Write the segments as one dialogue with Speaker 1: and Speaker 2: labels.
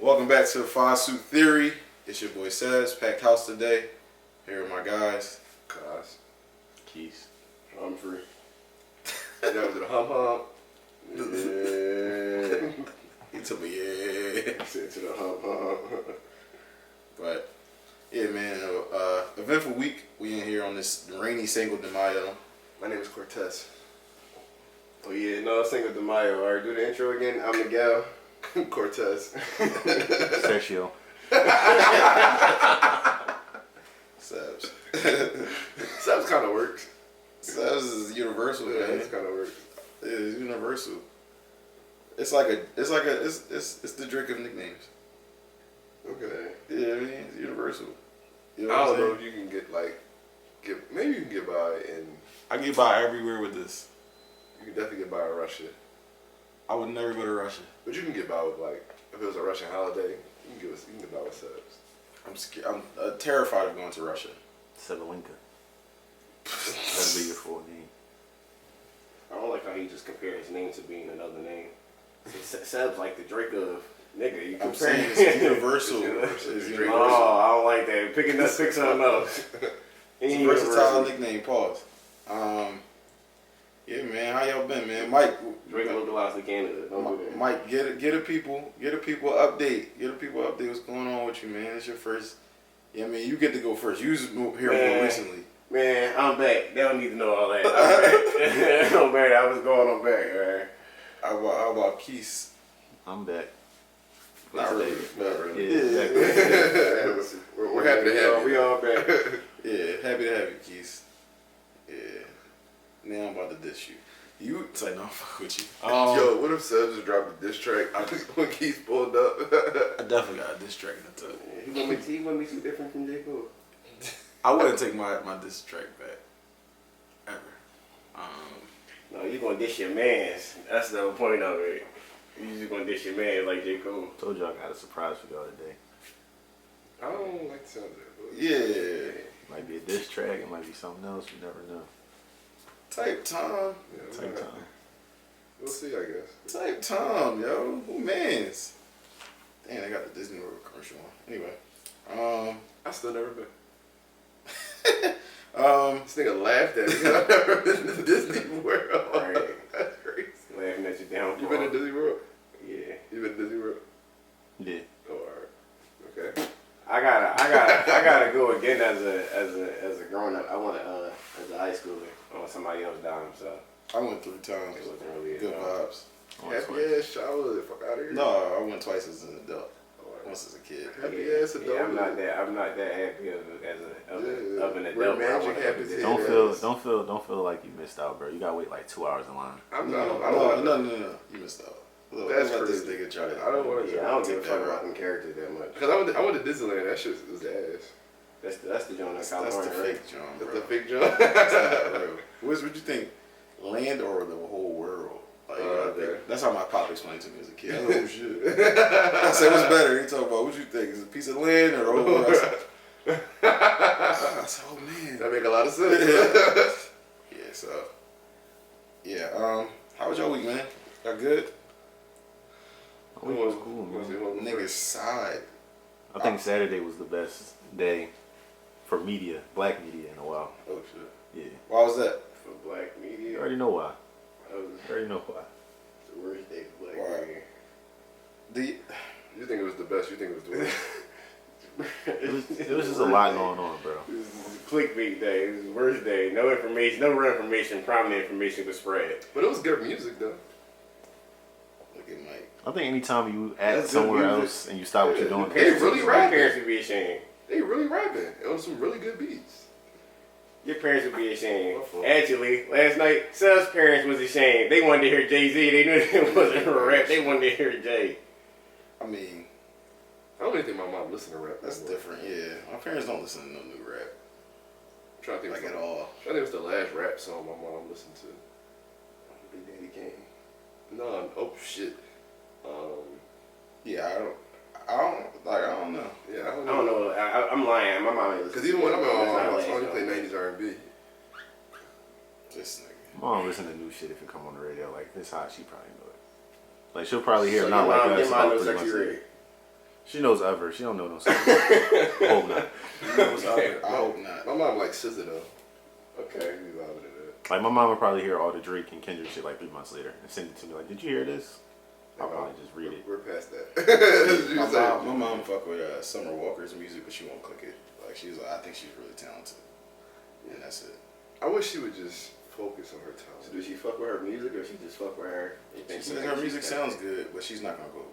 Speaker 1: Welcome back to the 5-Suit Theory. It's your boy Sebbz, packed house today. Here are my guys.
Speaker 2: Kaz.
Speaker 3: Quis.
Speaker 2: I'm free. That was the hump. Yeah.
Speaker 1: He told me, yeah.
Speaker 2: Said to the hump.
Speaker 1: But, yeah, man, eventful week. We in here on this rainy Cinco de Mayo.
Speaker 2: My name is Cortez. Oh yeah, no, Cinco de Mayo. Alright, do the intro again. I'm Miguel. Cortez.
Speaker 3: Sergio.
Speaker 1: Sebbz.
Speaker 2: Sounds kind of works.
Speaker 1: Sebbz is universal,
Speaker 2: Yeah,
Speaker 1: man.
Speaker 2: it kind of works.
Speaker 1: It is universal. It's the drink of nicknames.
Speaker 2: Okay.
Speaker 1: Yeah, I mean, it's universal. You know
Speaker 2: I
Speaker 1: what
Speaker 2: don't
Speaker 1: I'm
Speaker 2: know
Speaker 1: saying?
Speaker 2: if you can get maybe you can get by in.
Speaker 1: I get by everywhere with this.
Speaker 2: You can definitely get by in Russia,
Speaker 1: I would never go to Russia.
Speaker 2: but you can get by with if it was a Russian holiday, you can get by with Sebbz.
Speaker 1: I'm scared. I'm terrified of going to Russia.
Speaker 3: Sebalinka. That'd be your full name.
Speaker 4: I don't like how he just compared his name to being another name. Sebbz like the Drake of nigga. You
Speaker 1: I'm
Speaker 4: compare
Speaker 1: saying it's universal.
Speaker 2: It's
Speaker 1: It's
Speaker 2: universal.
Speaker 4: Oh, I don't like that. Pick something else.
Speaker 1: It's a versatile nickname. Pause. Yeah, man. How y'all been, man? Mike.
Speaker 4: Drake localized in Canada. Don't do that.
Speaker 1: Mike, get a people update. Get a people update. What's going on with you, man? It's your first. Yeah, I mean, you get to go first. You was here more recently.
Speaker 4: Man, I'm back. They don't need to know all that. I'm back. I'm back. I was going on back, man.
Speaker 1: How about Quis?
Speaker 3: I'm back.
Speaker 1: Not really.
Speaker 2: Not really.
Speaker 3: Yeah, exactly.
Speaker 2: We're happy to have you.
Speaker 4: We all back.
Speaker 1: Yeah, happy to have you, Quis. Yeah. Now I'm about to diss you. You say no, fuck with you.
Speaker 2: Yo, what if Sebbz dropped a diss track when Keith pulled up?
Speaker 1: I definitely got a diss track in the tub.
Speaker 4: He want me too different from J. Cole.
Speaker 1: I wouldn't take my diss track back. Ever.
Speaker 4: No, you gonna dish your mans. That's the whole point of it. You just gonna dish your man like J. Cole.
Speaker 3: Told you I got a surprise for y'all today.
Speaker 2: I don't like the sound of that, but
Speaker 1: Yeah.
Speaker 3: Might be a diss track, it might be something else, you never know.
Speaker 1: Type time.
Speaker 2: yeah,
Speaker 3: Take time.
Speaker 2: We'll see, I guess.
Speaker 1: Type time, yo. Who mans? Damn, I got the Disney World commercial on. Anyway.
Speaker 2: I still never been.
Speaker 1: Um,
Speaker 2: This nigga laughed at me because I've never been to Disney World.
Speaker 4: Right.
Speaker 2: That's crazy.
Speaker 4: Laughing at you down.
Speaker 2: You been to Disney World?
Speaker 4: Yeah.
Speaker 2: You been to Disney World?
Speaker 3: Yeah.
Speaker 2: Oh, alright. Okay.
Speaker 4: I gotta go again as a grown up. I want to as a high schooler. I want somebody else down. So
Speaker 1: I went 3 times.
Speaker 4: it wasn't really
Speaker 1: Good vibes.
Speaker 2: Happy ass shower. Fuck out of here.
Speaker 1: No, I went twice as an adult.
Speaker 2: Oh, alright.
Speaker 1: Once as a kid.
Speaker 2: Happy ass adult.
Speaker 4: Yeah, I'm not that happy of an
Speaker 2: We're
Speaker 4: adult. where I
Speaker 2: magic
Speaker 4: wanna
Speaker 2: happy
Speaker 4: have this-
Speaker 2: to-
Speaker 3: Don't feel like you missed out, bro. You gotta wait like 2 hours in line.
Speaker 2: I'm
Speaker 1: No,
Speaker 2: not. I don't want
Speaker 1: no. You missed out. Look,
Speaker 2: That's
Speaker 1: let this
Speaker 2: crazy.
Speaker 1: nigga try to.
Speaker 2: I don't want to.
Speaker 4: Yeah, I don't give a
Speaker 1: Take
Speaker 4: fuck
Speaker 1: that
Speaker 4: about
Speaker 1: route.
Speaker 4: them characters that much.
Speaker 2: Because I went to Disneyland. That shit was ass.
Speaker 4: That's the joint in
Speaker 1: That's
Speaker 4: California,
Speaker 1: the
Speaker 4: right?
Speaker 1: fake John,
Speaker 2: That's
Speaker 1: bro.
Speaker 2: the fake jump.
Speaker 1: That's not real. What you think? Land or the whole world? Like,
Speaker 2: Okay.
Speaker 1: that's how my pop explained to me as a kid. I was like, oh shit. I said, what's better? He talking about what you think? Is it a piece of land or the whole world? I said, oh man.
Speaker 2: That make a lot of sense.
Speaker 1: Yeah, so. Yeah, how was your week, man? Y'all good?
Speaker 3: Oh, it was cool, man.
Speaker 1: Niggas sighed.
Speaker 3: I think Saturday was the best day for media, black media in a while.
Speaker 1: Oh shit.
Speaker 3: Yeah.
Speaker 1: Why was that?
Speaker 4: For black media,
Speaker 3: You already know why.
Speaker 4: that was
Speaker 3: You already know why.
Speaker 4: the worst day for black
Speaker 1: Why?
Speaker 4: media.
Speaker 2: You think it was the best? You think it was the worst?
Speaker 3: It was just a lot going on, bro.
Speaker 4: This is clickbait day. This is the worst day. No information, no real information, prominent information was spread.
Speaker 2: But it was good music though.
Speaker 1: Look at Mike.
Speaker 3: I think anytime you at
Speaker 4: That's good
Speaker 3: somewhere
Speaker 4: music.
Speaker 3: else and you stop what you're doing,
Speaker 2: Hey, really
Speaker 4: My
Speaker 2: rapping.
Speaker 4: parents would be ashamed.
Speaker 2: They really rapping. It was some really good beats.
Speaker 4: Your parents would be ashamed.
Speaker 2: My fault.
Speaker 4: Actually, last night, Sebb's parents was ashamed. They wanted to hear Jay-Z. They knew it wasn't a rap. They wanted to hear Jay.
Speaker 1: I mean,
Speaker 2: I don't even think my mom listened to rap.
Speaker 1: that's
Speaker 2: no more.
Speaker 1: different. Yeah, my parents don't listen to no new rap,
Speaker 2: I'm trying to think
Speaker 1: like
Speaker 2: of
Speaker 1: at all.
Speaker 2: I think it was the last rap song my mom listened to.
Speaker 4: Big Daddy Kane.
Speaker 2: No, oh shit.
Speaker 1: Yeah, I don't know.
Speaker 2: Yeah, I
Speaker 4: I don't know. I'm lying. My mom ain't
Speaker 2: Because even when I'm on my
Speaker 4: That's
Speaker 2: song,
Speaker 4: not
Speaker 2: you play
Speaker 4: last,
Speaker 2: 90s R&B.
Speaker 1: This nigga.
Speaker 3: Mom listen to new shit if it come on the radio. Like this hot, she probably know it. Like she'll probably hear
Speaker 4: So
Speaker 3: not
Speaker 4: your
Speaker 3: like
Speaker 4: mom,
Speaker 3: us
Speaker 4: your mom
Speaker 3: about
Speaker 4: knows
Speaker 3: 3
Speaker 4: Sexy
Speaker 3: months
Speaker 4: Red.
Speaker 3: later. She knows of her. She don't know no songs. I hope not.
Speaker 1: I hope not.
Speaker 2: My mom likes SZA though. Okay, we vibing to that.
Speaker 3: Like my mom would probably hear all the Drake and Kendrick shit like 3 months later and send it to me like, did you hear this? I'll probably just read it.
Speaker 2: We're past that.
Speaker 1: My mom fuck with Summer Walker's music, but she won't click it. Like I think she's really talented, and that's it.
Speaker 2: I wish she would just focus on her talent.
Speaker 4: So does she fuck with her music or she just fuck with her?
Speaker 1: She says her music sounds good, but she's not gonna go.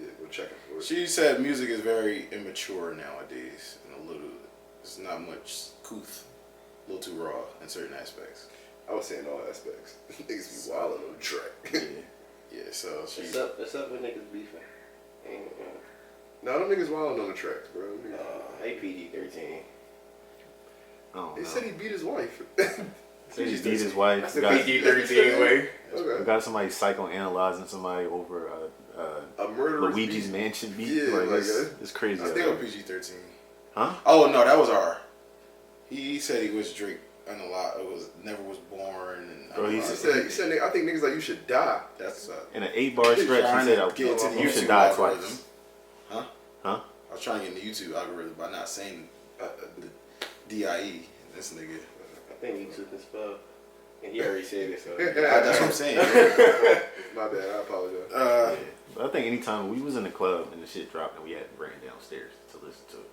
Speaker 2: Yeah, we're checking for it.
Speaker 1: She said music is very immature nowadays, and it's not much couth, a little too raw in certain aspects.
Speaker 2: I was saying all aspects. Niggas be wild on the track.
Speaker 1: Yeah, so she.
Speaker 4: What's up with niggas beefing?
Speaker 2: No, them niggas wild on the tracks, bro.
Speaker 4: APD-13.
Speaker 3: Oh,
Speaker 2: They
Speaker 3: no.
Speaker 2: said he beat his wife.
Speaker 3: Said he beat his wife.
Speaker 4: That's the PG-13 way.
Speaker 2: Okay.
Speaker 3: Got somebody psychoanalyzing somebody over
Speaker 2: A murderous
Speaker 3: Luigi's
Speaker 2: beat.
Speaker 3: Mansion beat.
Speaker 2: Yeah,
Speaker 3: like,
Speaker 2: like
Speaker 3: it's crazy.
Speaker 1: I think it was PG-13.
Speaker 3: Huh?
Speaker 1: Oh no, that was R. He said he was Drake and a lot. It was Never Was Born and.
Speaker 3: Bro,
Speaker 2: He said, I think niggas like you should die.
Speaker 1: That's
Speaker 3: In an 8-bar stretch, he
Speaker 1: trying
Speaker 3: said,
Speaker 1: to get into the
Speaker 3: you
Speaker 1: YouTube
Speaker 3: should die
Speaker 1: algorithm.
Speaker 3: twice.
Speaker 1: Huh?
Speaker 3: Huh?
Speaker 1: I was trying to get in the YouTube algorithm by not saying the DIE. This nigga.
Speaker 4: I think he took his spell. And he already said it, so.
Speaker 1: That's what I'm saying.
Speaker 2: My bad, I apologize.
Speaker 3: Yeah. But I think anytime we was in the club and the shit dropped and we had ran downstairs to listen to it.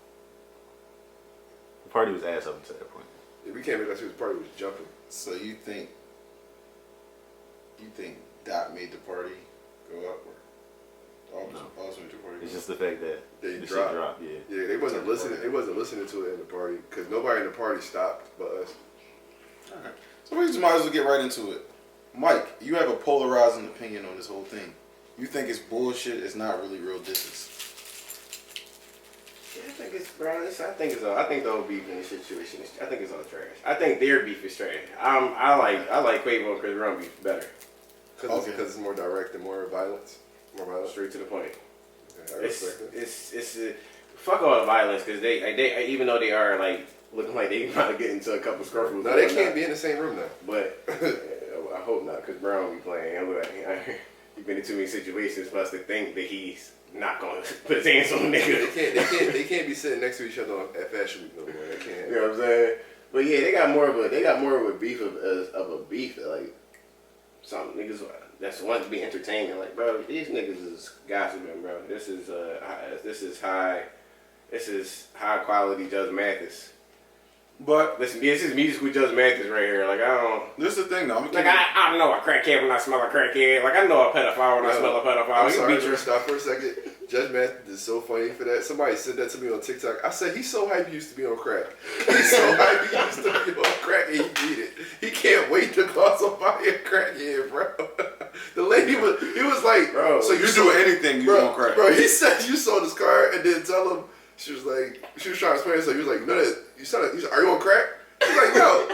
Speaker 3: The party was ass up until that point.
Speaker 2: If we came in, that's who the party was jumping.
Speaker 1: So you think Dot made the party go up or also made the party?
Speaker 3: It's just the fact that
Speaker 2: They
Speaker 3: the
Speaker 2: dropped.
Speaker 3: shit dropped, yeah.
Speaker 2: Yeah, they wasn't listening. They wasn't listening to it in the party because nobody in the party stopped but us.
Speaker 1: Alright. So we just might as well get right into it. Mike, you have a polarizing opinion on this whole thing. You think it's bullshit, it's not really real disses.
Speaker 4: Yeah, I think it's, bro. I think the whole beef in this situation I think it's all trash. I think their beef is trash. I like Quavo and Chris Brown beef better.
Speaker 2: Because it's more direct and more violence. More violence.
Speaker 4: Straight to the point.
Speaker 2: Yeah, I respect it.
Speaker 4: It's fuck all the violence because they even though they are like looking like they about to get into a couple scruffles.
Speaker 2: No, they can't be in the same room now.
Speaker 4: But I hope not because Brown be playing. He's been in too many situations for us to think that he's not gonna put his hands on a nigga.
Speaker 2: They can't be sitting next to each other at Fashion Week no more. They can't.
Speaker 4: You know what I'm saying? But yeah, they got more of a beef of a beef that like some niggas that's want to be entertaining. Like, bro, these niggas is gossiping, bro. This is high quality Judge Mathis.
Speaker 1: But
Speaker 4: Listen, this is musical Judge Mathis right here. Like, I don't.
Speaker 1: this is the thing though.
Speaker 4: I know a crackhead when I smell a crackhead. Like, I know a pedophile when I smell a pedophile.
Speaker 2: I'm
Speaker 4: You
Speaker 2: sorry,
Speaker 4: beat your
Speaker 2: just stop for a second. Judge Mathis is so funny for that. Somebody said that to me on TikTok. I said, he's so hype he used to be on crack. He's so hype he used to be on crack and he beat it. He can't wait to call somebody a crackhead, bro. The lady he was like,
Speaker 4: bro,
Speaker 1: so you do anything you
Speaker 2: bro,
Speaker 1: want crack.
Speaker 2: Bro, he said you saw this car and didn't tell him. She was trying to explain so he was like, you know that you said he's like, are you on crack? He's like, no,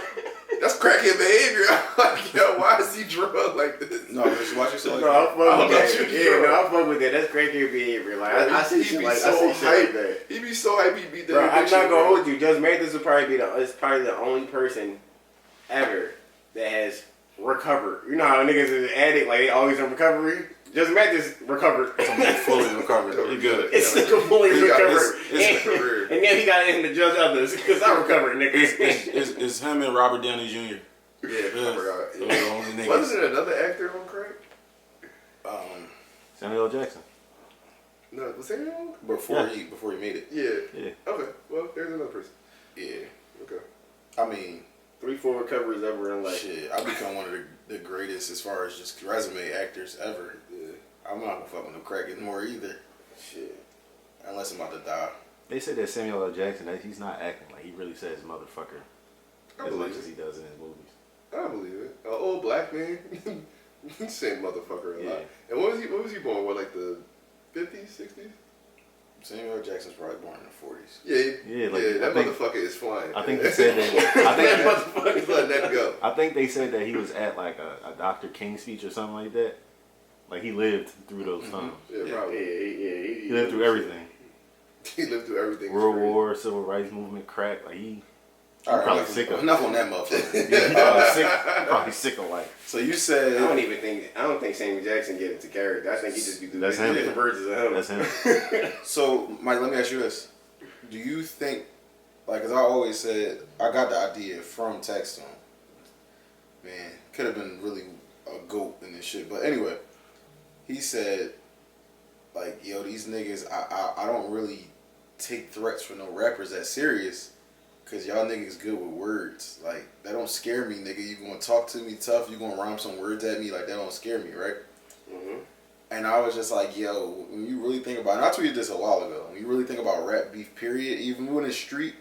Speaker 2: that's crackhead behavior. I'm like, yo, why is he drunk like this?
Speaker 1: No, just watch yourself.
Speaker 4: No, I fuck with that.
Speaker 2: you
Speaker 4: Yeah,
Speaker 2: drunk.
Speaker 4: no, I fuck with that. That's crackhead behavior. Like, I see
Speaker 2: he
Speaker 4: shit
Speaker 2: be
Speaker 4: like
Speaker 2: so
Speaker 4: I see shit like
Speaker 2: hype.
Speaker 4: that.
Speaker 2: He be so hype he beat that.
Speaker 4: Bro, I'm
Speaker 2: addiction,
Speaker 4: not gonna
Speaker 2: bro.
Speaker 4: hold you. Judge Mathis will probably is probably the only person ever that has recovered. You know how niggas is an addict, like they always in recovery. Judge Mathis recovered.
Speaker 1: Fully recovered. He good.
Speaker 4: It's fully
Speaker 2: He got
Speaker 4: recovered.
Speaker 2: his career.
Speaker 4: And then he got in to judge others because I recovered, niggas.
Speaker 1: It's him and Robert Downey Jr.
Speaker 2: Yeah, I forgot.
Speaker 1: Those are the only niggas.
Speaker 2: Wasn't there another actor on crack?
Speaker 3: Samuel L. Jackson.
Speaker 2: No, was there anyone?
Speaker 1: Before he made it.
Speaker 2: Yeah.
Speaker 3: Yeah.
Speaker 2: Okay. Well, there's another person.
Speaker 1: Yeah.
Speaker 2: Okay.
Speaker 1: I mean,
Speaker 4: 3-4 recoveries ever in life.
Speaker 1: shit. I become one of the greatest as far as just resume actors ever.
Speaker 2: Yeah.
Speaker 1: I'm not gonna fuck with no crack anymore either.
Speaker 4: Shit.
Speaker 1: Unless I'm about to die.
Speaker 3: They said that Samuel L. Jackson, that he's not acting. Like, he really says motherfucker
Speaker 2: I
Speaker 3: as much
Speaker 2: believe
Speaker 3: as he
Speaker 2: it.
Speaker 3: does in his movies.
Speaker 2: I believe it. An old black man saying motherfucker a lot. And what was he born? What, like the 50s, 60s?
Speaker 1: Samuel L. Jackson's probably born in the 40s.
Speaker 2: Yeah, that motherfucker is flying.
Speaker 3: I think they said that.
Speaker 2: that motherfucker's letting that go.
Speaker 3: I think they said that he was at like a Dr. King speech or something like that. Like he lived through those times.
Speaker 2: Yeah, probably.
Speaker 4: Yeah.
Speaker 3: He lived through everything.
Speaker 2: He lived through everything.
Speaker 3: World War, Civil Rights Movement, crack. Like he
Speaker 1: All right,
Speaker 3: probably sick of
Speaker 1: enough on that motherfucker.
Speaker 3: probably sick of life.
Speaker 1: So you said
Speaker 4: I don't think Samuel Jackson get into character. I think he just be doing
Speaker 3: That's him.
Speaker 4: different versions of him.
Speaker 3: That's him.
Speaker 1: so. Mike, let me ask you this: do you think, like, as I always said, I got the idea from Textone. Man, could have been really a goat in this shit, but anyway, he said, like, yo, these niggas, I don't really take threats from no rappers that serious. Cause y'all niggas good with words. Like, that don't scare me, nigga. You gonna talk to me tough, you gonna rhyme some words at me, like, that don't scare me, right?
Speaker 4: Mm-hmm.
Speaker 1: And I was just like, yo, when you really think about it, and I tweeted this a while ago, when you really think about rap beef, period, even when in the street,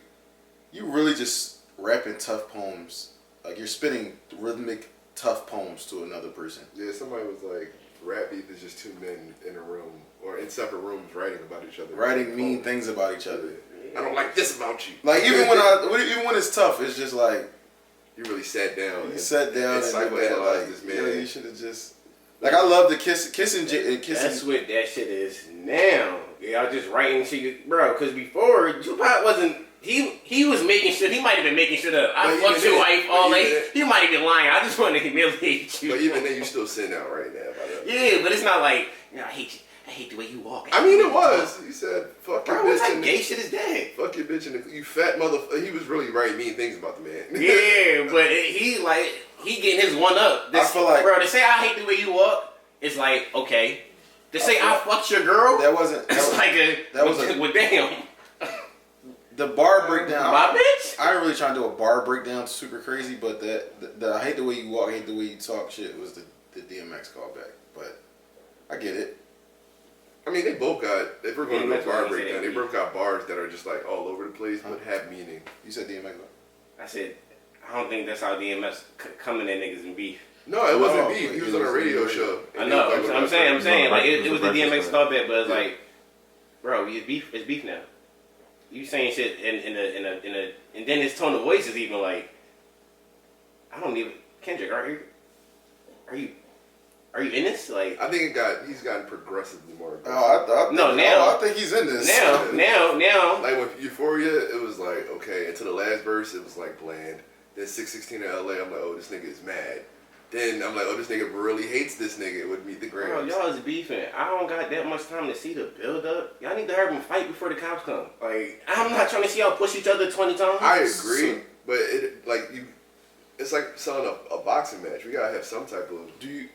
Speaker 1: you really just rapping tough poems. Like, you're spitting rhythmic, tough poems to another person.
Speaker 2: Yeah, somebody was like, rap beef is just two men in a room, or in separate rooms writing about each other.
Speaker 1: Writing mean things about each other.
Speaker 2: I don't like this about you.
Speaker 1: Like, even when it's tough, it's just like,
Speaker 2: you really sat down.
Speaker 1: you sat down and looked at it like,
Speaker 2: this man.
Speaker 1: yo, you should have just... Like, I love the kiss and
Speaker 4: That's what that shit is now. Y'all just writing shit, bro. Because before, Tupac wasn't. He was making shit. He might have been making shit up. I fucked your wife all day. He might have been lying. I just wanted to humiliate you.
Speaker 2: But even then, you still sitting out right now.
Speaker 4: Yeah, but it's not like, I hate you. I hate the way you walk.
Speaker 2: I mean, it was. He said, "Fuck your
Speaker 4: bro, what
Speaker 2: bitch."
Speaker 4: type of gay shit is that?
Speaker 2: Fuck your bitch and you fat motherfucker. He was really writing mean things about the man.
Speaker 4: Yeah, but he getting his one up.
Speaker 1: I feel like,
Speaker 4: bro, to say I hate the way you walk, it's like, okay. To say I fucked your girl,
Speaker 1: that wasn't.
Speaker 4: it's like well, damn.
Speaker 1: The bar breakdown.
Speaker 4: My bitch.
Speaker 1: I ain't really trying to do a bar breakdown super crazy, but the I hate the way you walk, I hate the way you talk shit was the DMX callback. But I get it.
Speaker 2: I mean, they both got. If we're going to do a bar
Speaker 4: DMX
Speaker 2: breakdown, they both got bars that are just like all over the place but have meaning.
Speaker 1: You said DMX.
Speaker 4: I said, I don't think that's how DMX coming at niggas in beef.
Speaker 2: No, it wasn't beef. He was on a radio show.
Speaker 4: I know. I'm saying, like it was the DMX callback, but it's like, bro, it's beef now. You saying shit in a and then his tone of voice is even like, I don't even Kendrick, are you in this? Like,
Speaker 2: I think he's gotten progressively more aggressive.
Speaker 1: I think he's in this.
Speaker 4: Now.
Speaker 2: Like with Euphoria, it was like, okay, until the last verse, it was like bland. Then 616 in LA, I'm like, oh, this nigga is mad. Then I'm like, oh, this nigga really hates this nigga with Meet the Grams.
Speaker 4: Bro, y'all is beefing. I don't got that much time to see the build up. Y'all need to have them fight before the cops come. Like, I'm not trying to see y'all push each other 20 times.
Speaker 2: I agree, but it's like selling a boxing match. We gotta have some type of.
Speaker 1: Do you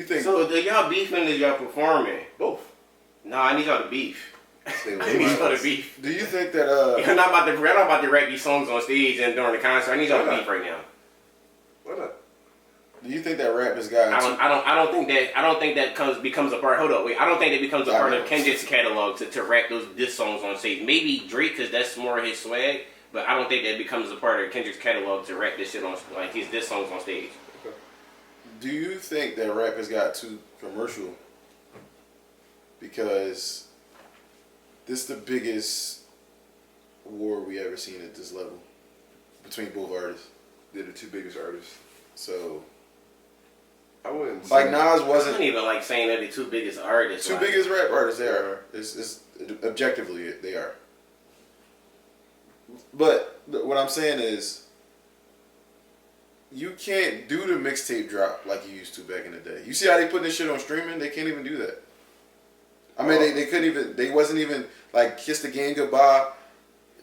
Speaker 1: think?
Speaker 4: So are y'all beefing or y'all performing?
Speaker 2: Both.
Speaker 4: No, I need y'all to beef.
Speaker 2: I
Speaker 4: I need y'all to beef.
Speaker 1: Do you think that
Speaker 4: You're not about to rap these songs on stage and during the concert. I need y'all to beef right now.
Speaker 2: Why not?
Speaker 1: Do you think that rap has gotten?
Speaker 4: I don't think that becomes a part. Hold up, wait. I don't think that becomes a part of Kendrick's catalog to rap those diss songs on stage. Maybe Drake, because that's more his swag. But I don't think that becomes a part of Kendrick's catalog to rap this shit on like his diss songs on stage.
Speaker 2: Okay.
Speaker 1: Do you think that rap has got too commercial? Because this is the biggest war we ever seen at this level between both artists.
Speaker 2: They're the two biggest artists.
Speaker 1: So
Speaker 2: I wouldn't
Speaker 1: like
Speaker 2: say
Speaker 1: Nas
Speaker 4: I
Speaker 1: wasn't
Speaker 4: don't even like saying they're the two biggest artists.
Speaker 1: two biggest rap artists. They are. It's objectively they are. But what I'm saying is, you can't do the mixtape drop like you used to back in the day. You see how they put this shit on streaming? They can't even do that. I mean, they couldn't even. They wasn't even like Kiss the Game Goodbye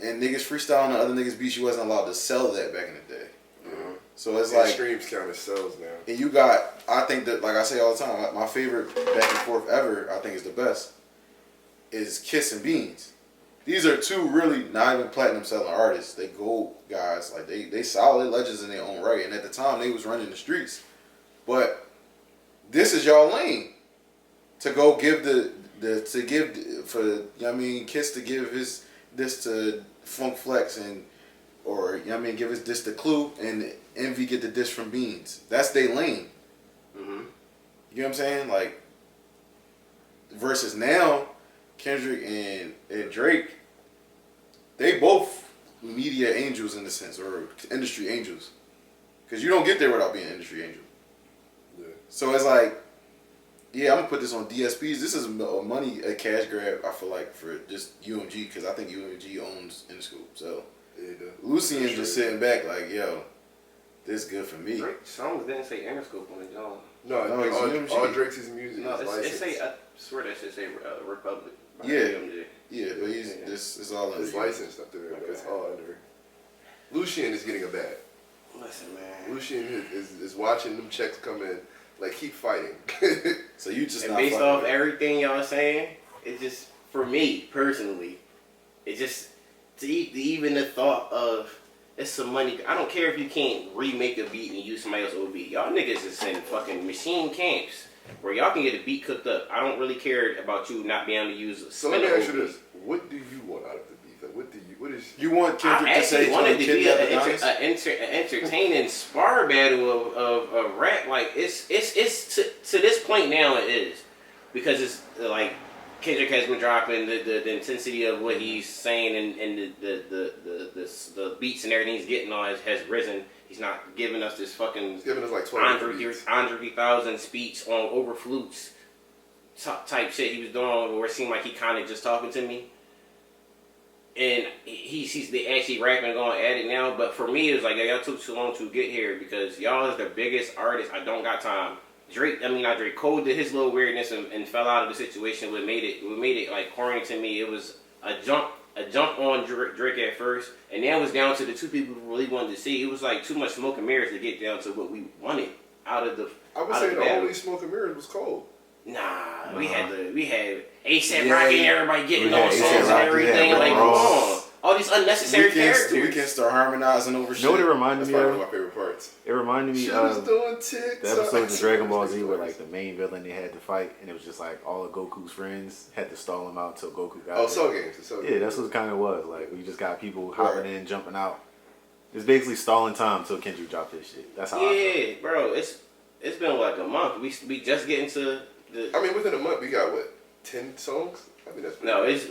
Speaker 1: and niggas freestyling on other niggas' beats. You wasn't allowed to sell that back in the day.
Speaker 2: Mm-hmm.
Speaker 1: So it's
Speaker 2: and
Speaker 1: like
Speaker 2: streams count as sales now.
Speaker 1: And you got, I think that, like I say all the time, my favorite back and forth ever, I think is the best, is Kiss and Beans. These are two really not even platinum selling artists. They gold guys. Like they solid legends in their own right. And at the time they was running the streets. But this is y'all lane. To go give Kiss to give this to Funk Flex give his diss to Clue and Envy get the diss from Beans. That's their lane.
Speaker 4: Mm-hmm.
Speaker 1: You know what I'm saying? Like versus now, Kendrick and Drake, they both media angels in a sense, or industry angels. Because you don't get there without being an industry angel.
Speaker 2: Yeah.
Speaker 1: So it's like, yeah, I'm going to put this on DSPs. This is a cash grab, I feel like, for just UMG, because I think UMG owns Interscope. So Lucien just sitting back like, yo, this good for me.
Speaker 4: Drake songs didn't say Interscope on it, y'all.
Speaker 2: No,
Speaker 1: it's
Speaker 2: all
Speaker 1: UMG.
Speaker 2: Drake's music
Speaker 4: No,
Speaker 2: is licensed.
Speaker 4: it say, I swear that shit say Republic. by
Speaker 1: Yeah.
Speaker 4: UMG.
Speaker 1: Yeah, but he's this it's all in
Speaker 2: It's
Speaker 1: the
Speaker 2: licensed up there, but it's all under. Lucien is getting a bag.
Speaker 4: Listen, man.
Speaker 2: Lucien is watching them checks come in, like, keep fighting.
Speaker 1: So you just
Speaker 4: And
Speaker 1: not
Speaker 4: based
Speaker 1: fucking
Speaker 4: off
Speaker 1: with it.
Speaker 4: everything y'all saying, it just, for me personally, it just, even the thought of, it's some money. I don't care if you can't remake a beat and use somebody else's old beat. Y'all niggas is in fucking machine camps where y'all can get a beat cooked up. I don't really care about you not being able to use.
Speaker 2: So let me ask you this: what do you want out of the beef? Like, what is?
Speaker 1: You want
Speaker 4: I
Speaker 1: Kendrick to say
Speaker 4: actually wanted to be
Speaker 1: an
Speaker 4: an entertaining spar battle of rap. Like it's to this point now it is, because it's like Kendrick has been dropping the intensity of what he's saying and the beats and everything he's getting on has risen. He's not giving us this fucking
Speaker 2: He's giving us like 12 beats.
Speaker 4: Andre 3000 speech on over flutes type shit he was doing where it seemed like he kind of just talking to me. And he's they actually rapping and going at it now. But for me, it was like, y'all took too long to get here because y'all is the biggest artist. I don't got time. Not Drake. Cole did his little weirdness and fell out of the situation. What made it like corny to me. It was a jump on Drake at first, and then it was down to the two people who really wanted to see. It was like too much smoke and mirrors to get down to what we wanted out of the.
Speaker 2: I would say the only smoke and mirrors was Cole.
Speaker 4: Nah, we had A$AP
Speaker 1: Yeah,
Speaker 4: Rocky and
Speaker 1: yeah.
Speaker 4: everybody getting
Speaker 3: We
Speaker 4: on
Speaker 3: had
Speaker 4: songs
Speaker 3: A$AP
Speaker 4: and
Speaker 3: Rocky,
Speaker 4: everything.
Speaker 3: yeah,
Speaker 4: Like,
Speaker 3: Rick
Speaker 4: come
Speaker 3: Ross.
Speaker 4: on. All these unnecessary characters.
Speaker 1: We can start harmonizing over shit.
Speaker 3: You know what it reminded
Speaker 2: That's
Speaker 3: me
Speaker 2: probably one
Speaker 3: of?
Speaker 2: of my favorite parts.
Speaker 3: It reminded me
Speaker 2: She was
Speaker 3: of
Speaker 2: doing TikTok.
Speaker 3: the episode of Dragon Ball Z where like the main villain they had to fight, and it was just like all of Goku's friends had to stall him out until Goku got
Speaker 2: Oh,
Speaker 3: there.
Speaker 2: Soul Games.
Speaker 3: Yeah, that's what it kind of was. Like we just got people hopping in, jumping out. It's basically stalling time until Kendrick dropped his shit. That's how I
Speaker 4: Yeah, bro. It's been like a month. We just getting to the.
Speaker 2: I mean, within a month, we got what, 10 songs? I mean, that's
Speaker 4: No, it's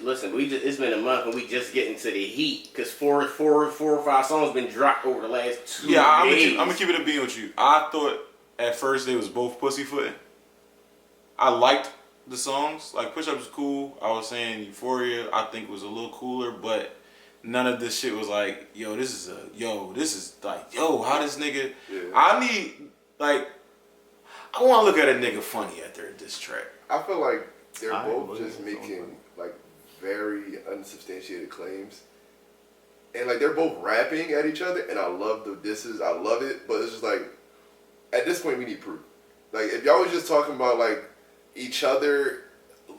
Speaker 4: been a month and we just getting to the heat because four or five songs been dropped over the last 2 days.
Speaker 5: Yeah, I'm gonna keep it a bean with you. I thought at first they was both pussyfooting. I liked the songs. Like Push Up was cool. I was saying Euphoria I think was a little cooler, but none of this shit was like, yo, this is like, how this nigga.
Speaker 2: Yeah.
Speaker 5: I need like, I want to look at a nigga funny after this track.
Speaker 2: I feel like they're
Speaker 3: I
Speaker 2: both
Speaker 3: believe
Speaker 2: just
Speaker 3: it's
Speaker 2: making
Speaker 3: on.
Speaker 2: like very unsubstantiated claims, and like they're both rapping at each other. And I love the disses, I love it, but it's just like at this point we need proof. Like if y'all was just talking about like each other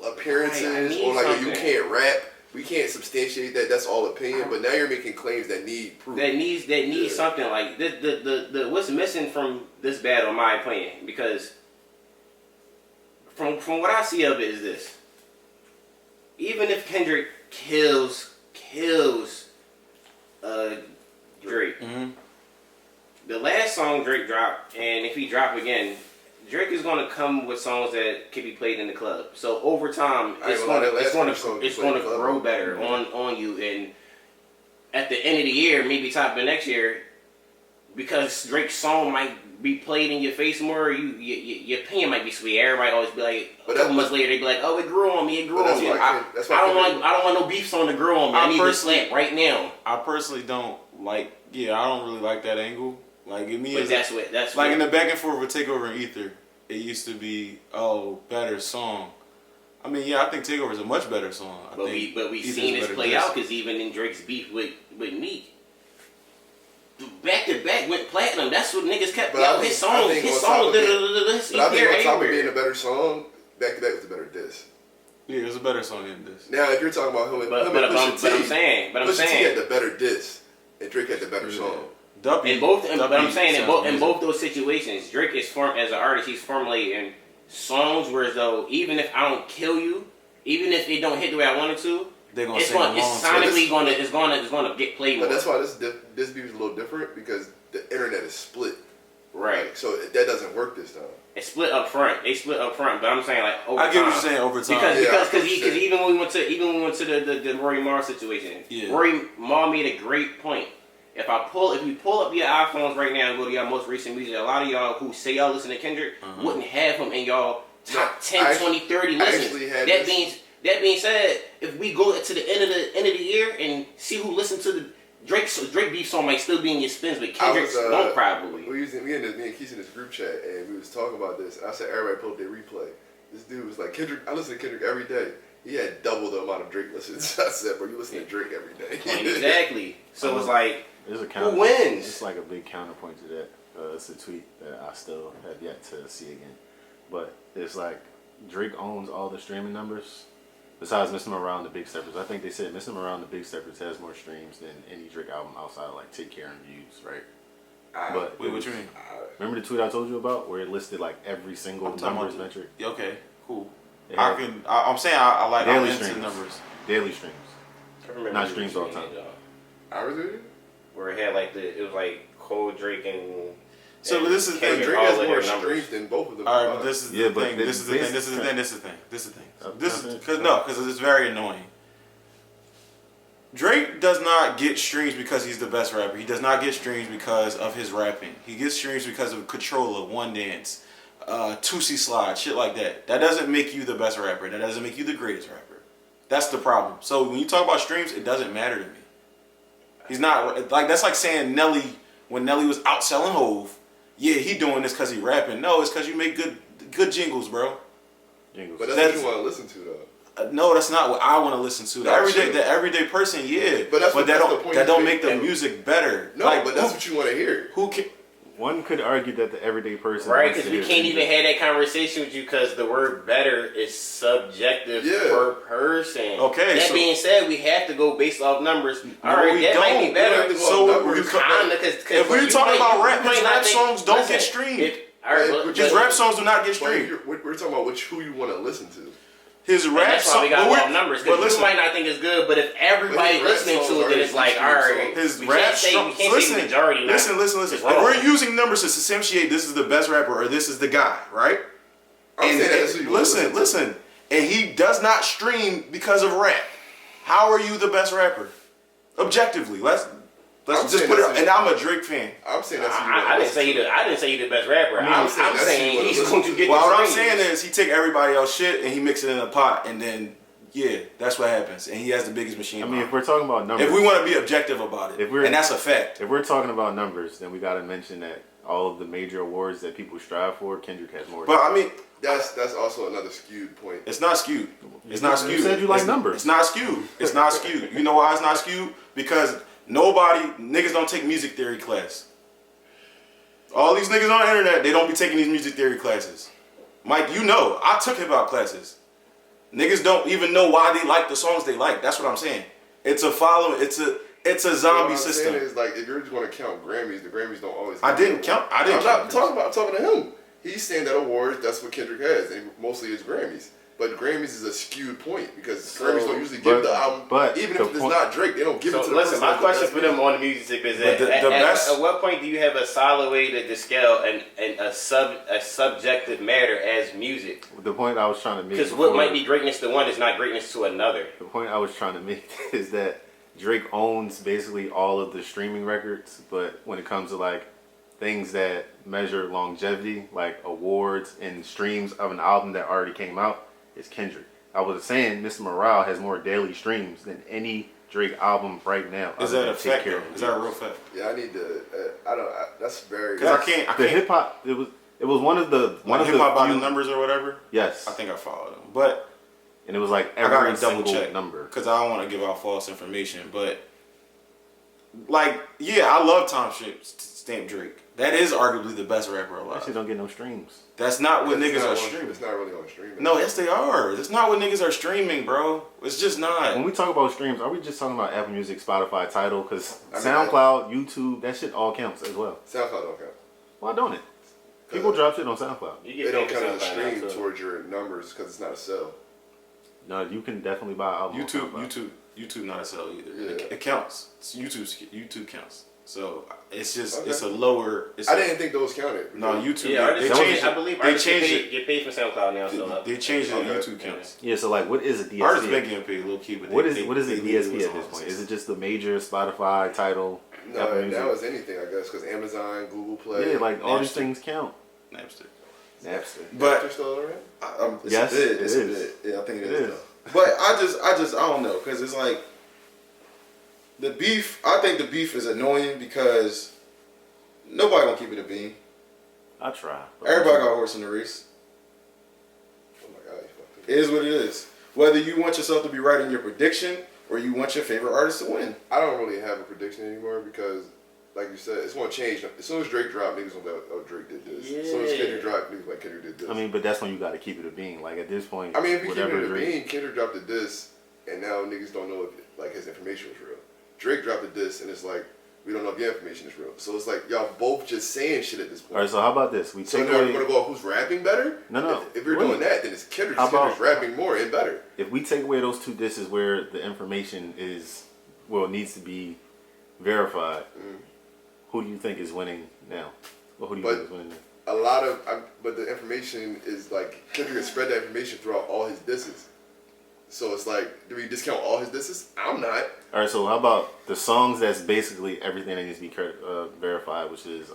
Speaker 2: appearances
Speaker 4: Right,
Speaker 2: or like
Speaker 4: something.
Speaker 2: you can't rap, we can't substantiate that. That's all opinion. But now you're making claims that need proof.
Speaker 4: That needs
Speaker 2: Yeah.
Speaker 4: something like the what's missing from this battle, in my opinion, because from what I see of it is this. Even if Kendrick kills Drake,
Speaker 5: Mm-hmm.
Speaker 4: the last song Drake dropped, and if he drop again, Drake is gonna come with songs that can be played in the club. So over time,
Speaker 2: I ain't gonna lie, that last song
Speaker 4: it's
Speaker 2: played in
Speaker 4: gonna
Speaker 2: the club.
Speaker 4: grow better on you, and at the end of the year, maybe top of next year, because Drake's song might be played in your face more, your opinion might be sweet. Everybody always be like,
Speaker 2: But
Speaker 4: a couple months later, they be like, oh, it grew on me, it grew
Speaker 2: But
Speaker 4: on
Speaker 2: that's
Speaker 4: me.
Speaker 2: why that's why
Speaker 4: I don't
Speaker 2: Kendrick-
Speaker 4: want no beef song to grow on me. I need this slap right now.
Speaker 5: I personally don't like. Yeah, I don't really like that angle. Like in me,
Speaker 4: But
Speaker 5: as
Speaker 4: that's
Speaker 5: like
Speaker 4: what,
Speaker 5: in the back and forth with Takeover and Ether, it used to be better song. I mean, yeah, I think Takeover is a much better song.
Speaker 4: But we
Speaker 5: Ether's
Speaker 4: seen this
Speaker 5: better
Speaker 4: play
Speaker 5: diss.
Speaker 4: out because even in Drake's beef with Meek, back to back went platinum. That's what niggas kept.
Speaker 2: But
Speaker 4: Yo,
Speaker 2: I think-
Speaker 4: his
Speaker 2: I
Speaker 4: song,
Speaker 2: think
Speaker 4: his
Speaker 2: on
Speaker 4: song,
Speaker 2: top of it-
Speaker 4: this
Speaker 2: But I think on top of
Speaker 4: everywhere.
Speaker 2: being a better song, back to that was a better diss.
Speaker 5: Yeah, it was a better song than this.
Speaker 2: Now, if you're talking about him and
Speaker 4: But
Speaker 2: Pusha
Speaker 4: I'm
Speaker 2: T,
Speaker 4: saying,
Speaker 2: Pusha T had the better diss, and Drake had the better song.
Speaker 5: Duppy,
Speaker 4: in both, but I'm saying in
Speaker 5: sounds
Speaker 4: both those situations, Drake is as an artist, he's formulating songs where as though even if I don't kill you, even if it don't hit the way I wanted to,
Speaker 5: they're gonna
Speaker 4: it's
Speaker 5: sing along.
Speaker 4: it's
Speaker 5: to
Speaker 4: sonically
Speaker 5: it.
Speaker 4: it's gonna get played more.
Speaker 2: But that's why this beat is a little different because the internet is split.
Speaker 4: Right.
Speaker 2: Like, so that doesn't work this time.
Speaker 4: It's split up front. They split up front, but I'm saying like over
Speaker 5: I get
Speaker 4: time.
Speaker 5: what you're saying over time.
Speaker 4: Because
Speaker 2: Yeah,
Speaker 4: even when we went to the Rory Mar situation,
Speaker 5: Yeah.
Speaker 4: Rory Mar made a great point. If we pull up your iPhones right now and go to your most recent music, a lot of y'all who say y'all listen to Kendrick wouldn't have him in y'all top 10, 20, 30 listens.
Speaker 2: actually had
Speaker 4: That being said, if we go to the end of the year and see who listened to Drake beef song might still be in your spins, but Kendrick's don't probably.
Speaker 2: Me and Keith in this group chat, and we was talking about this, and I said everybody pull up their replay. This dude was like, Kendrick, I listen to Kendrick every day. He had double the amount of Drake listens. I said, bro, you listen to Drake every day.
Speaker 4: Exactly. So it's like, who wins?
Speaker 3: It's like a big counterpoint to that. It's a tweet that I still have yet to see again. But it's like Drake owns all the streaming numbers besides Missing Around the Big Steppers. I think they said Missing Around the Big Steppers has more streams than any Drake album outside of like Take Care and Views, right? But
Speaker 5: wait, what you mean?
Speaker 3: Remember the tweet I told you about where it listed like every single numbers metric?
Speaker 5: Okay, cool.
Speaker 3: Yeah.
Speaker 5: I'm saying I like
Speaker 3: daily
Speaker 5: I'm into
Speaker 3: streams.
Speaker 5: numbers.
Speaker 3: Daily streams.
Speaker 4: I remember
Speaker 3: Not streams all the time.
Speaker 2: I was it?
Speaker 4: Where it had like it was like Cole, Drake, and
Speaker 5: So this is the thing.
Speaker 2: Drake has more streams than both of them.
Speaker 5: All right, but this is the thing. This is the thing. This is the thing. This is because it's very annoying. Drake does not get streams because he's the best rapper. He does not get streams because of his rapping. He gets streams because of Controller, One Dance, 2C Slide, shit like that. That doesn't make you the best rapper. That doesn't make you the greatest rapper. That's the problem. So when you talk about streams, it doesn't matter to me. He's not like that's like saying Nelly when Nelly was out selling Hove. Yeah, he doing this because he rapping. No, it's because you make good jingles, bro.
Speaker 3: Jingles.
Speaker 2: But that's what you want to listen to, though.
Speaker 5: No, that's not what I want to listen to. The everyday person, yeah.
Speaker 2: But
Speaker 5: that don't make the music better.
Speaker 2: No, like, but that's what you want to hear.
Speaker 5: Who can?
Speaker 3: One could argue that the everyday person,
Speaker 4: right? Because we can't even have that conversation with you because the word "better" is subjective per person.
Speaker 5: Okay.
Speaker 4: That being said, we have to go based off numbers. All right, that might be better.
Speaker 5: So if we're talking about rap, his rap songs don't get streamed. His rap songs do not get streamed.
Speaker 2: We're talking about who you want to listen to.
Speaker 5: His rap
Speaker 4: that's why we got all numbers. Because you might not think it's good, but if everybody listening to it, then it's like, all right.
Speaker 5: His rap songs. Listen. If we're using numbers to substantiate this is the best rapper or this is the guy, right? Listen. And he does not stream because of rap. How are you the best rapper? Objectively, let's just put it. And I'm a Drake fan.
Speaker 2: I'm saying that's.
Speaker 4: I didn't say he the best rapper. I'm saying he's going to get.
Speaker 5: Well, what I'm saying is he take everybody else shit and he mix it in a pot and then that's what happens. And he has the biggest machine.
Speaker 3: I mean, if we're talking about numbers,
Speaker 5: if we want to be objective about it, and that's a fact.
Speaker 3: If we're talking about numbers, then we got to mention that all of the major awards that people strive for, Kendrick has more.
Speaker 5: But I mean.
Speaker 2: That's also another skewed point.
Speaker 5: It's not skewed. It's not skewed.
Speaker 3: You said you like numbers.
Speaker 5: It's not skewed. It's not skewed. You know why it's not skewed? Because niggas don't take music theory class. All these niggas on the internet, they don't be taking these music theory classes. Mike, you know, I took hip hop classes. Niggas don't even know why they like the songs they like. That's what I'm saying. It's a zombie system.
Speaker 2: What I'm saying is, like, if you're just going to count Grammys, the Grammys don't always.
Speaker 5: I didn't count. I'm
Speaker 2: talking to him. He's saying that awards, that's what Kendrick has, and mostly his Grammys. But Grammys is a skewed point because Grammys don't usually give the album, even if it's not Drake, they don't give it to the person.
Speaker 4: Listen, my question for them on the music tip is at what point do you have a solid way to scale and a subjective matter as music?
Speaker 3: The point I was trying to make.
Speaker 4: Because what might be greatness to one is not greatness to another.
Speaker 3: The point I was trying to make is that Drake owns basically all of the streaming records, but when it comes to like things that measure longevity, like awards and streams of an album that already came out, is Kendrick. I was saying Mr. Moralve has more daily streams than any Drake album right now.
Speaker 5: Is that a fact? Is that a real fact?
Speaker 2: Yeah, I need to. That's very.
Speaker 5: Because I can't.
Speaker 3: The hip hop. It was one of the
Speaker 5: hip hop by the numbers or whatever.
Speaker 3: Yes,
Speaker 5: I think I followed them, but
Speaker 3: and it was like every single number.
Speaker 5: Because I don't want to give out false information, but like, yeah, I love Tom Stamp Drake. That is arguably the best rapper alive.
Speaker 3: Actually, don't get no streams.
Speaker 5: That's not what niggas are streaming.
Speaker 2: It's not really on streaming.
Speaker 5: No, yes they are. That's not what niggas are streaming, bro. It's just not.
Speaker 3: When we talk about streams, are we just talking about Apple Music, Spotify, Tidal? Because SoundCloud, YouTube, that shit all counts as well.
Speaker 2: SoundCloud don't count.
Speaker 3: Why don't it? People drop shit on SoundCloud.
Speaker 2: They don't count as a stream towards your numbers because it's not a sell.
Speaker 3: No, you can definitely buy an album.
Speaker 5: YouTube not a sell either.
Speaker 2: Yeah.
Speaker 5: It counts. It's YouTube counts. So it's just it's a lower.
Speaker 2: I didn't think those counted.
Speaker 5: No, YouTube.
Speaker 4: Yeah,
Speaker 5: they changed it.
Speaker 4: I believe
Speaker 5: they changed it.
Speaker 4: Get paid for SoundCloud now. So
Speaker 5: they changed it. YouTube counts.
Speaker 3: Yeah. So like, what is a DSP?
Speaker 5: Artists been getting paid low key, but
Speaker 3: what is a DSP at this point? Is it just the major Spotify, Tidal?
Speaker 2: No, that was anything I guess because Amazon, Google Play.
Speaker 3: Yeah, like all these things count.
Speaker 5: Napster.
Speaker 2: But Napster still around?
Speaker 3: Yes, it is.
Speaker 1: Yeah, I think it is. But I don't know because it's like The beef, I think the beef is annoying because nobody gonna keep it a bean.
Speaker 3: I try.
Speaker 1: Everybody got a horse in the race.
Speaker 2: Oh my god, you fucked up.
Speaker 1: It is what it is. Whether you want yourself to be right in your prediction or you want your favorite artist to win.
Speaker 2: I don't really have a prediction anymore because, like you said, it's gonna change. As soon as Drake dropped, niggas gonna be like, oh, Drake did this. As soon as Kendrick dropped, niggas like Kendrick did this.
Speaker 3: I mean, but that's when you got to keep it a bean. Like at this point,
Speaker 2: I mean, if we keep
Speaker 3: whatever
Speaker 2: it a
Speaker 3: Drake-
Speaker 2: bean, Kendrick dropped a diss, and now niggas don't know if like his information was real. Drake dropped a diss, and it's like we don't know if your information is real. So it's like y'all both just saying shit at this point.
Speaker 3: All right, so how about this? We
Speaker 2: So
Speaker 3: take
Speaker 2: now we're
Speaker 3: away.
Speaker 2: gonna go off who's rapping better?
Speaker 3: No.
Speaker 2: If we're
Speaker 3: Wait.
Speaker 2: doing that, then it's Kendrick.
Speaker 3: How about-
Speaker 2: Kendrick's rapping more and better.
Speaker 3: If we take away those two disses where the information is, well, needs to be verified, who do you think is winning now? Or who do you
Speaker 2: But-
Speaker 3: think is winning now?
Speaker 2: A lot of, but the information is like Kendrick has spread that information throughout all his disses. So it's like, do we discount all his disses? I'm not.
Speaker 3: All right, so how about the songs that's basically everything that needs to be verified, which is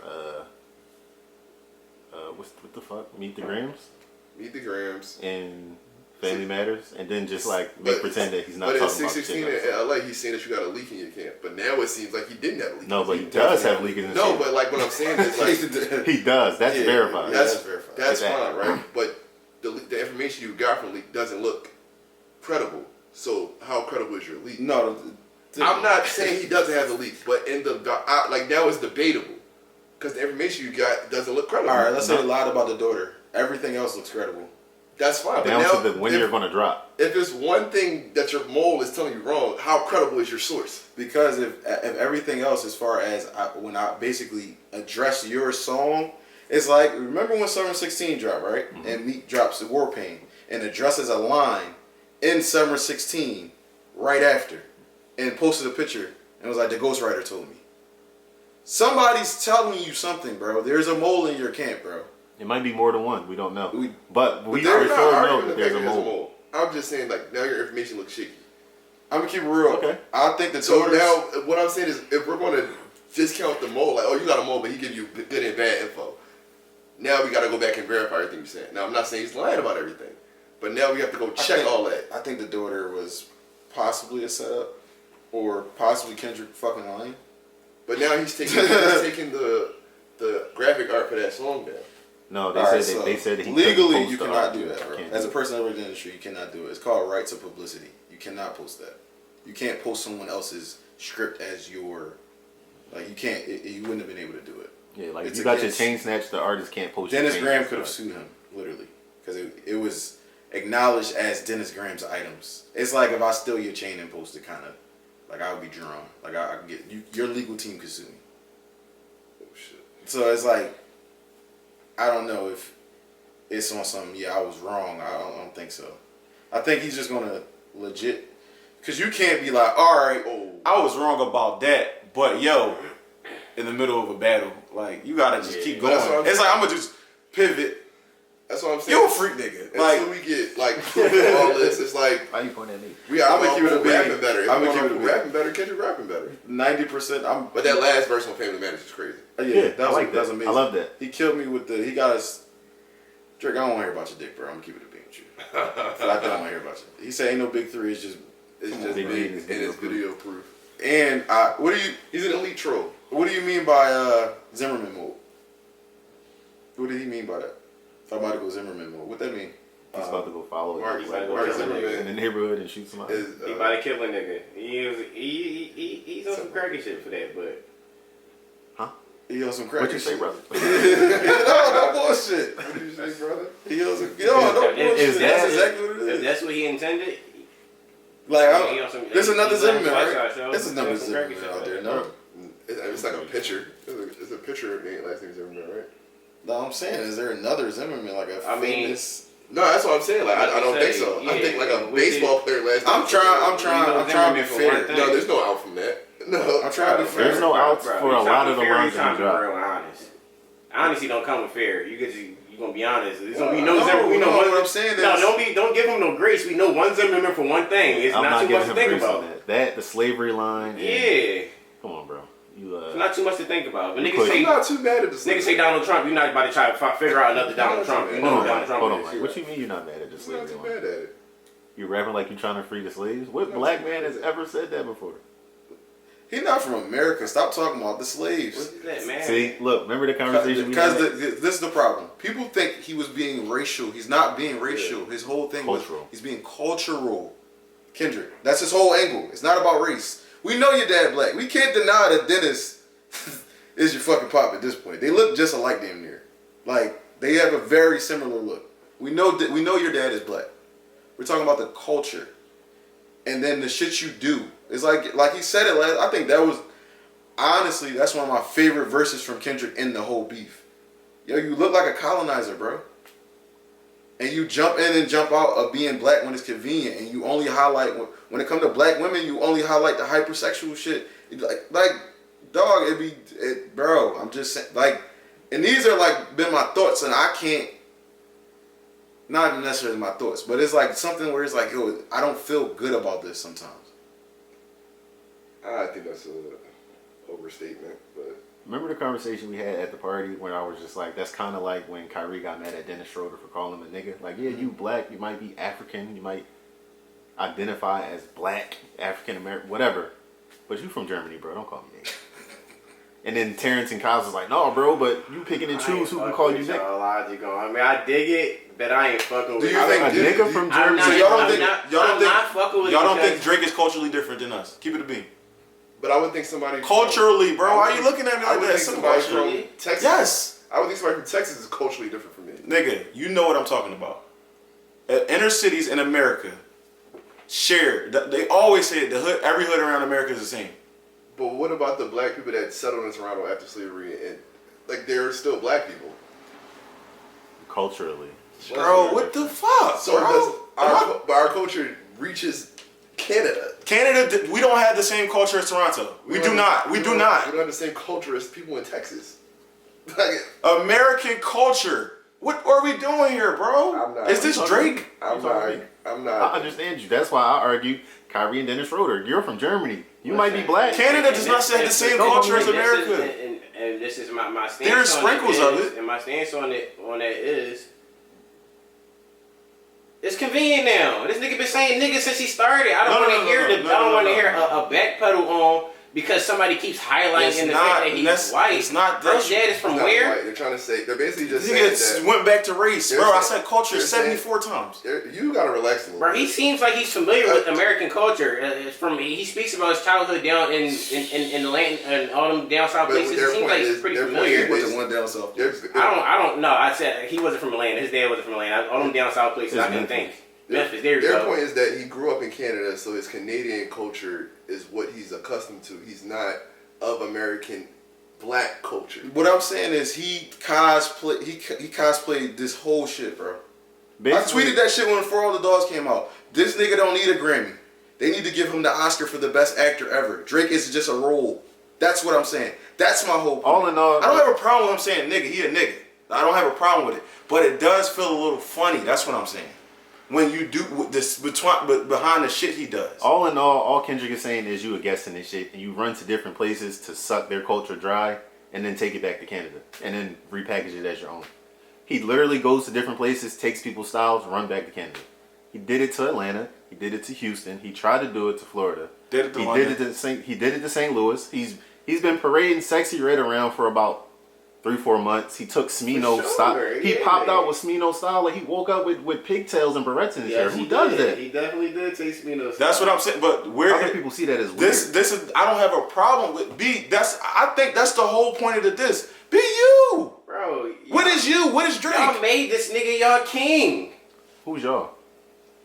Speaker 3: what the fuck? Meet the Grams
Speaker 2: Meet the Grams.
Speaker 3: and Family Matters, and then just like make pretend that he's not
Speaker 2: But in
Speaker 3: talking about the
Speaker 2: 616
Speaker 3: shit.
Speaker 2: in LA, he's saying that you got a leak in your camp. But now it seems like he didn't have a leak.
Speaker 3: No, but he does have leakage in his
Speaker 2: No,
Speaker 3: shit.
Speaker 2: but like what I'm saying is like
Speaker 3: He does. That's
Speaker 1: Yeah,
Speaker 3: verified.
Speaker 1: yeah.
Speaker 2: that's
Speaker 1: verified.
Speaker 2: that's
Speaker 3: Exactly.
Speaker 2: fine, right? But the information you got from leak doesn't look credible. So how credible is your leak?
Speaker 1: No,
Speaker 2: I'm not saying he doesn't have the leak, but in the like now it's debatable because the information you got doesn't look credible.
Speaker 1: All right, let's say he lied about the daughter. Everything else looks credible.
Speaker 2: That's fine.
Speaker 3: Down
Speaker 2: but now,
Speaker 3: to the when
Speaker 2: if,
Speaker 3: you're going to drop.
Speaker 2: if it's one thing that your mole is telling you wrong, how credible is your source?
Speaker 1: Because if everything else, as far as when I basically address your song, it's like, remember when Summer 16 dropped, right?
Speaker 3: Mm-hmm.
Speaker 1: And Meek drops the War Pain and addresses a line in Summer 16 right after and posted a picture and was like, the ghostwriter told me. Somebody's telling you something, bro. There's a mole in your camp, bro.
Speaker 3: It might be more than one. We don't know. But we
Speaker 2: They're
Speaker 3: for
Speaker 2: not
Speaker 3: sure know
Speaker 2: arguing
Speaker 3: that
Speaker 2: the
Speaker 3: there's
Speaker 2: fact
Speaker 3: a
Speaker 2: that
Speaker 3: mole.
Speaker 2: I'm just saying, like, now your information looks shaky.
Speaker 1: I'm gonna keep it real.
Speaker 3: Okay.
Speaker 1: I think the
Speaker 2: So
Speaker 1: daughters.
Speaker 2: now, what I'm saying is, if we're going to discount the mole, like, oh, you got a mole, but he give you good and bad info. Now we got to go back and verify everything you're saying. Now, I'm not saying he's lying about everything, but now we have to go check all that.
Speaker 1: I think the daughter was possibly a setup, or possibly Kendrick fucking lying.
Speaker 2: But now he's taking the graphic art for that song down.
Speaker 3: No, they
Speaker 1: All
Speaker 3: said
Speaker 1: right,
Speaker 3: that
Speaker 1: so
Speaker 3: they said that he
Speaker 1: legally
Speaker 3: couldn't post
Speaker 1: you
Speaker 3: the
Speaker 1: cannot
Speaker 3: art.
Speaker 1: do that, bro.
Speaker 3: Can't
Speaker 1: As
Speaker 3: do
Speaker 1: a person over in the industry, you cannot do it. It's called rights of publicity. You cannot post that. You can't post someone else's script as your, like you can't. You wouldn't have been able to do it.
Speaker 3: Yeah, like if
Speaker 1: It's
Speaker 3: you got your
Speaker 1: against-
Speaker 3: chain snatched, the artist can't post.
Speaker 1: Dennis
Speaker 3: your chain
Speaker 1: Graham
Speaker 3: snatched
Speaker 1: could have
Speaker 3: art.
Speaker 1: sued him literally because it was acknowledged as Dennis Graham's items. It's like if I steal your chain and post it, kind of like I would be drawn. Like I could get you, your legal team could sue me.
Speaker 2: Oh shit.
Speaker 1: So it's like, I don't know if it's on something. Yeah, I was wrong. I don't think so. I think he's just gonna legit, because you can't be like, all right,
Speaker 5: I was wrong about that, but yo, in the middle of a battle, like you gotta just keep going.
Speaker 2: That's what I'm
Speaker 5: It's like I'm gonna just pivot.
Speaker 2: That's what I'm saying.
Speaker 5: You a freak nigga.
Speaker 2: Until
Speaker 5: Like
Speaker 2: we get like proof of all this, it's like
Speaker 3: Why you pointing at me?
Speaker 2: we are.
Speaker 1: I'ma
Speaker 2: I'm
Speaker 1: keep it a bean.
Speaker 2: rapping better. If
Speaker 1: I'ma
Speaker 2: we're
Speaker 1: keep it a bean.
Speaker 2: rapping better, Kendrick rapping better.
Speaker 1: 90%.
Speaker 2: But that last verse on Family Matters is crazy.
Speaker 3: Yeah,
Speaker 1: that
Speaker 3: I
Speaker 1: was,
Speaker 3: like
Speaker 1: that was
Speaker 3: that.
Speaker 1: amazing.
Speaker 3: I love that.
Speaker 1: He killed me with the. He got us. Drake, I don't want to hear about your dick, bro. I'm gonna keep it a bean with you. I don't want to hear about you. He said ain't no big three. It's just.
Speaker 2: It's
Speaker 1: Come
Speaker 2: just
Speaker 1: on,
Speaker 2: big
Speaker 1: bro.
Speaker 2: and it's video proof.
Speaker 1: And what do you?
Speaker 2: He's an elite troll.
Speaker 1: What do you mean by Zimmerman mode? What did he mean by that? I'm about to go Zimmerman mode. What that mean?
Speaker 3: He's about to go follow
Speaker 2: Mark
Speaker 3: it
Speaker 4: Mark
Speaker 3: in the neighborhood and shoot somebody.
Speaker 2: Is,
Speaker 4: He about to kill a nigga. He's on some cracky shit for that, but
Speaker 1: He on some crack.
Speaker 3: What you say, brother?
Speaker 1: No bullshit.
Speaker 2: what did you say, brother?
Speaker 1: He on some. No bullshit.
Speaker 3: Is that-
Speaker 1: That's exactly what it
Speaker 4: if
Speaker 1: is.
Speaker 4: that's what he intended,
Speaker 1: Like,
Speaker 4: he on some-
Speaker 1: this is another
Speaker 4: he's on
Speaker 1: Zimmerman,
Speaker 4: some
Speaker 1: right?
Speaker 4: show.
Speaker 1: This is another
Speaker 4: He's on some cracky
Speaker 1: Zimmerman
Speaker 4: shit
Speaker 1: out there.
Speaker 4: for
Speaker 1: No,
Speaker 2: It's like a picture. It's a picture of me. Last name Zimmerman, right?
Speaker 1: no, I'm saying, is there another Zimmerman, like a
Speaker 4: I mean,
Speaker 1: famous?
Speaker 2: No, that's what I'm saying. Like I don't think
Speaker 4: Say,
Speaker 2: so. I
Speaker 4: yeah,
Speaker 2: think like a
Speaker 4: we
Speaker 2: baseball player last.
Speaker 1: I'm
Speaker 2: name
Speaker 1: trying
Speaker 2: Zimmerman.
Speaker 1: to be fair.
Speaker 4: thing.
Speaker 2: No, there's no out from that. No,
Speaker 1: I'm trying to be fair.
Speaker 3: There's no outs
Speaker 4: Bro,
Speaker 3: for
Speaker 4: you
Speaker 3: a lot of the
Speaker 4: fair,
Speaker 3: lines
Speaker 4: you
Speaker 3: that
Speaker 4: trying
Speaker 3: he
Speaker 4: to be
Speaker 3: dropped.
Speaker 4: real honest. Honesty don't come with fair. You gonna be honest. It's gonna be
Speaker 1: No,
Speaker 4: we know
Speaker 1: no,
Speaker 4: one.
Speaker 1: what I'm saying is-
Speaker 4: don't give him no grace. We know one Zimmerman for one thing. It's
Speaker 3: I'm
Speaker 4: not
Speaker 3: not
Speaker 4: too much
Speaker 3: giving
Speaker 4: to
Speaker 3: him
Speaker 4: think
Speaker 3: grace on
Speaker 4: about.
Speaker 3: that. The slavery line. and-
Speaker 4: Yeah,
Speaker 3: Come on, bro. You
Speaker 4: it's not too much to think about. But
Speaker 3: You
Speaker 4: niggas
Speaker 3: put-
Speaker 4: say
Speaker 2: I'm not too mad at this.
Speaker 4: niggas say Donald Trump. You're not about to try to figure out another Donald Trump. You know
Speaker 3: Hold
Speaker 4: who Donald
Speaker 3: on,
Speaker 4: Trump
Speaker 3: hold on,
Speaker 4: is.
Speaker 3: Mike. What you mean you're not mad at the
Speaker 2: I'm not
Speaker 3: slavery
Speaker 2: too
Speaker 3: line?
Speaker 2: mad at it.
Speaker 3: You rapping like you're trying to free the slaves? What black man has ever said that before?
Speaker 1: He not from America. Stop talking about the slaves.
Speaker 4: What is that, man?
Speaker 3: See, look, remember the conversation we
Speaker 1: Because
Speaker 3: had?
Speaker 1: this is the problem. People think he was being racial. He's not being racial. His whole thing
Speaker 3: Cultural.
Speaker 1: was he's being cultural. Kendrick. That's his whole angle. It's not about race. We know your dad black. We can't deny that Dennis is your fucking pop at this point. They look just alike damn near. Like, they have a very similar look. We know your dad is black. We're talking about the culture. And then the shit you do. It's like he said it last. I think that was, honestly, that's one of my favorite verses from Kendrick in the whole beef. Yo, you look like a colonizer, bro. And you jump in and jump out of being black when it's convenient. And you only highlight, when it comes to black women, you only highlight the hypersexual shit. Like dog, bro, I'm just saying, like, and these are like been my thoughts, and I can't, not even necessarily my thoughts, but it's like something where it's like, yo, I don't feel good about this sometimes.
Speaker 2: I think that's a overstatement, but
Speaker 3: Remember the conversation we had at the party when I was just like, that's kind of like when Kyrie got mad at Dennis Schroeder for calling him a nigga. Like, yeah, you black, you might be African, you might identify as black, African American, whatever, but you from Germany, bro. Don't call me nigga. And then Terrence and Kaz was like, no, bro, but you picking and choose who can call you nigga.
Speaker 4: Logic on. I mean, I dig it, but I ain't fucking with
Speaker 1: Do
Speaker 4: it.
Speaker 1: you think
Speaker 3: A nigga from Germany?
Speaker 1: So y'all
Speaker 5: Y'all don't think Drake is culturally different than us? Keep it a bean.
Speaker 2: But I would think somebody
Speaker 5: Culturally, bro. Why are you looking at me
Speaker 2: I
Speaker 5: like
Speaker 2: would
Speaker 5: that?
Speaker 2: think
Speaker 5: Simple
Speaker 2: somebody
Speaker 5: question.
Speaker 2: from Texas.
Speaker 5: Yes.
Speaker 2: I would think somebody from Texas is culturally different from me.
Speaker 5: Nigga, you know what I'm talking about. Inner cities in America share. They always say it, the hood, every hood around America is the same.
Speaker 2: But what about the black people that settled in Toronto after slavery and like they're still black people?
Speaker 3: Culturally.
Speaker 5: Bro, what the fuck?
Speaker 2: So
Speaker 5: bro?
Speaker 2: our culture reaches Canada.
Speaker 5: Canada, we don't have the same culture as Toronto. We do not. We do not.
Speaker 2: We don't have the same culture as people in Texas. Like,
Speaker 5: American culture. What are we doing here, bro?
Speaker 2: I'm not-
Speaker 5: Is this Drake?
Speaker 2: I'm
Speaker 3: I
Speaker 2: not.
Speaker 3: understand you. That's why I argue Kyrie and Dennis Schroeder. You're from Germany. You might be black.
Speaker 5: Canada does not have the same culture as America.
Speaker 4: And this is my stance.
Speaker 5: There's
Speaker 4: on
Speaker 5: sprinkles
Speaker 4: is,
Speaker 5: of it.
Speaker 4: And my stance on that is, it's convenient now. This nigga been saying nigga since he started. I don't want to hear I don't want to hear a backpedal on because somebody keeps highlighting the fact that he's white.
Speaker 5: It's not
Speaker 4: Bro,
Speaker 5: that.
Speaker 4: dad is from
Speaker 2: It's not
Speaker 4: where?
Speaker 2: white. They're trying to say they're basically just
Speaker 5: This
Speaker 2: saying
Speaker 5: nigga
Speaker 2: that
Speaker 5: went back to race,
Speaker 2: they're
Speaker 5: bro. I
Speaker 2: saying-
Speaker 5: said culture
Speaker 2: they're saying-
Speaker 5: 74 times.
Speaker 2: you gotta relax a little.
Speaker 4: Bro, he
Speaker 2: bit.
Speaker 4: seems like he's familiar with American culture. He speaks about his childhood down in the land and all them down south
Speaker 2: But
Speaker 4: places. It
Speaker 2: their
Speaker 4: seems
Speaker 2: point
Speaker 4: like
Speaker 2: is-
Speaker 4: he's pretty
Speaker 2: their point
Speaker 4: familiar.
Speaker 2: is-
Speaker 1: What's the one down south?
Speaker 4: I don't know. I said he wasn't from Atlanta. His dad wasn't from Atlanta. All them down south places,
Speaker 3: It's
Speaker 4: I didn't
Speaker 3: Memphis.
Speaker 4: think. Memphis, there you
Speaker 2: Their
Speaker 4: go.
Speaker 2: point is that he grew up in Canada, so his Canadian culture is what he's accustomed to. He's not of American black culture.
Speaker 1: What I'm saying is he cosplayed this whole shit, bro.
Speaker 3: Basically,
Speaker 1: I tweeted that shit when For All the Dogs came out. This nigga don't need a Grammy. They need to give him the Oscar for the best actor ever. Drake is just a role. That's what I'm saying. That's my whole point.
Speaker 3: all in all,
Speaker 1: I don't have a problem with him saying nigga. He a nigga. I don't have a problem with it. But it does feel a little funny. That's what I'm saying. When you do this behind the shit he does.
Speaker 3: all in all Kendrick is saying is you a guest in this shit, and you run to different places to suck their culture dry, and then take it back to Canada, and then repackage it as your own. He literally goes to different places, takes people's styles, run back to Canada. He did it to Atlanta. He did it to Houston. He tried to do it to Florida.
Speaker 5: Did it to
Speaker 3: he
Speaker 5: London.
Speaker 3: did it to St. Louis. He's been parading Sexy Red around for about 3-4 months. He took Smino
Speaker 4: For sure,
Speaker 3: style. He
Speaker 4: yeah,
Speaker 3: popped
Speaker 4: man.
Speaker 3: out with Smino style. Like he woke up with pigtails and barrettes in his hair.
Speaker 4: Yes,
Speaker 3: Who
Speaker 4: he
Speaker 3: does
Speaker 4: did.
Speaker 3: that?
Speaker 4: He definitely did taste me those.
Speaker 5: That's what I'm saying. But where
Speaker 3: Other people see that as weird.
Speaker 5: this is I don't have a problem with I think that's the whole point of the diss. Be you.
Speaker 4: Bro.
Speaker 5: What is you? What is Drake?
Speaker 4: Y'all made this nigga y'all king.
Speaker 3: Who's y'all?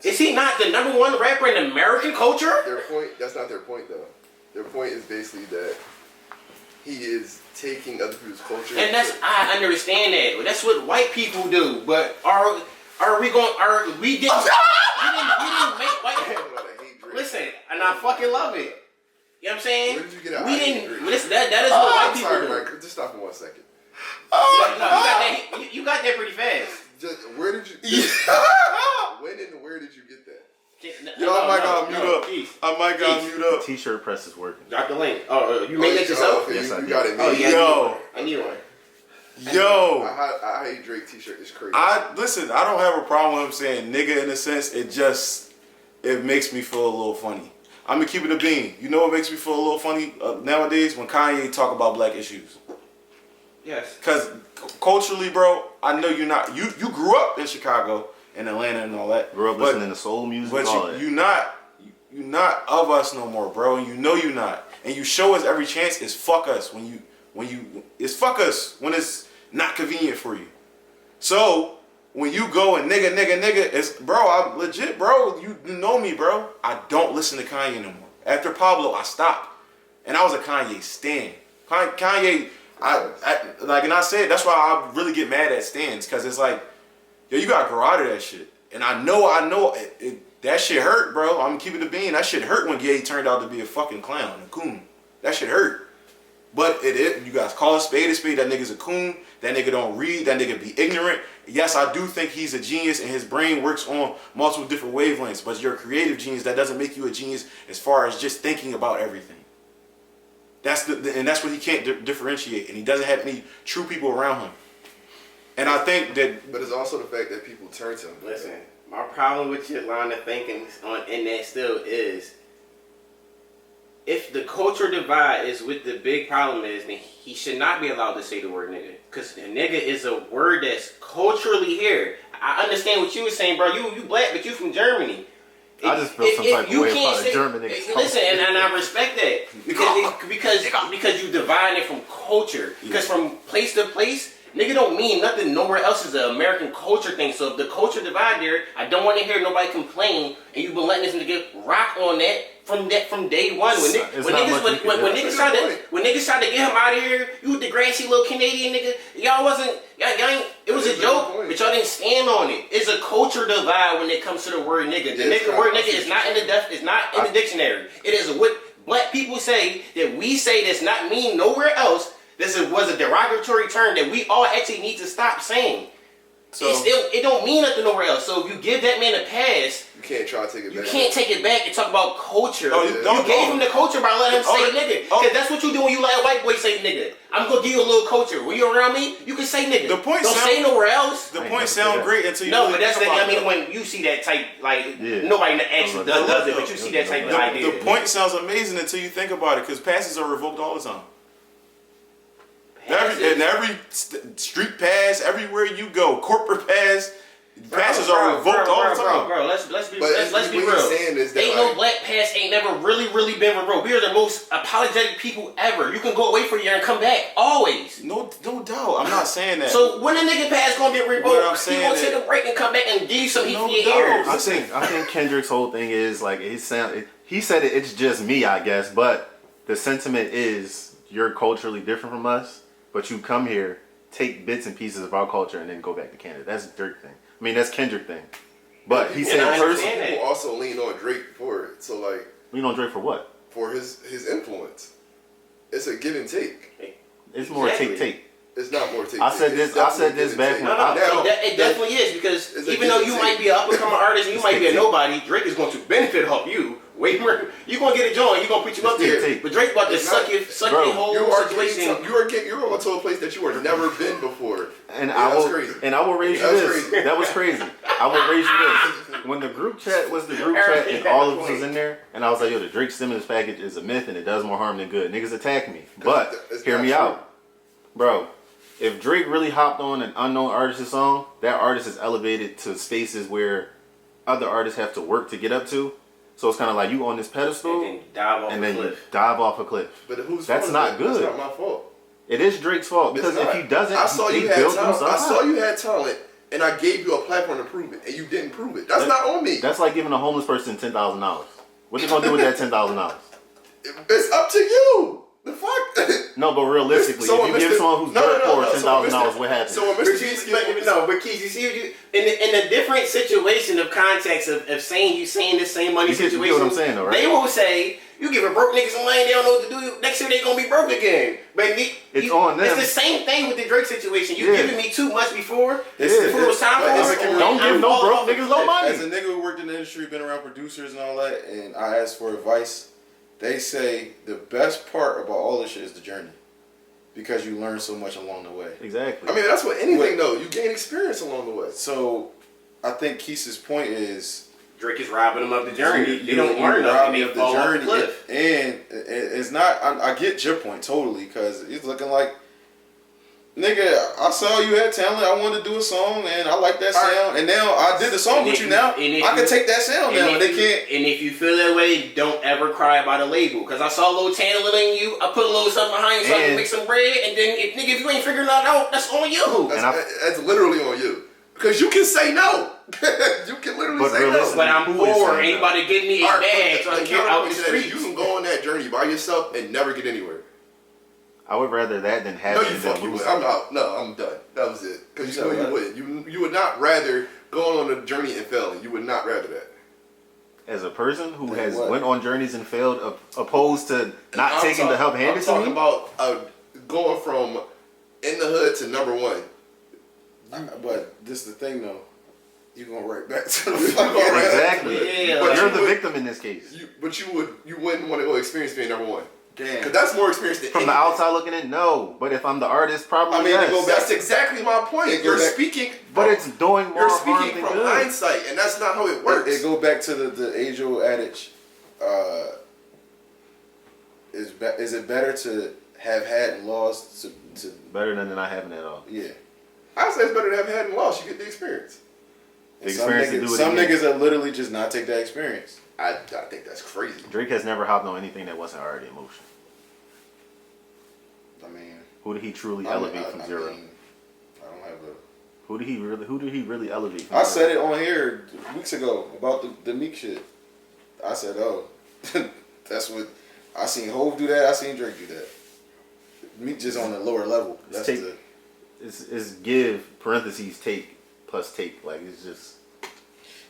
Speaker 4: Is he not the number one rapper in American culture?
Speaker 2: Their point, that's not their point though. Their point is basically that he is taking other people's culture.
Speaker 4: And I understand that. That's what white people do. But are we going? We didn't make white.
Speaker 2: I hate Drake.
Speaker 4: Listen, and I fucking love it. You know what I'm saying?
Speaker 2: Where did you get that?
Speaker 4: We
Speaker 2: I hate
Speaker 4: didn't.
Speaker 2: Drake.
Speaker 4: Listen, that is what white
Speaker 2: I'm
Speaker 4: people
Speaker 2: sorry,
Speaker 4: do.
Speaker 2: Mike. Just stop for 1 second.
Speaker 4: No, you got that pretty fast.
Speaker 2: Just, where did you? When and where did you get that?
Speaker 5: Yo, I might gotta mute up.
Speaker 4: Keith.
Speaker 5: I might gotta mute
Speaker 3: The
Speaker 5: up.
Speaker 3: t-shirt press is working.
Speaker 4: Drop the link. Oh, you made that yourself?
Speaker 2: Okay,
Speaker 3: Yes, I
Speaker 2: you
Speaker 3: did.
Speaker 2: got it.
Speaker 4: Oh
Speaker 2: made.
Speaker 4: yeah.
Speaker 5: Yo.
Speaker 4: I need one.
Speaker 5: Yo.
Speaker 2: I hate Drake t-shirt. It's crazy.
Speaker 5: Listen, I don't have a problem with him saying nigga in a sense. It makes me feel a little funny. I'm gonna keep it a bean. You know what makes me feel a little funny nowadays? When Kanye talk about black issues.
Speaker 4: Yes.
Speaker 5: Cause culturally, bro, I know you're not. You grew up in Chicago and Atlanta and all that.
Speaker 3: Grew up listening to soul music.
Speaker 5: But
Speaker 3: all that.
Speaker 5: you're not of us no more, bro. And you know you're not. And you show us every chance is fuck us it's fuck us when it's not convenient for you. So when you go and nigga, it's bro, I'm legit, bro. You know me, bro. I don't listen to Kanye no more. After Pablo, I stopped, and I was a Kanye stan. Kanye, I said that's why I really get mad at stans, cause it's like, yo, you gotta grow out of that shit. And I know that shit hurt, bro. I'm keeping the bean. That shit hurt when Ye turned out to be a fucking clown, a coon. That shit hurt. But you guys call a spade a spade. That nigga's a coon. That nigga don't read. That nigga be ignorant. Yes, I do think he's a genius and his brain works on multiple different wavelengths. But you're a creative genius. That doesn't make you a genius as far as just thinking about everything. And that's what he can't differentiate. And he doesn't have any true people around him. And I think that.
Speaker 2: But it's also the fact that people turn to him.
Speaker 4: Listen, my problem with your line of thinking in that still is, if the culture divide is what the big problem is, then he should not be allowed to say the word nigga. Because nigga is a word that's culturally here. I understand what you were saying, bro. You black, but you from Germany.
Speaker 3: I just feel some type of way about a German nigga.
Speaker 4: Listen, and I respect that. Because you divide it from culture. Because from place to place, nigga don't mean nothing nowhere else is an American culture thing. So if the culture divide there, I don't want to hear nobody complain, and you've been letting this nigga rock on that from day one. When niggas tried to get him out of here, you the grassy little Canadian nigga, y'all ain't, it was a joke, but y'all didn't stand on it. It's a culture divide when it comes to the word nigga. The word nigga is not in the dictionary. It is what black people say that we say that's not mean nowhere else. This was a derogatory term that we all actually need to stop saying. So it don't mean nothing nowhere else. So if you give that man a pass,
Speaker 2: you can't try to take it back.
Speaker 4: You can't take it back and talk about culture.
Speaker 2: You
Speaker 4: gave him the culture by letting him say nigga. Because that's what you do when you let a white boy say nigga. I'm gonna give you a little culture. When you're around me, you can say nigga. Don't say nowhere else.
Speaker 5: The point sound great until you
Speaker 4: but that's when you see that type, nobody actually does it, but you see that type of idea.
Speaker 5: The point sounds amazing until you think about it, because passes are revoked all the time. Every street pass, everywhere you go, corporate passes are revoked all the time.
Speaker 4: Bro, let's be real. Ain't no black pass ain't never really been revoked. We are the most apologetic people ever. You can go away for a year and come back always.
Speaker 5: No doubt. I'm not saying that.
Speaker 4: So when a nigga pass gonna get revoked, he gonna take a break and come back and give you some heat for your ears.
Speaker 3: I think Kendrick's whole thing is like he said it's just me, I guess, but the sentiment is you're culturally different from us. But you come here, take bits and pieces of our culture, and then go back to Canada. That's Drake thing. I mean, that's Kendrick thing. But he said personally,
Speaker 2: people also lean on Drake for it. So like,
Speaker 3: lean on Drake for what?
Speaker 2: For his influence. It's a give and take.
Speaker 3: It's more take.
Speaker 2: It's not more take.
Speaker 3: I said this back when
Speaker 4: it definitely is, because even though you might be an up and coming artist and you might be a nobody, Drake is going to benefit off you. Way more. You gonna get a joint. You gonna preach him up there. But Drake about to suck your whole situation.
Speaker 2: You're going to a place that you have never been before.
Speaker 3: And I will raise you this. That was crazy. I will raise you this. When the group chat was the group chat and all of us was in there, and I was like, yo, the Drake stimulus package is a myth and it does more harm than good. Niggas attack me. But hear me out, bro. If Drake really hopped on an unknown artist's song, that artist is elevated to spaces where other artists have to work to get up to. So it's kind of like you on this pedestal
Speaker 4: and then
Speaker 3: dive off a cliff.
Speaker 2: But whose
Speaker 3: That's not good.
Speaker 2: That's not my fault.
Speaker 3: It is Drake's fault, because if he doesn't,
Speaker 2: I saw you had talent, and I gave you a platform to prove it, and you didn't prove it. That's not on me.
Speaker 3: That's like giving a homeless person $10,000. What you gonna do with that $10,000?
Speaker 2: It's up to you. The fuck?
Speaker 3: No, but realistically, if you give someone who's dirt poor $10,000, what happens?
Speaker 2: So when Mr. Keys
Speaker 4: but Keys, you see, in a different situation of context of saying this same money situation,
Speaker 3: you get what I'm saying, though, right?
Speaker 4: They will say you giving broke niggas some money, they don't know what to do. Next year they gonna be broke again. But
Speaker 3: it's on them.
Speaker 4: It's the same thing with the Drake situation. You giving me too much before it was time for.
Speaker 3: Don't give no broke niggas no money.
Speaker 1: As a nigga who worked in the industry, been around producers and all that, and I asked for advice. They say the best part about all this shit is the journey, because you learn so much along the way.
Speaker 3: Exactly.
Speaker 2: I mean, that's what anything though. You gain experience along the way.
Speaker 1: So, I think Keis's point is,
Speaker 4: Drake is robbing them of the journey. They
Speaker 1: You
Speaker 4: don't learn
Speaker 1: rob
Speaker 4: nothing.
Speaker 1: me
Speaker 4: They
Speaker 1: of
Speaker 4: fall off the cliff.
Speaker 1: And it's not. I get your point totally because it's looking like. Nigga, I saw you had talent. I wanted to do a song, and I like that sound. And now I did the song with you. Now I can take that sound now. They can't.
Speaker 4: And if you feel that way, don't ever cry about a label. Because I saw a little talent in you. I put a little something behind you so I can make some bread. And then, if you ain't figuring that out, that's on you.
Speaker 2: That's literally on you. Because you can say no. You can literally say no.
Speaker 4: But I'm poor. Anybody give me a bag so I can get out the streets.
Speaker 2: You can go on that journey by yourself and never get anywhere.
Speaker 3: I would rather that than have.
Speaker 2: No, you fucking would. I'm out. No, I'm done. That was it. Because you know you wouldn't. You would not rather going on a journey and failing. You would not rather that.
Speaker 3: As a person who has went on journeys and failed, opposed to not taking the help handed to me.
Speaker 2: I'm talking about going from in the hood to number one.
Speaker 1: But this is the thing though. You're going right back to the fucking
Speaker 3: Exactly.
Speaker 4: Yeah,
Speaker 3: but you're the victim in this case.
Speaker 2: But you wouldn't want to go experience being number one.
Speaker 1: Damn.
Speaker 2: Because that's more experience than
Speaker 3: From the outside looking in, no. But if I'm the artist, probably
Speaker 1: I mean,
Speaker 3: yes.
Speaker 2: That's exactly my point. You're speaking.
Speaker 3: But it's doing more
Speaker 2: You're
Speaker 3: harm
Speaker 2: speaking
Speaker 3: than
Speaker 2: from
Speaker 3: good.
Speaker 2: hindsight, and that's not how it works.
Speaker 1: It go back to the age-old adage. Is it better to have had and lost to
Speaker 3: Better than not having it at all.
Speaker 1: yeah.
Speaker 2: I say it's better to have had and lost. You get the experience.
Speaker 3: The experience to do it
Speaker 1: Some
Speaker 3: again.
Speaker 1: niggas are literally just not take that experience.
Speaker 2: I think that's crazy.
Speaker 3: Drake has never hopped on anything that wasn't already in motion.
Speaker 1: I mean,
Speaker 3: Who did he truly elevate from zero?
Speaker 1: I don't have a.
Speaker 3: Who did he really elevate from
Speaker 1: I
Speaker 3: zero?
Speaker 1: said it on here weeks ago about the Meek shit. I said, oh, that's what I seen Hov do that. I seen Drake do that. Meek just on a lower level. That's
Speaker 3: It's give parentheses take plus take. Like it's just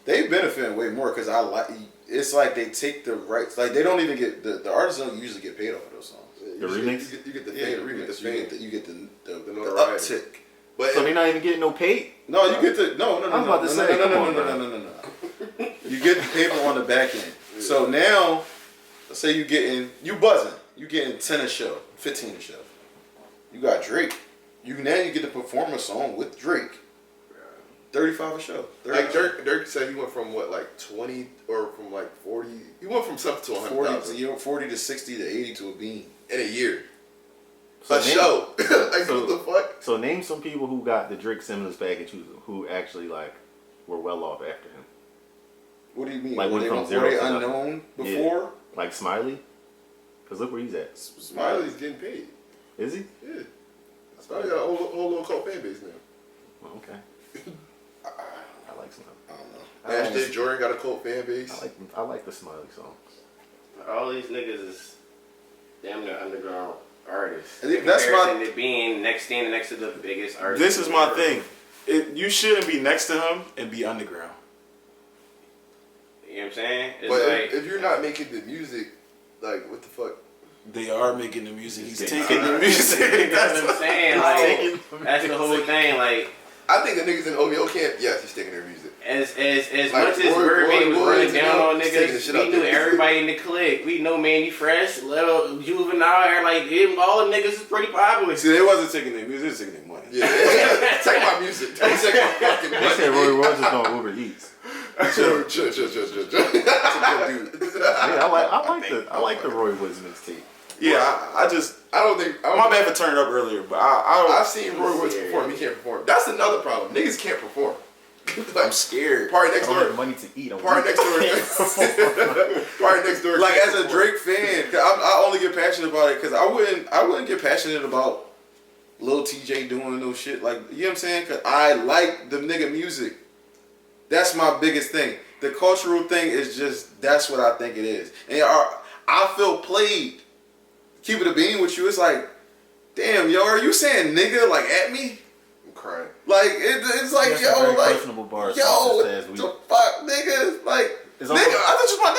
Speaker 1: they benefiting way more because I like. It's like they take the rights. Like they don't even get the artists don't usually get paid off of those songs.
Speaker 3: the remix.
Speaker 2: You get the
Speaker 1: Yeah,
Speaker 2: fame.
Speaker 1: the remix. You get the
Speaker 2: notoriety.
Speaker 1: uptick.
Speaker 2: But
Speaker 3: So they're not even getting no paid.
Speaker 1: No, you get the no.
Speaker 3: I was about to say, come on, bro.
Speaker 1: No. You get the paper on the back end. So now, let's say you buzzing. You getting 10 a show, 15 a show. You got Drake. You get to perform a song with Drake. 35 a show.
Speaker 2: like Dirk said, he went from what, like 20 or from like 40. He went from something to 100,000
Speaker 1: 40 to 60 to 80 to a bean
Speaker 2: in a year.
Speaker 3: So
Speaker 2: Show. Like what the fuck?
Speaker 3: So name some people who got the Drake stimulus package who actually like were well off after him.
Speaker 1: What do you mean?
Speaker 3: Like
Speaker 1: were
Speaker 3: went from
Speaker 1: they
Speaker 3: zero to
Speaker 1: unknown before?
Speaker 3: Yeah. Like Smiley? Because look where he's at.
Speaker 2: Smiley's getting paid.
Speaker 3: Is he?
Speaker 2: Yeah. Smiley got a whole little cult fan base now.
Speaker 3: Well, okay. I like Smiley.
Speaker 1: I don't know.
Speaker 2: Ashley Jordan got a cult fan base.
Speaker 3: I like the Smiley songs.
Speaker 4: All these niggas is damn near underground artists.
Speaker 1: That's my.
Speaker 4: To being standing next to the biggest artist.
Speaker 5: This is my thing. You shouldn't be next to him and be underground.
Speaker 4: You know what I'm saying? It's
Speaker 2: But
Speaker 4: like,
Speaker 2: if you're not making the music, like what the fuck?
Speaker 5: They are making the music. He's
Speaker 3: taking
Speaker 5: taking the music.
Speaker 4: you know what I'm saying? Like, that's the whole
Speaker 3: music.
Speaker 4: thing. Like,
Speaker 2: I think the niggas in OVO camp, yes, he's taking their music.
Speaker 4: as
Speaker 2: Like,
Speaker 4: much as Birdman was
Speaker 2: Roy
Speaker 4: running
Speaker 2: Woods,
Speaker 4: down on
Speaker 2: he's taking the
Speaker 4: niggas,
Speaker 2: shit
Speaker 4: we
Speaker 2: out
Speaker 4: knew
Speaker 2: there.
Speaker 4: everybody in the clique. We know Manny Fresh, Little Juvenile, like all the niggas is pretty popular.
Speaker 5: See, they wasn't taking their music. They was taking their money.
Speaker 2: Yeah. Take my music. Don't take my fucking
Speaker 3: They
Speaker 2: money.
Speaker 3: said Roy Rogers on Uber Eats.
Speaker 2: Chill.
Speaker 1: That's a good dude.
Speaker 3: Yeah, I like the Roy Woods mixtape.
Speaker 5: Yeah, I
Speaker 2: don't think.
Speaker 5: my bad for turning up earlier, but
Speaker 2: I've seen Roy Woods perform. He can't perform. That's another problem. Niggas can't perform.
Speaker 5: I'm scared.
Speaker 2: Party
Speaker 3: I
Speaker 2: next
Speaker 3: don't have
Speaker 2: door.
Speaker 3: money to eat.
Speaker 2: Party next door. Party next door.
Speaker 1: Like as a Drake fan, 'cause I only get passionate about it because I wouldn't get passionate about Lil TJ doing no shit like, you know what I'm saying? Because I like the nigga music. That's my biggest thing. The cultural thing is just that's what I think it is, and I feel played. Keep it a bean with you. It's like, damn, yo, are you saying nigga like at me?
Speaker 2: I'm crying.
Speaker 1: Like it's like,
Speaker 3: That's a
Speaker 1: yo,
Speaker 3: very
Speaker 1: like,
Speaker 3: questionable bar
Speaker 1: yo,
Speaker 3: song
Speaker 1: what
Speaker 3: this past
Speaker 1: the
Speaker 3: week.
Speaker 1: fuck, nigga? Like,
Speaker 3: It's
Speaker 1: nigga,
Speaker 3: almost-
Speaker 1: I thought you was my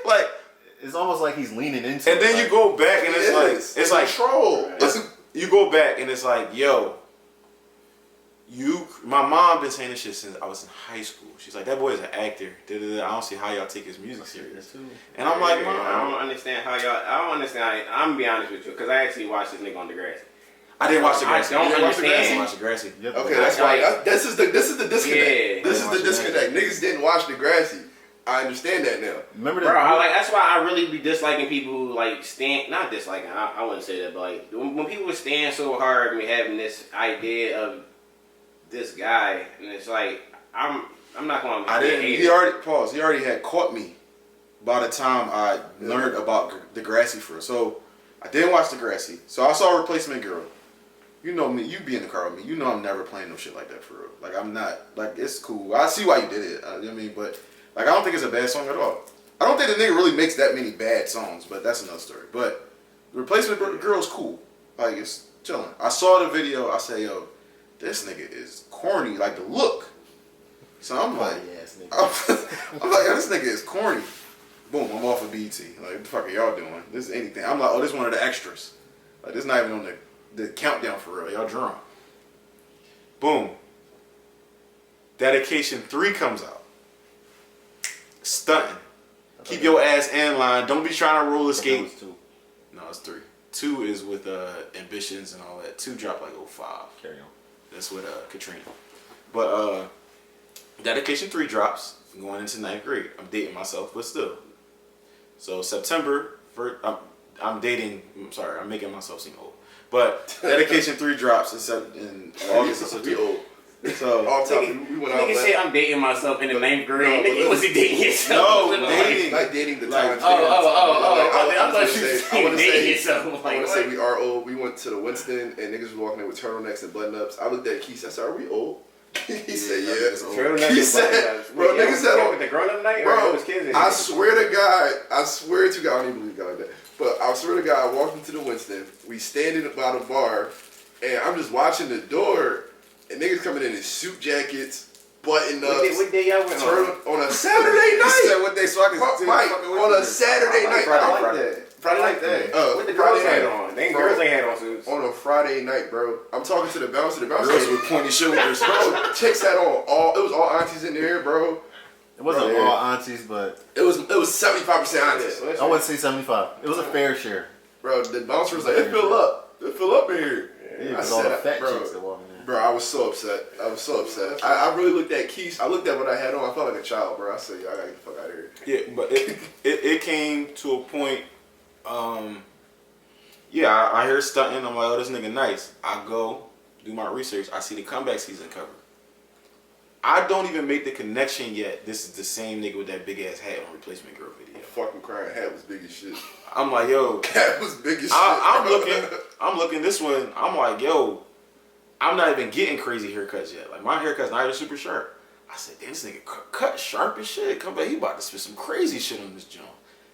Speaker 1: nigga. Like,
Speaker 3: It's almost like he's leaning into
Speaker 5: And
Speaker 3: it.
Speaker 5: then
Speaker 3: like,
Speaker 5: you go back and it's like
Speaker 2: control.
Speaker 5: you go back and it's like, yo, my mom been saying this shit since I was in high school. She's like, that boy is an actor. I don't see how y'all take his music serious. And I'm like,
Speaker 4: I
Speaker 5: Mom,
Speaker 4: don't understand how y'all. I don't understand. I'm gonna be honest with you, because I actually watched this nigga on Degrassi.
Speaker 5: I didn't watch the
Speaker 4: I
Speaker 5: Grassy.
Speaker 4: don't
Speaker 5: You didn't watch the
Speaker 4: understand.
Speaker 5: Grassy? I didn't watch the Grassy.
Speaker 3: Yep.
Speaker 2: Okay, that's why. This is the disconnect.
Speaker 4: Yeah.
Speaker 2: This is the disconnect. Niggas didn't watch Degrassi. I understand that now.
Speaker 3: Remember
Speaker 4: Bro,
Speaker 3: that?
Speaker 4: that's why I really be disliking people who like stand. Not disliking. I wouldn't say that, but like when people stand so hard and having this idea of this guy, and it's like I'm not going to.
Speaker 1: I didn't. He already had caught me by the time I learned about Degrassi for real. So I didn't watch Degrassi. So I saw Replacement Girl. You know me. You be in the car with me. You know I'm never playing no shit like that for real. Like I'm not. Like it's cool. I see why you did it. You know what I mean? But like I don't think it's a bad song at all. I don't think the nigga really makes that many bad songs. But that's another story. But Replacement Girl's cool. Like it's chilling. I saw the video. I say, yo, this nigga is corny. Like the look. So I'm like, I'm like, yo, this nigga is corny. Boom, I'm off of BT. Like, what the fuck are y'all doing? This is anything. I'm like, oh, this is one of the extras. Like, this is not even on the countdown for real. Y'all drunk.
Speaker 5: Boom. Dedication 3 comes out. Stunting. Keep your ass in line. Don't be trying to roller skate. No, it's 3. 2 is with Ambitions and all that. 2 dropped like 05.
Speaker 3: Carry on.
Speaker 5: That's with Katrina. But Dedication 3 drops going into 9th grade. I'm dating myself, but still. So September, I'm making myself seem old. But Dedication 3 drops in August or September.
Speaker 2: We old.
Speaker 5: So
Speaker 2: Off topic, we went out.
Speaker 4: Nigga say I'm dating myself in the 9th grade. Nigga, was he dating yourself?
Speaker 5: No, dating.
Speaker 2: Like dating the time.
Speaker 4: I thought you
Speaker 2: I want to
Speaker 4: dating
Speaker 2: say,
Speaker 4: yourself.
Speaker 2: I want to say we are old. We went to the Winston and niggas was walking in with turtlenecks and button ups. I looked at Quis. I said, "Are we old?" He said, "Yeah." He said, "Bro, niggas said
Speaker 4: the grown up night,
Speaker 2: bro,
Speaker 4: or was kids?
Speaker 2: I swear to God, I don't even believe God like that. But I swear to God, I walked into the Winston. We standing by the bar, and I'm just watching the door, and niggas coming in suit jackets, button ups.
Speaker 4: What day y'all went
Speaker 2: on a Saturday night?
Speaker 1: You said what day so I can
Speaker 2: Mike, on a Saturday night.
Speaker 1: Friday like that.
Speaker 4: What the girls had on? They girls ain't had on suits.
Speaker 2: On a Friday night, bro. I'm talking to the bouncer. The bouncer
Speaker 1: Girls with pointy shoulders.
Speaker 2: bro, chicks had on it was all aunties in there, bro.
Speaker 3: It wasn't all aunties, but
Speaker 2: it was 75% aunties.
Speaker 3: I wouldn't say 75. It was a fair share.
Speaker 2: Bro, the bouncer was like, "It fill up in here."
Speaker 3: Yeah, because all the fat chicks that walking in.
Speaker 2: Bro, I was so upset. I really looked at Quis. I looked at what I had on. I felt like a child, bro. I said, "Y'all gotta get the fuck out of here."
Speaker 5: Yeah, but it came to a point. I hear stunting. I'm like, oh, this nigga nice. I go do my research. I see the comeback season cover. I don't even make the connection yet. This is the same nigga with that big ass hat on Replacement Girl video.
Speaker 2: Fucking crying hat was big as shit.
Speaker 5: I'm like, yo,
Speaker 2: Hat was big as shit.
Speaker 5: I'm looking this one. I'm like, yo, I'm not even getting crazy haircuts yet. Like my haircut's not even super sharp. I said, damn, this nigga cut sharp as shit. Come back, he about to spit some crazy shit on this joint.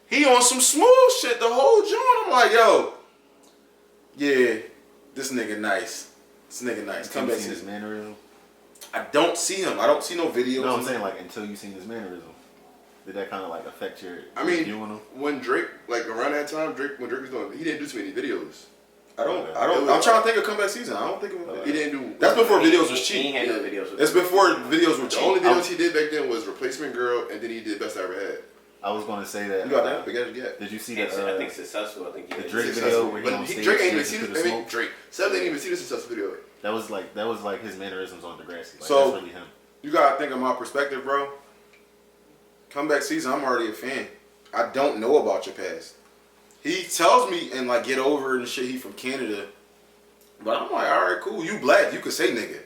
Speaker 5: He on some smooth shit the whole joint. I'm like, yo, yeah, this nigga nice. This nigga nice.
Speaker 3: Come back to his mannerism.
Speaker 5: I don't see him. I don't see no videos.
Speaker 3: You know what I'm saying? Like until you seen his mannerism, did that kind of like affect your?
Speaker 2: I mean,
Speaker 3: viewing him?
Speaker 2: when Drake, like around that time, when Drake was doing, he didn't do too many videos.
Speaker 1: I'm trying to think of comeback season. I don't think of
Speaker 2: He didn't do.
Speaker 1: That's before videos was
Speaker 4: He
Speaker 1: cheap.
Speaker 4: ain't had no videos.
Speaker 1: It's before videos were
Speaker 2: The
Speaker 1: cheap.
Speaker 2: only videos he did back then was Replacement Girl, and then he did Best I Ever Had.
Speaker 3: I was gonna say that.
Speaker 1: You got that? Big ass gap.
Speaker 3: Did you see
Speaker 4: I
Speaker 3: that?
Speaker 4: think successful. I think
Speaker 3: the
Speaker 4: he
Speaker 3: Drake
Speaker 4: did.
Speaker 3: video where he
Speaker 2: But
Speaker 3: on stage
Speaker 2: Drake ain't even see
Speaker 3: dancing
Speaker 2: this.
Speaker 3: to the
Speaker 2: I mean,
Speaker 3: smoke?
Speaker 2: Drake. Sebbz didn't even see this successful video.
Speaker 3: That was like his mannerisms on Degrassi. Like,
Speaker 1: So-
Speaker 3: that's really him.
Speaker 1: You gotta think of my perspective, bro. Comeback season, I'm already a fan. I don't know about your past. He tells me and like get over it and shit. He from Canada, but I'm like, all right, cool. You black, you could say nigga.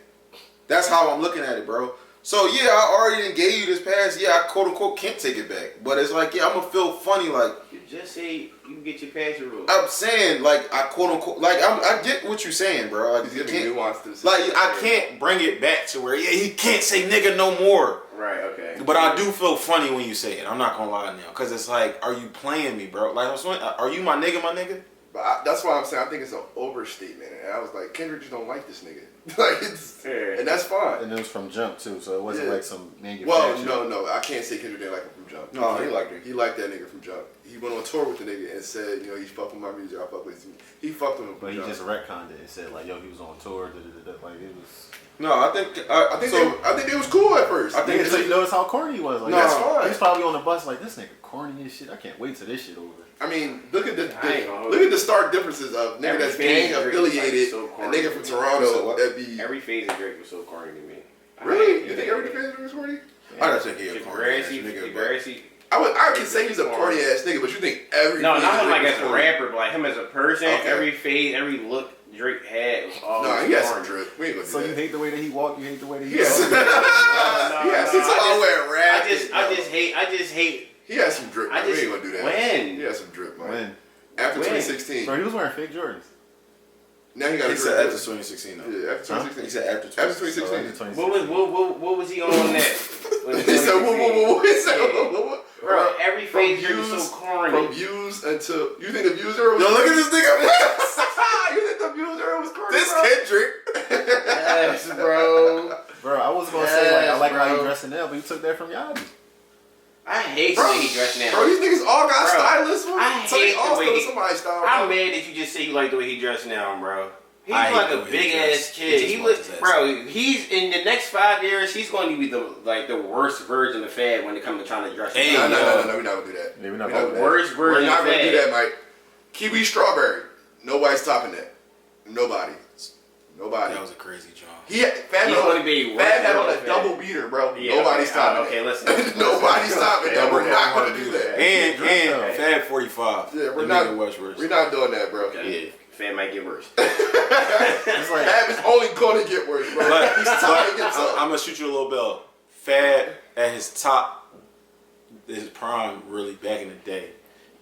Speaker 1: That's how I'm looking at it, bro. So yeah, I already done gave you this pass. Yeah, I quote unquote can't take it back, but it's like, yeah, I'm gonna feel funny. Like
Speaker 4: You just say you can get your pass your rules.
Speaker 1: I'm saying, like I quote unquote, like I get what you're saying, bro. Like,
Speaker 2: He's
Speaker 1: you
Speaker 2: giving
Speaker 1: can't,
Speaker 2: nuance to this.
Speaker 1: like I can't bring it back to where he can't say nigga no more.
Speaker 4: Right. Okay.
Speaker 5: But I do feel funny when you say it. I'm not gonna lie now, cause it's like, are you playing me, bro? Like, are you my nigga, my nigga?
Speaker 2: But that's why I'm saying I think it's an overstatement. And I was like, Kendrick just don't like this nigga. Like it's, and that's fine.
Speaker 3: And it was from Jump too, so it wasn't like some
Speaker 2: Well,
Speaker 3: manufactured.
Speaker 2: no, I can't say Kendrick didn't like him from Jump.
Speaker 1: No, he liked him.
Speaker 2: He liked that nigga from Jump. He went on tour with the nigga and said, you know, he fucked with my music. I fuck with his music. He fucked with him from
Speaker 3: But he
Speaker 2: Jump.
Speaker 3: just retconned it and said like, yo, he was on tour. Like it was.
Speaker 1: No, I think
Speaker 2: I think they was cool at first.
Speaker 1: I think
Speaker 3: Yeah, so you notice how corny he was. Like,
Speaker 1: No,
Speaker 2: that's fine.
Speaker 3: He's probably on the bus like, this nigga corny as shit. I can't wait till this shit over.
Speaker 2: I mean, look at
Speaker 4: I
Speaker 2: the stark differences of nigga
Speaker 4: Every
Speaker 2: that's
Speaker 4: phase
Speaker 2: gang
Speaker 4: of Drake
Speaker 2: affiliated,
Speaker 4: was, like, so
Speaker 2: a
Speaker 4: corny.
Speaker 2: nigga from Toronto that be
Speaker 4: Every phase of Drake was so corny to me.
Speaker 2: really. You think every phase of Drake was corny?
Speaker 1: I don't think he a corny ass
Speaker 4: Degrassi,
Speaker 1: nigga.
Speaker 4: Degrassi.
Speaker 2: I can say he's a corny ass nigga, but you think every
Speaker 4: No,
Speaker 2: phase
Speaker 4: not
Speaker 2: of
Speaker 4: him like
Speaker 2: Drake
Speaker 4: as
Speaker 2: is
Speaker 4: a
Speaker 2: corny.
Speaker 4: rapper, but like him as a person.
Speaker 2: Okay.
Speaker 4: Every phase, every look Drake had was always
Speaker 2: Nah, he has some
Speaker 4: corny.
Speaker 2: drip. We ain't gonna do
Speaker 3: So
Speaker 2: that.
Speaker 3: you hate the way that he walk, you hate the way that he
Speaker 2: Yes.
Speaker 3: talk?
Speaker 2: Yes.
Speaker 1: He's all wearing rap.
Speaker 4: I just hate.
Speaker 2: He has some drip.
Speaker 4: I
Speaker 2: Man. We
Speaker 4: just
Speaker 2: ain't gonna do that.
Speaker 4: when.
Speaker 2: He has some drip, man.
Speaker 3: When?
Speaker 2: After
Speaker 4: When?
Speaker 2: 2016.
Speaker 3: Bro, he was wearing fake Jordans.
Speaker 2: Now he got
Speaker 1: He
Speaker 2: a
Speaker 1: said
Speaker 2: drip.
Speaker 1: after 2016 though.
Speaker 2: Yeah, after 2016.
Speaker 1: He said after
Speaker 2: After
Speaker 1: 2016.
Speaker 2: 2016.
Speaker 4: What was he on that?
Speaker 2: He said, whoa. He said, whoa.
Speaker 4: Bro, every
Speaker 2: From
Speaker 4: phase Drake was
Speaker 2: views-
Speaker 4: so corny.
Speaker 2: From views until you think the views era was
Speaker 1: Yo, look at this nigga.
Speaker 2: you think the views era was corny?
Speaker 1: This
Speaker 2: bro?
Speaker 1: Kendrick.
Speaker 4: Yes, bro.
Speaker 3: Bro, I was gonna say like I like how
Speaker 4: bro.
Speaker 3: he dressing now, but you took that from Yachty.
Speaker 4: I hate the
Speaker 2: Bro,
Speaker 4: way he dressed now.
Speaker 2: Bro, these niggas all got
Speaker 4: Bro,
Speaker 2: stylists.
Speaker 4: I
Speaker 2: So they
Speaker 4: hate
Speaker 2: all
Speaker 4: the way
Speaker 2: stealing
Speaker 4: he-
Speaker 2: somebody's style.
Speaker 4: I'm
Speaker 2: bro.
Speaker 4: mad that you just say you like the way he dressed now, bro. He's
Speaker 5: I hate
Speaker 4: like
Speaker 5: the
Speaker 4: a
Speaker 5: way he
Speaker 4: big
Speaker 5: dressed.
Speaker 4: ass kid.
Speaker 5: He
Speaker 4: He
Speaker 5: just
Speaker 4: was,
Speaker 5: wants his ass.
Speaker 4: bro. He's in the next 5 years. He's going to be the worst version of Fab when it comes to trying to dress.
Speaker 5: Hey,
Speaker 2: No,
Speaker 5: yo.
Speaker 2: we're not gonna do that.
Speaker 3: Yeah, we're not
Speaker 2: We're
Speaker 3: gonna
Speaker 2: not
Speaker 3: do
Speaker 4: worst
Speaker 2: We're
Speaker 4: version
Speaker 2: not
Speaker 4: of
Speaker 2: gonna do
Speaker 4: Fab.
Speaker 2: that, Mike. Kiwi strawberry. Nobody's topping that. Nobody.
Speaker 5: That was a crazy job.
Speaker 2: He had, Fab
Speaker 4: He's
Speaker 2: had
Speaker 4: going
Speaker 2: on-
Speaker 4: to be
Speaker 2: Fab had on
Speaker 4: worse
Speaker 2: a double beater, bro.
Speaker 4: Yeah,
Speaker 2: Nobody's topping
Speaker 4: okay,
Speaker 2: it.
Speaker 4: listen.
Speaker 2: Nobody's topping that. We're not gonna do that.
Speaker 5: And Fab 45.
Speaker 2: Yeah, we're
Speaker 5: The
Speaker 2: not.
Speaker 5: nigga Westworth.
Speaker 2: We're not doing that, bro.
Speaker 4: Okay. Fab might get worse.
Speaker 3: It's like
Speaker 2: Fab is only gonna get worse, bro.
Speaker 5: But,
Speaker 2: He's topping
Speaker 5: but
Speaker 2: himself.
Speaker 5: I'm gonna shoot you a little bell. Fab at his top, his prime, really back in the day,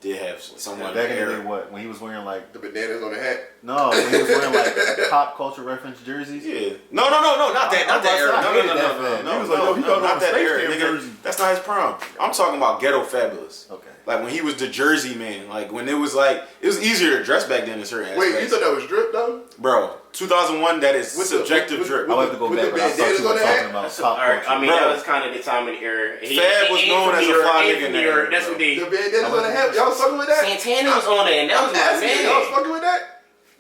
Speaker 5: did have someone
Speaker 3: back in the
Speaker 5: there.
Speaker 3: day, what when he was wearing like
Speaker 2: The bananas on the hat.
Speaker 3: no, when he was wearing like pop culture reference jerseys.
Speaker 5: Yeah. No, not that era.
Speaker 3: I hated
Speaker 5: No,
Speaker 3: that Fab.
Speaker 5: no,
Speaker 3: He was like, yo, he thought it
Speaker 5: not
Speaker 3: was
Speaker 5: that
Speaker 3: Space
Speaker 5: era.
Speaker 3: Jam
Speaker 5: Nigga,
Speaker 3: jersey.
Speaker 5: that's not his prime. I'm talking about Ghetto Fabulous.
Speaker 3: Okay.
Speaker 5: Like when he was the Jersey man. Like when it was easier to dress back then in certain
Speaker 2: Wait,
Speaker 5: aspects.
Speaker 2: you thought that was drip though?
Speaker 5: Bro, 2001, that is
Speaker 2: With the-
Speaker 5: subjective
Speaker 2: with-
Speaker 5: drip.
Speaker 3: I'll have to go
Speaker 2: With
Speaker 3: back,
Speaker 2: the
Speaker 3: but I thought
Speaker 2: bandanas
Speaker 3: you were
Speaker 2: on the
Speaker 3: talking
Speaker 2: hat?
Speaker 3: about
Speaker 4: So,
Speaker 3: pop
Speaker 4: all right,
Speaker 3: culture.
Speaker 4: I mean,
Speaker 5: Bro.
Speaker 4: that was kind of the time of the era.
Speaker 5: Fab was known as a fly nigga in that era,
Speaker 4: That's
Speaker 5: bro.
Speaker 4: what they.
Speaker 2: The bandanas on the hat. Y'all was fucking with that?
Speaker 4: Santana was on there, and that was my
Speaker 2: Asking you, y'all was
Speaker 4: man.
Speaker 2: fucking with that?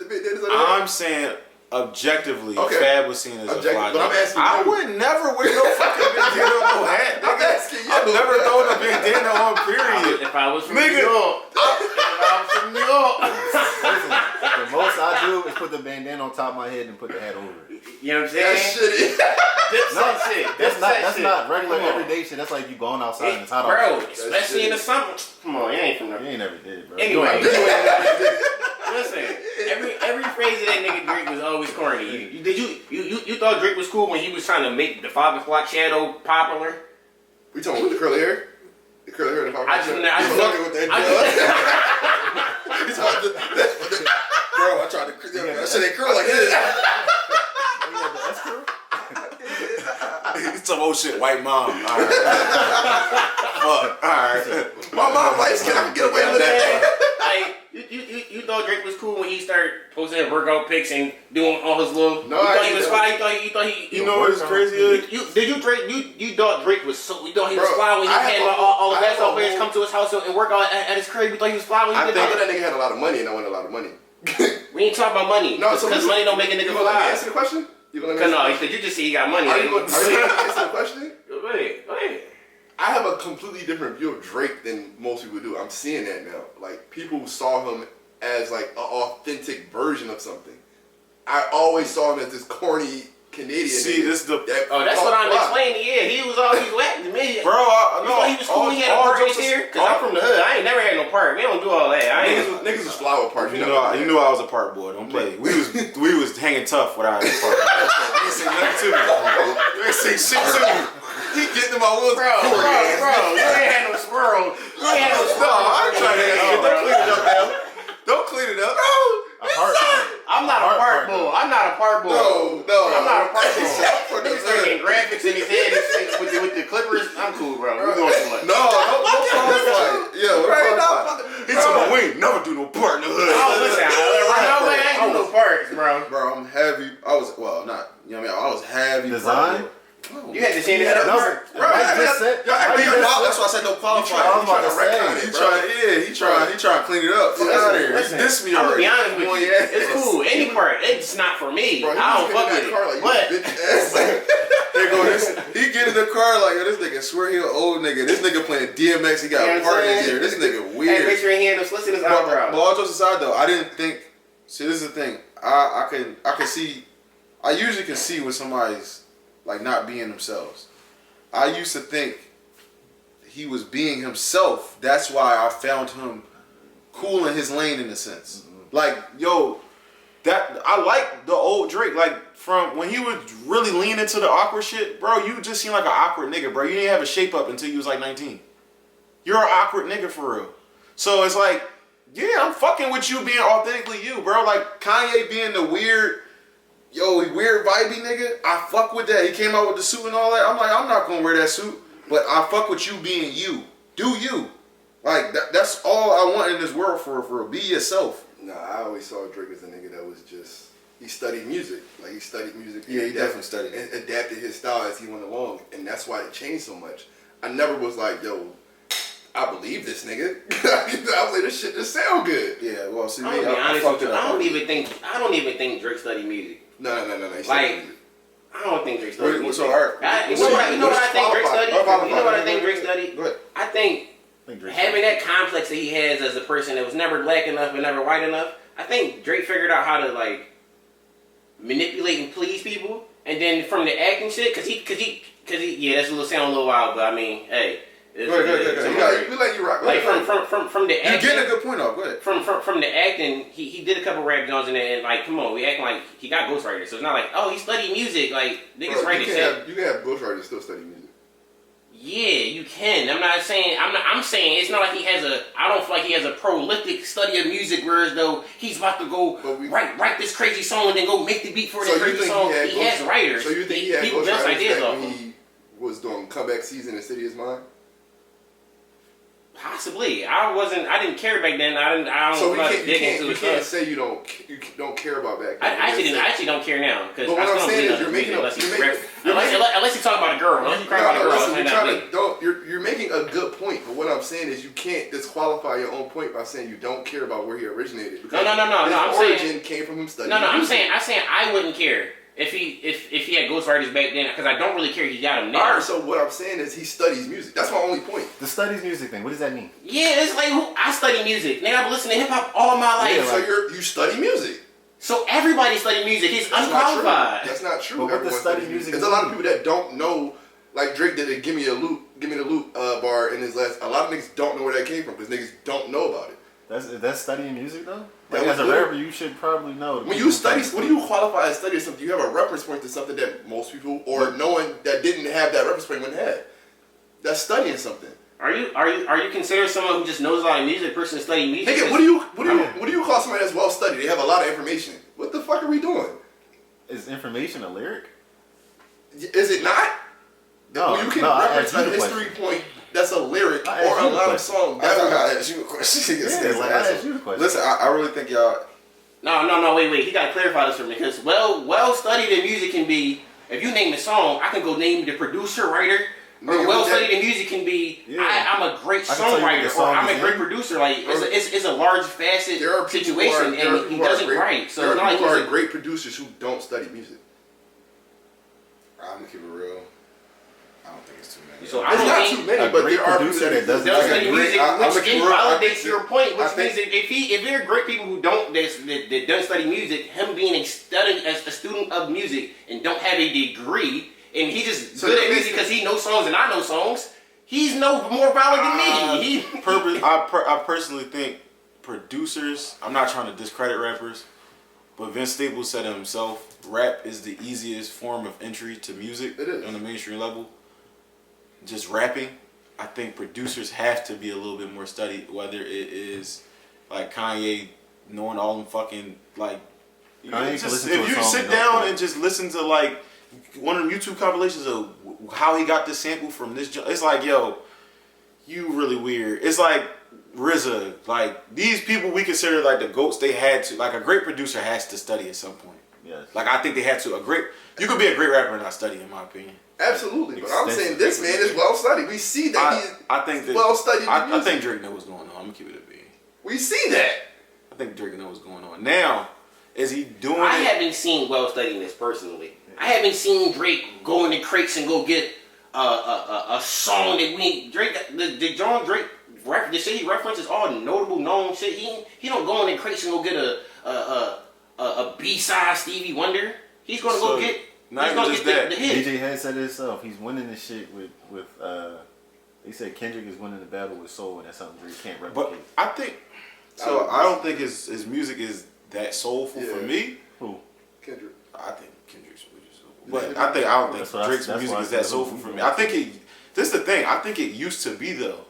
Speaker 2: The bandanas on the hat?
Speaker 5: I'm saying objectively,
Speaker 2: Okay.
Speaker 5: Fab was seen as a
Speaker 2: Objective,
Speaker 5: fly
Speaker 2: but I'm
Speaker 5: nigga.
Speaker 2: asking
Speaker 5: I
Speaker 2: you.
Speaker 5: would never wear no fucking bandana on no hat.
Speaker 2: I'm
Speaker 5: Nigga.
Speaker 2: asking you.
Speaker 5: I've never thrown a bandana on, period.
Speaker 4: If I was from
Speaker 5: Nigga.
Speaker 4: New York, if I was from New York,
Speaker 3: Listen, the most I do is put the bandana on top of my head and put the hat over it.
Speaker 4: you know what I'm
Speaker 2: That
Speaker 4: saying?
Speaker 2: shit is.
Speaker 4: Dipset shit.
Speaker 3: That's not regular
Speaker 4: Come on.
Speaker 3: everyday shit. That's like you going outside and it's hot
Speaker 4: Bro,
Speaker 3: outside.
Speaker 4: especially in the summer. Come on, you ain't from
Speaker 3: You
Speaker 4: there.
Speaker 3: ain't never did, bro.
Speaker 4: Anyway,
Speaker 3: You ain't-
Speaker 4: listen. Every phrase of that nigga Drake was always corny. You thought Drake was cool when he was trying to make the 5 o'clock shadow popular?
Speaker 2: We talking with the curly hair? The curly hair and the
Speaker 4: I just
Speaker 2: You fucking with that,
Speaker 4: I
Speaker 2: He's about to- Bro, I tried to. That shit ain't curl like this.
Speaker 3: You had the S curl?
Speaker 5: It's some old shit, white mom. Alright. Fuck. Alright.
Speaker 2: My mom like, can I get away with that?
Speaker 4: Like, you thought Drake was cool when he started posting workout pics and doing all his little.
Speaker 2: No,
Speaker 4: you
Speaker 2: I
Speaker 4: thought he
Speaker 2: didn't
Speaker 4: was
Speaker 2: know.
Speaker 4: fly. You thought he.
Speaker 5: You know what is crazy? Is?
Speaker 4: You thought Drake was so. You thought he was
Speaker 2: Bro,
Speaker 4: fly when he
Speaker 2: I
Speaker 4: had
Speaker 2: have a-
Speaker 4: all the
Speaker 2: I have
Speaker 4: basketball
Speaker 2: a
Speaker 4: players
Speaker 2: whole-
Speaker 4: come to his house and work out at his crib. You thought he was fly when he
Speaker 2: I
Speaker 4: did
Speaker 2: know
Speaker 4: that.
Speaker 2: that nigga had a lot of money and I wanted a lot of money.
Speaker 4: We ain't talking about money.
Speaker 2: No, so
Speaker 4: because money don't make a nigga
Speaker 2: You gonna let me
Speaker 4: fly.
Speaker 2: answer the question? You gonna let me
Speaker 4: Cause no,
Speaker 2: answer
Speaker 4: because you just say he got money.
Speaker 2: the question? Are you
Speaker 4: Go
Speaker 2: gonna answer the question?
Speaker 4: ahead.
Speaker 2: I have a completely different view of Drake than most people do. I'm seeing that now. Like, people saw him as like an authentic version of something. I always saw him as this corny Canadian.
Speaker 5: See,
Speaker 2: nigga
Speaker 5: this the.
Speaker 2: that
Speaker 4: Oh, that's what
Speaker 2: talk
Speaker 4: I'm
Speaker 2: fly.
Speaker 4: explaining. Yeah, he was always whack to me.
Speaker 5: Bro,
Speaker 4: You thought he was cool when he had a park in his hair? Cause I'm from the hood. I ain't never had no park. We don't do all that. I ain't.
Speaker 2: Niggas was flower parts.
Speaker 5: You knew I was a part boy. Don't play. We was hanging tough without his part. You ain't say nothing to me. You ain't say shit to me. He getting in my woods.
Speaker 4: Bro, you ain't had no squirrel. You ain't had no
Speaker 5: No,
Speaker 4: squirrel.
Speaker 5: I ain't trying to ask you. Don't clean it up, man. Don't clean it up.
Speaker 3: A heart.
Speaker 4: I'm not a part bull. I'm not a part bull.
Speaker 2: No.
Speaker 4: I'm not a part bull.
Speaker 2: For
Speaker 4: Niggas making graphics in his head and shit with the clippers. I'm cool, bro. We going too much.
Speaker 2: No, don't qualify. Yeah, we're qualified.
Speaker 5: He told me we ain't never do no part in the hood.
Speaker 4: Oh, listen, I ain't do no parts, bro.
Speaker 1: Bro, I'm heavy. I was not. You know what I mean? I was heavy.
Speaker 3: Design?
Speaker 1: No.
Speaker 4: You had to change it up.
Speaker 3: No,
Speaker 1: Bro,
Speaker 3: Mike just said. Mike just
Speaker 1: that's
Speaker 3: said-
Speaker 1: why I said don't qualify.
Speaker 3: I was about to say.
Speaker 1: He trying to clean it up. Fuck out of here.
Speaker 4: Listen,
Speaker 1: He dissed me
Speaker 4: I'm gonna
Speaker 1: already.
Speaker 4: be honest with
Speaker 1: Boy,
Speaker 4: you.
Speaker 1: yeah.
Speaker 4: It's cool. Any part. It's not for me.
Speaker 2: Bro, he
Speaker 4: I
Speaker 2: was
Speaker 4: don't fuck
Speaker 2: getting
Speaker 4: with
Speaker 2: in that car
Speaker 4: it.
Speaker 2: like,
Speaker 4: But
Speaker 2: you bitch ass.
Speaker 1: There go this. He get in the car like, yo, this nigga swear he an old nigga. This nigga playing DMX. He got
Speaker 4: You know
Speaker 1: a
Speaker 4: what
Speaker 1: part
Speaker 4: I'm
Speaker 1: in
Speaker 4: saying?
Speaker 1: here. This nigga
Speaker 4: hey,
Speaker 1: weird.
Speaker 4: make sure he ain't no slits in his
Speaker 1: But
Speaker 4: eyebrows.
Speaker 1: all jokes aside though, I didn't think. See, this is the thing. I can see. I usually can see when somebody's like not being themselves. I used to think he was being himself. That's why I found him cool in his lane in a sense.
Speaker 5: Like, yo, that I like the old Drake. Like, from when he was really leaning into the awkward shit, bro, you just seem like an awkward nigga, bro. You didn't have a shape up until you was like 19. You're an awkward nigga for real. So it's like, yeah, I'm fucking with you being authentically you, bro. Like,
Speaker 1: Kanye being the weird vibey nigga, I fuck with that. He came out with the suit and all that. I'm like, I'm not gonna wear that suit, but I fuck with you being you. Do you. Like, that's all I want in this world for be yourself.
Speaker 2: Nah, I always saw Drake as a nigga that was just, he studied music. Like, he studied music.
Speaker 1: Yeah, he definitely studied
Speaker 2: and adapted his style as he went along. And that's why it changed so much. I never was like, yo, I believe this nigga. I was like, this shit just sound good.
Speaker 1: Yeah, well, see,
Speaker 4: I'm gonna be honest with you. I don't even think Drake studied music.
Speaker 2: No.
Speaker 4: Like, I don't think Drake studied music.
Speaker 1: So, all right.
Speaker 4: You know what I think Drake studied? You know what I think Drake studied?
Speaker 1: Go ahead.
Speaker 4: I think having that complex that he has as a person that was never black enough and never white enough, I think Drake figured out how to like manipulate and please people. And then from the acting shit, cause he, yeah, that's sound a little wild, but I mean, hey.
Speaker 1: Go ahead.
Speaker 2: We let you rock.
Speaker 4: Like from the acting,
Speaker 1: you're getting a good point off. Go ahead.
Speaker 4: From the acting, he did a couple rap songs in there, and like, come on, we acting like he got ghostwriters, so it's not like, oh, he studied music, like niggas write it.
Speaker 2: You can have ghostwriters still study music.
Speaker 4: Yeah, you can. I'm saying it's not like he has a. I don't feel like he has a prolific study of music, whereas though he's about to go write this crazy song and then go make the beat for this crazy song. He has writers.
Speaker 2: So you think he had ghostwriters
Speaker 4: ideas
Speaker 2: back when he was doing comeback season in City of Mine?
Speaker 4: Possibly. I didn't care back then. I don't.
Speaker 2: So
Speaker 4: you
Speaker 2: can't say you don't care about back then.
Speaker 4: I actually don't care now because.
Speaker 2: But what I'm saying is unless
Speaker 4: you talk about a girl. Unless you cry about a girl.
Speaker 2: You're making a good point. But what I'm saying is you can't disqualify your own point by saying you don't care about where he originated.
Speaker 4: No.
Speaker 2: His origin came from him studying.
Speaker 4: No. I'm saying I wouldn't care. If he had ghostwriters back then, because I don't really care, he got them now.
Speaker 2: Alright, so what I'm saying is he studies music. That's my only point.
Speaker 3: The studies music thing, what does that mean?
Speaker 4: Yeah, it's like I study music. Nigga, I've been listening to hip hop all my life.
Speaker 2: Yeah, so you study music.
Speaker 4: So everybody study music. He's unqualified.
Speaker 2: That's not true.
Speaker 3: But what the study music
Speaker 2: there's a lot of people that don't know, like Drake did a Give Me the Loop bar in his last. A lot of niggas don't know where that came from because niggas don't know about it.
Speaker 3: That's studying music though? Like as a rapper, you should probably know.
Speaker 2: When you study, when you qualify as studying something, you have a reference point to something that most people or no one that didn't have that reference point wouldn't have. That's studying something.
Speaker 4: Are you considered someone who just knows a lot of music, person studying music?
Speaker 2: Nigga, what do you call somebody that's well studied? They have a lot of information. What the fuck are we doing?
Speaker 3: Is information a lyric?
Speaker 2: Is it not?
Speaker 3: No,
Speaker 2: you can reference a history point that's a lyric or a lot of song.
Speaker 1: I asked you a question.
Speaker 3: I asked you the question.
Speaker 1: Listen, I really think y'all.
Speaker 4: No, wait. He gotta clarify this for me because well studied in music can be. If you name the song, I can go name the producer, writer. Or well studied in music can be. Yeah. I'm a great songwriter or I'm a great producer. Like it's a large facet situation, and he doesn't write. So
Speaker 2: there
Speaker 4: it's
Speaker 2: are
Speaker 4: not
Speaker 2: people
Speaker 4: like
Speaker 2: who are great producers who don't study music.
Speaker 1: I'm gonna keep it real. I don't think it's too many.
Speaker 4: So
Speaker 2: it's not too many, but there are people that
Speaker 4: doesn't study music, which invalidates your point. Which means if there are great people who don't that don't study music, him being a student of music and don't have a degree, and he just good at music because he knows songs and I know songs, he's no more valid than me.
Speaker 5: I personally think producers. I'm not trying to discredit rappers, but Vince Staples said it himself. Rap is the easiest form of entry to music on the mainstream level. Just rapping, I think producers have to be a little bit more studied, whether it is like Kanye knowing all them fucking like if you sit down and just listen to like one of them YouTube compilations of how he got this sample from this, it's like, yo, you really weird. It's like RZA, like these people we consider like the GOATs, they had to, like a great producer has to study at some point.
Speaker 3: Yes.
Speaker 5: Like I think they had to. You could be a great rapper and not study, in my opinion.
Speaker 2: Absolutely, but I'm saying this man is well studied. We see that he's well studied.
Speaker 5: I think Drake knows what's going on. I'm gonna keep it a B.
Speaker 2: We see that.
Speaker 5: I think Drake knows what's going on. Now, is he doing
Speaker 4: I haven't seen well studying this personally. I haven't seen Drake go into crates and go get a song that we Drake the John Drake the shit he references all notable known shit. He don't go in crates and go get a B-side Stevie Wonder. He's gonna go get
Speaker 5: Not
Speaker 4: He's
Speaker 5: even
Speaker 4: gonna
Speaker 5: just
Speaker 4: get
Speaker 5: that.
Speaker 4: the hit.
Speaker 3: DJ had said it himself. He's winning this shit with he said Kendrick is winning the battle with soul, and that's something Drake can't replicate.
Speaker 5: But I think so. I don't think his music is that soulful for me.
Speaker 3: Who?
Speaker 2: Kendrick.
Speaker 5: I think Kendrick's music is soulful, but I don't think Drake's
Speaker 3: that's
Speaker 5: music
Speaker 3: why I
Speaker 5: is
Speaker 3: said
Speaker 5: that
Speaker 3: who
Speaker 5: soulful
Speaker 3: you
Speaker 5: for me.
Speaker 3: gonna
Speaker 5: I think
Speaker 3: say.
Speaker 5: it. This is the thing. I think it used to be though,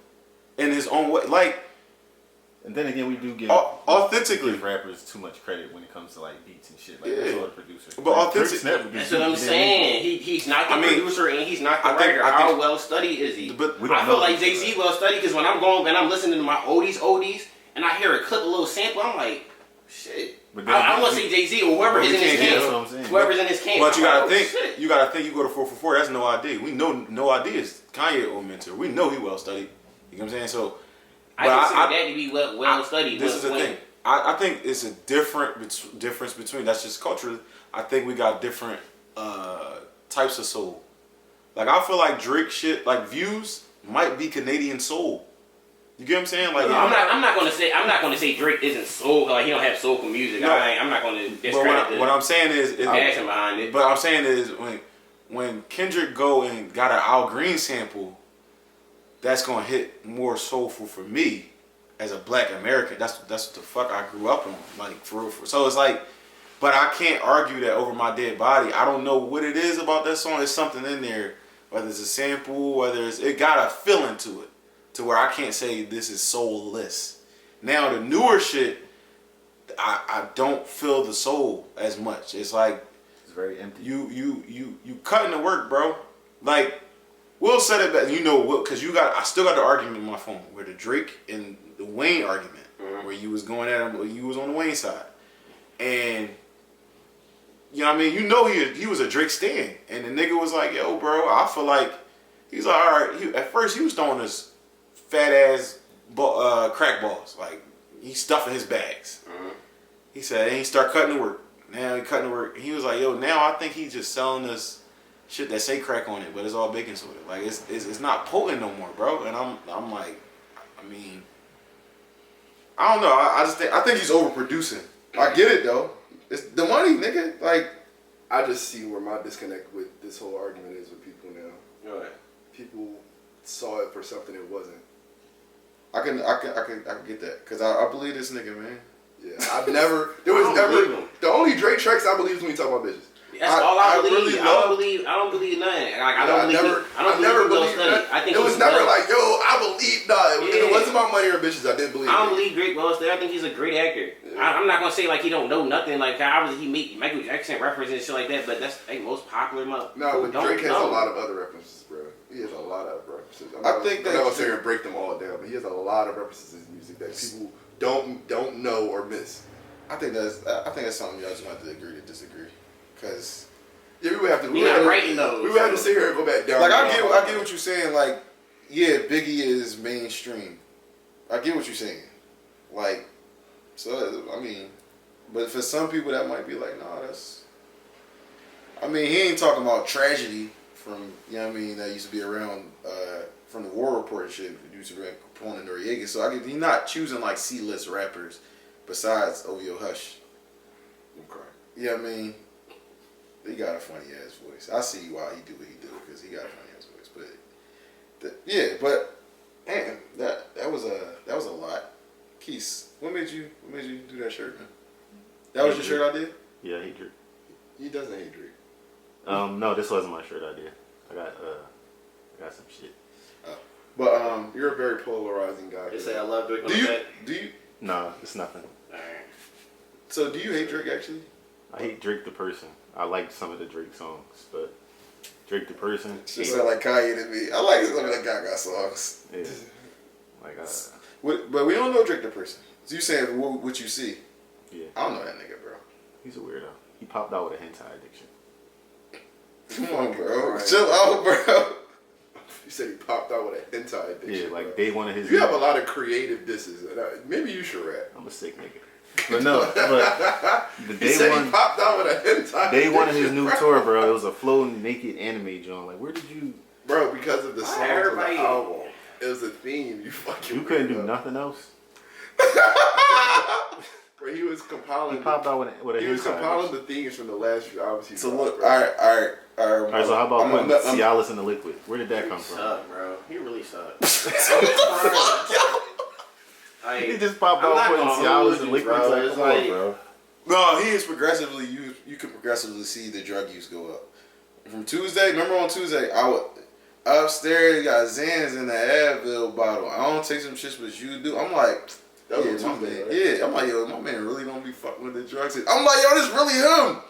Speaker 5: in his own way. Like
Speaker 3: And then again, we do give
Speaker 5: authentically
Speaker 3: give rappers too much credit when it comes to like beats and shit. Like
Speaker 5: Yeah.
Speaker 3: that's all the producers.
Speaker 5: But
Speaker 3: like,
Speaker 5: authentic-
Speaker 3: Drake's never
Speaker 4: That's
Speaker 3: gets
Speaker 4: what I'm
Speaker 3: beat.
Speaker 4: saying. He's not the producer and he's not the
Speaker 5: I think-
Speaker 4: writer.
Speaker 5: I think-
Speaker 4: How well studied is he?
Speaker 5: But
Speaker 3: we don't
Speaker 4: I feel
Speaker 3: know.
Speaker 4: like Jay-Z well studied because when I'm going and I'm listening to my oldies, and I hear a clip, a little sample, I'm like, shit.
Speaker 3: But then
Speaker 4: I
Speaker 3: we-
Speaker 4: want to say Jay-Z or whoever
Speaker 5: But
Speaker 4: is
Speaker 5: we
Speaker 4: in his
Speaker 5: can't get
Speaker 3: that's what
Speaker 4: camp.
Speaker 3: I'm saying.
Speaker 4: Whoever's in his camp.
Speaker 5: But you
Speaker 4: I'm
Speaker 5: gotta
Speaker 4: like,
Speaker 5: think.
Speaker 4: oh, shit.
Speaker 5: You gotta think. You go to 444. That's No ID. We know No ID is Kanye or mentor. We know he well studied. You know what I'm saying? So,
Speaker 4: I
Speaker 5: but
Speaker 4: consider that to be well studied.
Speaker 5: This is the thing. I think it's a difference between. That's just culture. I think we got different types of soul. Like I feel like Drake shit, like Views, might be Canadian soul. You get what I'm saying? Like
Speaker 4: I'm not gonna say Drake isn't soul, like he don't have soulful music.
Speaker 5: No.
Speaker 4: I'm not gonna
Speaker 5: But
Speaker 4: discredit
Speaker 5: what I'm saying is
Speaker 4: passion behind it.
Speaker 5: But I'm saying is when Kendrick go and got an Al Green sample, that's gonna hit more soulful for me as a Black American. That's what the fuck I grew up on, like for real. So it's like, but I can't argue that over my dead body. I don't know what it is about that song. There's something in there, whether it's a sample, whether it got a feeling to it, to where I can't say this is soulless. Now the newer shit, I don't feel the soul as much. It's like
Speaker 3: It's very empty.
Speaker 5: you cutting the work, bro. Like Will said it, but you know what? Because I still got the argument in my phone where the Drake and the Wayne argument, where you was going at him, you was on the Wayne side, and you know what I mean. You know he was a Drake stan, and the nigga was like, "Yo, bro, I feel like he's like, all right." At first he was throwing us fat ass crack balls, like he stuffing his bags. He said, and he start cutting the work. Now he cutting the work. He was like, "Yo, now I think he's just selling us shit that say crack on it, but it's all baking soda. Like it's not potent no more, bro." And I'm like, I mean, I don't know. I think he's overproducing. I get it though. It's the money, nigga. Like
Speaker 2: I just see where my disconnect with this whole argument is with people now.
Speaker 4: Right.
Speaker 2: People saw it for something it wasn't.
Speaker 1: I can get that because I believe this nigga, man.
Speaker 2: Yeah, I've never. There was
Speaker 4: I don't believe
Speaker 2: never.
Speaker 4: him.
Speaker 2: The only Drake tracks I believe is when we talk about bitches.
Speaker 4: That's all I believe.
Speaker 2: really
Speaker 4: I don't believe nothing. Like I don't believe Drake
Speaker 2: that.
Speaker 4: studied. I think
Speaker 2: it was
Speaker 4: he's
Speaker 2: never
Speaker 4: well-
Speaker 2: like, yo, I believe. Nah,
Speaker 4: Yeah.
Speaker 2: it wasn't about money or bitches. I didn't believe.
Speaker 4: I don't
Speaker 2: it.
Speaker 4: believe Drake well studied. I think he's a great actor.
Speaker 2: Yeah.
Speaker 4: I'm not gonna say like he don't know nothing. Like obviously he make Michael Jackson references and shit like that, but that's like most popular.
Speaker 2: No, but Drake has a lot of other references, bro. He has a lot of references. I'm not gonna sit here and break them all down, but he has a lot of references in his music that people don't know or miss.
Speaker 1: I think that's something y'all just have to agree to disagree, because
Speaker 2: Yeah, we would have to.
Speaker 4: He not writing those.
Speaker 2: We would have to sit here and go back down.
Speaker 1: like I get what you're saying. Like, yeah, Biggie is mainstream. I get what you're saying. Like, so I mean, but for some people that might be like, nah, that's. I mean, he ain't talking about tragedy from, you know what I mean, that used to be around from the War Report and shit. Used to be Capone and Noriega. So I get he's not choosing like C-list rappers besides OVO Hush.
Speaker 2: Okay.
Speaker 1: You know what I mean? He got a funny ass voice. I see why he do what he do because he got a funny ass voice. But but man, that was a lot. Quis, what made you do that shirt, man? That was your shirt idea?
Speaker 3: Yeah, I hate Drake.
Speaker 2: He doesn't hate Drake.
Speaker 3: No, this wasn't my shirt idea. I got some shit.
Speaker 1: But
Speaker 2: You're a very polarizing guy.
Speaker 4: They say I love Drake.
Speaker 1: do you?
Speaker 3: Nah, it's nothing.
Speaker 1: So do you hate Drake actually?
Speaker 3: I hate Drake the person. I like some of the Drake songs, but Drake the person.
Speaker 1: Shit sound like Kanye to me. I like some of the Gaga songs.
Speaker 3: Yeah. Like
Speaker 1: But we don't know Drake the person. So you saying what you see?
Speaker 3: yeah.
Speaker 1: I don't know that nigga, bro.
Speaker 3: He's a weirdo. He popped out with a hentai addiction.
Speaker 1: Come on, bro.
Speaker 2: Right.
Speaker 1: Chill out, bro.
Speaker 2: You said he popped out with an hentai addiction.
Speaker 3: Yeah, like
Speaker 2: bro.
Speaker 3: day one of his.
Speaker 2: You have a lot of creative disses. Maybe you should rap.
Speaker 3: I'm a sick nigga. But no, but the
Speaker 2: He said he popped out with a hentai.
Speaker 3: day one of his
Speaker 2: addiction,
Speaker 3: new
Speaker 2: bro.
Speaker 3: tour, bro, it was a floating naked anime joint. Like, where did you?
Speaker 2: Bro, because of the songs on the
Speaker 4: everybody-
Speaker 2: album. It was a theme. You fucking.
Speaker 3: You couldn't do
Speaker 2: weirdo.
Speaker 3: nothing else.
Speaker 2: Bro, But he was compiling.
Speaker 3: He popped out with a
Speaker 2: He was
Speaker 3: hentai
Speaker 2: compiling
Speaker 3: bitch.
Speaker 2: the themes from the last few albums. He
Speaker 1: So
Speaker 2: dropped,
Speaker 1: look,
Speaker 2: bro.
Speaker 1: all right.
Speaker 3: All right, so how about putting Cialis in the liquid? Where did that come
Speaker 4: He
Speaker 3: from?
Speaker 4: sucked, bro. He really sucked.
Speaker 3: He just popped
Speaker 4: I'm
Speaker 3: out
Speaker 4: not
Speaker 3: putting
Speaker 4: gonna
Speaker 3: Cialis
Speaker 4: hold
Speaker 3: in
Speaker 4: you,
Speaker 3: liquid.
Speaker 4: bro.
Speaker 3: Like,
Speaker 4: It's
Speaker 3: come on,
Speaker 4: like-
Speaker 3: bro.
Speaker 1: No, he is progressively. You can progressively see the drug use go up. From Tuesday, remember on Tuesday, I would upstairs got Xans in the Advil bottle. I don't take some shits, but you do. I'm like,
Speaker 2: That was
Speaker 1: yeah,
Speaker 2: on
Speaker 1: my
Speaker 2: Tuesday,
Speaker 1: man.
Speaker 2: right?
Speaker 1: Yeah, I'm like, yo, my man really don't be fucking with the drugs. I'm like, yo, this really him.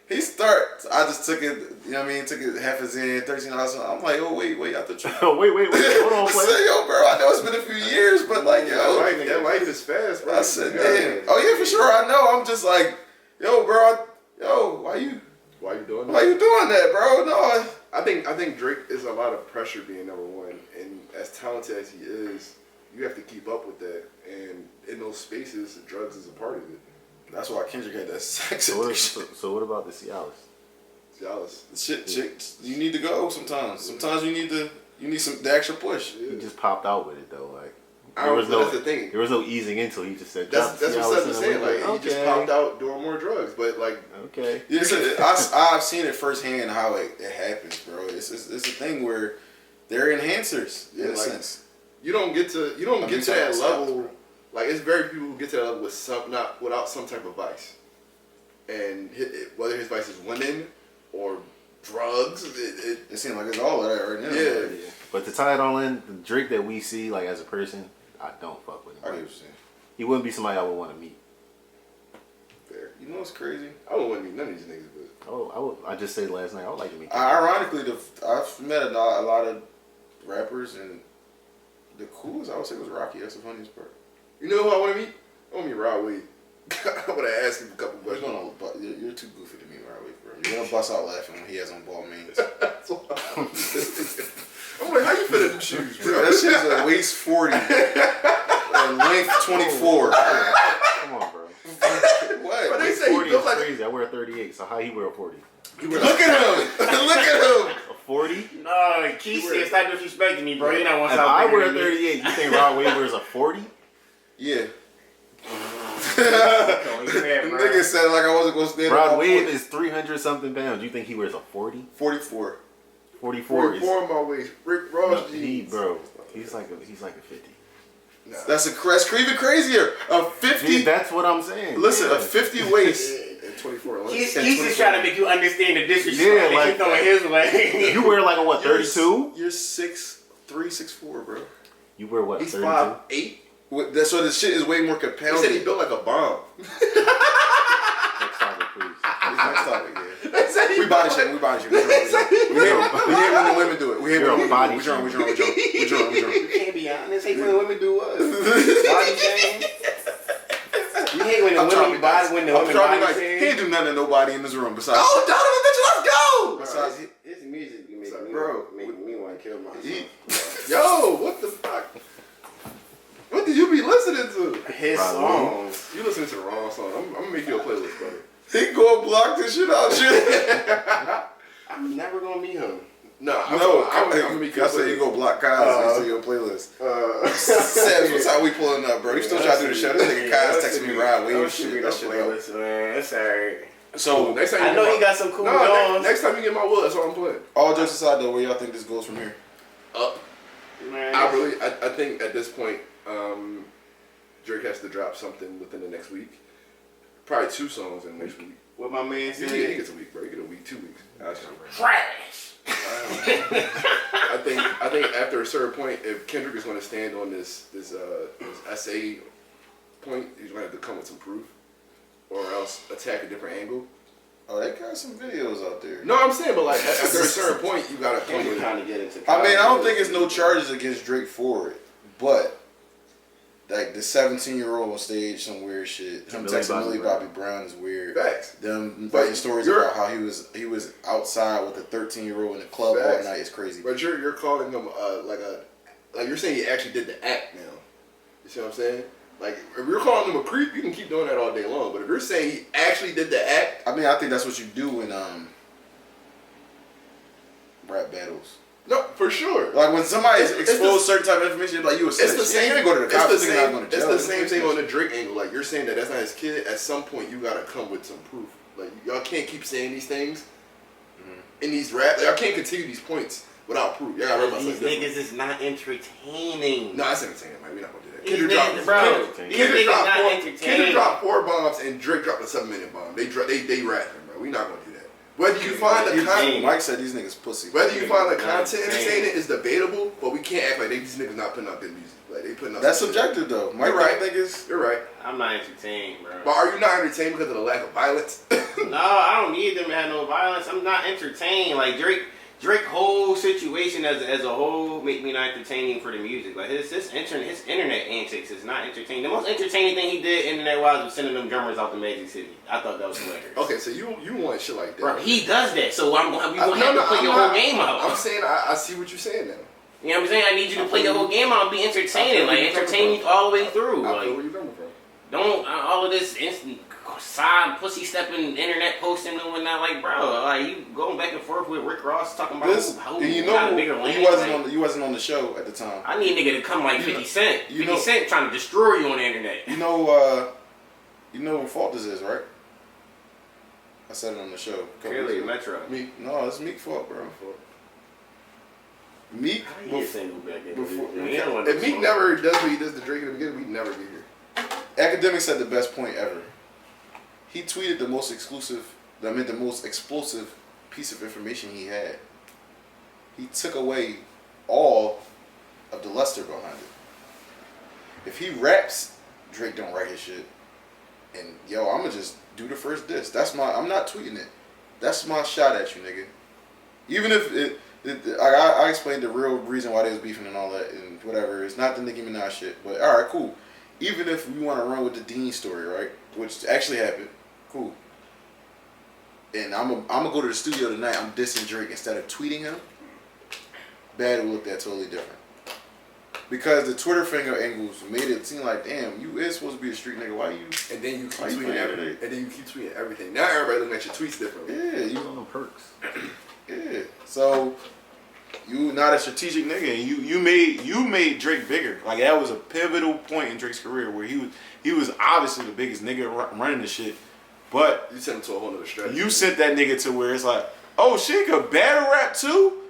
Speaker 1: He start. I just took it. You know what I mean? Took it half a Xan, $13. I'm like, oh wait, I thought you.
Speaker 3: wait, hold on,
Speaker 1: I
Speaker 3: play.
Speaker 1: said, yo, bro, I know it's been a few years, but like, yo,
Speaker 2: That life is fast, bro.
Speaker 1: I said, damn. Oh yeah, for sure. I know. I'm just like, yo, bro. Why you
Speaker 2: doing that?
Speaker 1: Why you doing that, bro? No.
Speaker 2: I think Drake is a lot of pressure being number one, and as talented as he is, you have to keep up with that. And in those spaces, drugs is a part of it.
Speaker 1: That's why Kendrick had that sex
Speaker 3: So
Speaker 1: addiction.
Speaker 3: what about the Cialis?
Speaker 2: Jealous.
Speaker 1: Shit, you need to go sometimes. Sometimes you need the extra push.
Speaker 3: He just popped out with it though. Like
Speaker 2: I don't know. That's the thing.
Speaker 3: There was no easing into. He just said,
Speaker 2: That's what
Speaker 3: Cialis
Speaker 2: Sebbz
Speaker 3: in
Speaker 2: was
Speaker 3: the
Speaker 2: saying. Like
Speaker 3: liquid.
Speaker 2: he just popped out doing more drugs, but like
Speaker 3: Okay.
Speaker 1: Yeah, I've seen it firsthand how it happens, bro. It's a thing where they're enhancers in a
Speaker 2: like,
Speaker 1: sense.
Speaker 2: you don't get to that
Speaker 1: talking
Speaker 2: level.
Speaker 1: about
Speaker 2: Like it's very few who get to that level without some type of vice. And whether his vice is women or drugs,
Speaker 1: It seems like it's all of that right now.
Speaker 2: Yeah.
Speaker 3: But to tie it all in, the Drake that we see like as a person, I don't fuck with him.
Speaker 1: I get what you're saying.
Speaker 3: He wouldn't be somebody I would want to meet.
Speaker 2: fair.
Speaker 1: You know what's crazy?
Speaker 2: I don't want to meet none of these niggas, but
Speaker 3: I just said last night I would like to meet.
Speaker 1: Ironically, I've met a lot of rappers, and the coolest I would say was Rocky. That's the funniest part.
Speaker 2: you know who I want to meet? I want to meet Rod Wade. I want to ask him a couple
Speaker 1: You're,
Speaker 2: questions.
Speaker 1: you're too goofy to me, Riley, bro. You're gonna bust out laughing when he has on ball mains.
Speaker 2: I'm like, how you fit in them shoes, bro?
Speaker 1: That shit's a waist 40 and length 24.
Speaker 3: Come on, bro.
Speaker 1: What?
Speaker 2: But they say
Speaker 3: 40
Speaker 2: he
Speaker 3: is
Speaker 2: look like
Speaker 3: crazy. I wear a 38, so how he wear a 40?
Speaker 1: Look at him! Look at him!
Speaker 3: A 40?
Speaker 4: No, Quis said stop disrespecting me, bro. You not want
Speaker 3: If
Speaker 4: to
Speaker 3: I wear a 38, you think Rod Wade wears a 40?
Speaker 1: Yeah.
Speaker 4: Bro.
Speaker 1: Nigga said like I wasn't gonna stand
Speaker 3: Rod
Speaker 1: up.
Speaker 3: Wade is 300 something pounds. You think he wears a 40?
Speaker 1: 44.
Speaker 3: 44 is.
Speaker 2: 44 on my waist. Rick Ross
Speaker 3: No,
Speaker 2: jeans.
Speaker 3: bro. He's like a 50.
Speaker 2: Nah.
Speaker 1: That's even crazier. A 50.
Speaker 3: Dude, that's what I'm saying.
Speaker 1: Listen,
Speaker 3: Yeah.
Speaker 1: a 50 waist.
Speaker 2: And 24 length.
Speaker 4: Quis is trying to make you understand the disrespect.
Speaker 3: Yeah,
Speaker 4: Yeah,
Speaker 3: like-
Speaker 4: like throwing his way.
Speaker 3: You wear like a what, 32?
Speaker 1: You're 6'3", 6'4", bro.
Speaker 3: You wear what,
Speaker 2: He's
Speaker 3: 32?
Speaker 2: 5'8".
Speaker 1: That's so the shit is way more
Speaker 2: He
Speaker 1: compounded.
Speaker 2: said he built like a bomb.
Speaker 3: Next topic, please.
Speaker 1: Next topic, yeah.
Speaker 2: They said he
Speaker 1: We body
Speaker 2: built
Speaker 1: shit. We body shit.
Speaker 2: They said he
Speaker 1: We hate when the women do it. We hate
Speaker 3: You're
Speaker 1: when
Speaker 3: a body
Speaker 1: we drunk.
Speaker 4: You can't be honest. Hate when the women do what? Body shame. You hate when the women body
Speaker 1: I'm
Speaker 4: women
Speaker 1: trying to
Speaker 4: body
Speaker 1: like, he
Speaker 4: shame.
Speaker 1: ain't do nothing to nobody in this room besides.
Speaker 2: Oh, Donovan Mitchell, let's go!
Speaker 1: Besides,
Speaker 4: This music be making
Speaker 1: Bro.
Speaker 4: me want to kill myself.
Speaker 2: Yo, what the fuck? What did you be listening to?
Speaker 4: His
Speaker 3: Probably.
Speaker 4: songs.
Speaker 2: You listening to the wrong song. I'm gonna make you a playlist, brother.
Speaker 1: he gonna block this shit out, shit.
Speaker 4: I'm never gonna meet him.
Speaker 2: No,
Speaker 1: I'm
Speaker 2: gonna make you a
Speaker 1: I said you
Speaker 2: playlist.
Speaker 1: gonna block Kaz to your playlist. Sebz, what's how we pulling up, bro? You still trying to do the show? This nigga Kaz texting me Rod Wave shit. That shit up.
Speaker 4: playlist, man. It's alright.
Speaker 1: So
Speaker 2: Next time
Speaker 4: I
Speaker 2: you
Speaker 4: know
Speaker 2: get
Speaker 4: he got some cool
Speaker 2: No,
Speaker 4: songs.
Speaker 2: next time you get my will, that's all I'm playing.
Speaker 1: all jokes aside, though, where y'all think this goes from here?
Speaker 2: Up.
Speaker 4: Man,
Speaker 2: I think at this point, Drake has to drop something within the next week. Probably 2 songs in the next week.
Speaker 4: what my man
Speaker 2: He
Speaker 4: said.
Speaker 2: gets a week, bro. You get a week, 2 weeks.
Speaker 4: Trash.
Speaker 2: I think after a certain point, if Kendrick is going to stand on this essay point, he's going to have to come with some proof, or else attack a different angle.
Speaker 1: Oh, they got some videos out there.
Speaker 2: No, I'm saying, but like after a certain point, you got to come
Speaker 4: Can
Speaker 2: with.
Speaker 4: kind of get into.
Speaker 1: I mean, I don't think it's no charges against Drake for it, but like the 17-year-old on stage, some weird shit. Him
Speaker 3: Millie
Speaker 1: texting
Speaker 3: Bobby
Speaker 1: Millie
Speaker 3: Brown.
Speaker 1: Bobby Brown is weird.
Speaker 2: Facts.
Speaker 1: Them
Speaker 2: But
Speaker 1: writing stories
Speaker 2: you're-
Speaker 1: about how he was outside with a 13-year-old in the club
Speaker 2: Facts.
Speaker 1: all night is crazy.
Speaker 2: But you're calling him like you're saying he actually did the act now. You see what I'm saying? Like if you're calling him a creep, you can keep doing that all day long. But if you're saying he actually did the act,
Speaker 1: I mean, I think that's what you do in rap battles.
Speaker 2: No, for sure.
Speaker 1: Like when somebody
Speaker 2: It's
Speaker 1: exposed certain type of information, like you was
Speaker 2: It's the same.
Speaker 1: You ain't go to the cops.
Speaker 2: It's the
Speaker 1: Not
Speaker 2: same.
Speaker 1: going to
Speaker 2: It's
Speaker 1: jail.
Speaker 2: the same thing on the Drake angle. Like you're saying that's not his kid. At some point, you gotta come with some proof. Like y'all can't keep saying these things in these rap. Y'all can't continue these points without proof. Y'all gotta
Speaker 4: These niggas is not entertaining.
Speaker 2: No, that's entertaining, man. We're not gonna do that.
Speaker 4: These
Speaker 2: Kendrick
Speaker 4: niggas, bro. These niggas not
Speaker 2: Kendrick
Speaker 4: entertaining.
Speaker 2: dropped 4 bombs and Drake dropped a 7-minute bomb. They rapping, bro. We're not gonna do that. Whether you find the content,
Speaker 1: Mike said these niggas pussy.
Speaker 2: whether you find the content entertaining is debatable, but we can't act like these niggas not putting out their music. Like they putting out.
Speaker 1: That's subjective though. Mike,
Speaker 2: You're right.
Speaker 1: think is
Speaker 2: You're right.
Speaker 4: I'm not entertained, bro.
Speaker 2: But are you not entertained because of the lack of violence?
Speaker 4: No, I don't need them to have no violence. I'm not entertained. Like Drake whole situation as a whole make me not entertaining for the music. Like his internet antics is not entertaining. The most entertaining thing he did internet wise was sending them drummers out to Magic City. I thought that was hilarious.
Speaker 2: Okay, so you want shit like that?
Speaker 4: Bro, he does that. So we gonna have to play
Speaker 2: I'm
Speaker 4: your
Speaker 2: not-
Speaker 4: whole game out.
Speaker 2: I'm saying I see what you're saying now.
Speaker 4: You know what I'm saying? I need you to play your whole game out and be entertaining. Like entertain you all the way through.
Speaker 2: I feel
Speaker 4: Like
Speaker 2: where you're coming from.
Speaker 4: don't all of this instant side pussy stepping internet posting and whatnot. Like bro, like you going back and forth with Rick Ross talking about
Speaker 1: this.
Speaker 4: who
Speaker 1: You
Speaker 4: got a
Speaker 1: know,
Speaker 4: bigger land.
Speaker 1: you wasn't on the show at the time.
Speaker 4: I need a nigga to come like 50 Cent.
Speaker 1: you
Speaker 4: 50
Speaker 1: know-
Speaker 4: Cent trying to destroy you on the internet.
Speaker 1: You know what fault this is, right? I said it on the show. a couple
Speaker 4: Clearly,
Speaker 1: weeks ago.
Speaker 4: Metro.
Speaker 2: Meek.
Speaker 1: No, it's Meek fault, bro. Meek.
Speaker 4: How do you single back in?
Speaker 1: before-
Speaker 2: If Meek never does what he does to Drake in the beginning, we'd never be here.
Speaker 1: Academic said the best point ever. He tweeted the most explosive piece of information he had. He took away all of the luster behind it. If he raps, Drake don't write his shit. And yo, I'ma just do the first diss. I'm not tweeting it. That's my shot at you, nigga. Even if I explained the real reason why they was beefing and all that and whatever. It's not the Nicki Minaj shit, but all right, cool. Even if we want to run with the Dean story, right, which actually happened, cool. And I'm gonna go to the studio tonight. I'm dissing Drake instead of tweeting him. Bad will look that totally different. Because the Twitter finger angles made it seem like, damn, you is supposed to be a street nigga. Why you?
Speaker 2: And then you keep
Speaker 1: Why you
Speaker 2: tweeting
Speaker 1: playing
Speaker 2: everything.
Speaker 1: everything?
Speaker 2: And then you keep tweeting everything. Now everybody looking at your tweets differently.
Speaker 1: Yeah,
Speaker 3: He's
Speaker 1: you.
Speaker 3: on the perks.
Speaker 1: Yeah. So you not a strategic nigga.
Speaker 5: And you made Drake bigger. Like that was a pivotal point in Drake's career where he was obviously the biggest nigga running the shit. But
Speaker 2: You sent him to a whole nother strategy.
Speaker 5: you sent that nigga to where it's like, oh shit, he could battle rap too?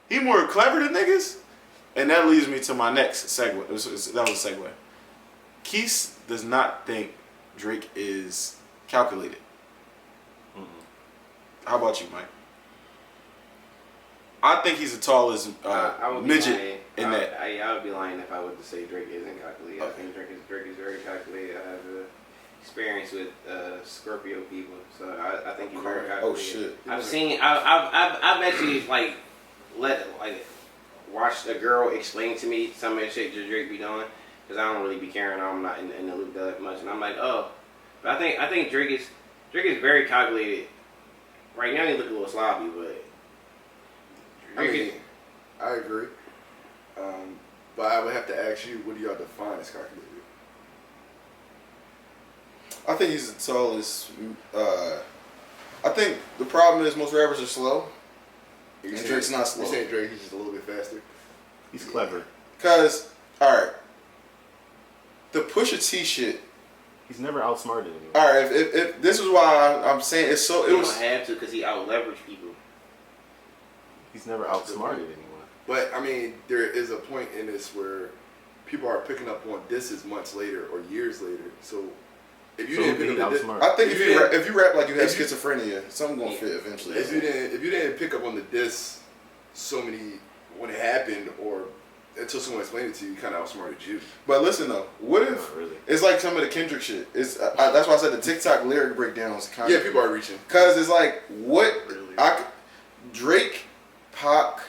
Speaker 5: He more clever than niggas? And that leads me to my next segue. That was a segue. Quis does not think Drake is calculated. How about you, Mike? I think he's the tallest
Speaker 4: I would be
Speaker 5: midget
Speaker 4: lying.
Speaker 5: in that.
Speaker 4: I would be lying if I were to say Drake isn't calculated. I think Drake is very calculated. I have experience with Scorpio people, so I think he's very calculated.
Speaker 1: Oh shit.
Speaker 4: I've actually watched a girl explain to me some of the shit that Drake be doing, because I don't really be caring. I'm not in the loop that much, and I'm like, oh, but I think Drake is very calculated. Right now he look a little sloppy, but Drake is.
Speaker 2: I agree. But I would have to ask you, what do y'all define as calculated?
Speaker 1: I think he's the tallest. I think the problem is most rappers are slow.
Speaker 2: You
Speaker 1: And
Speaker 2: saying-
Speaker 1: Drake's not slow.
Speaker 2: You saying Drake, he's just a little bit faster?
Speaker 3: He's clever.
Speaker 1: Cause, alright. The Pusha T shit.
Speaker 3: He's never outsmarted anyone.
Speaker 1: Alright, if this is why I'm saying it's so
Speaker 4: He
Speaker 1: it was
Speaker 4: don't have to because he out leveraged people.
Speaker 3: He's never outsmarted anyone.
Speaker 2: But, I mean, there is a point in this where people are picking up on disses months later or years later. So, if you
Speaker 3: So
Speaker 2: didn't
Speaker 3: he
Speaker 2: pick up the
Speaker 3: outsmarted.
Speaker 1: I think
Speaker 2: If
Speaker 1: if
Speaker 2: you
Speaker 1: you rap like you have
Speaker 2: if you-
Speaker 1: schizophrenia, something gonna fit eventually.
Speaker 2: if you didn't pick up on the diss so many when it happened or until someone explained it to you, kind of outsmarted you.
Speaker 1: But listen though, what if
Speaker 3: Not really.
Speaker 1: it's like some of the Kendrick shit? It's that's why I said the TikTok lyric breakdowns kind
Speaker 2: Yeah,
Speaker 1: of.
Speaker 2: people are reaching.
Speaker 1: Cause it's like what
Speaker 3: Really?
Speaker 1: Drake, Pac,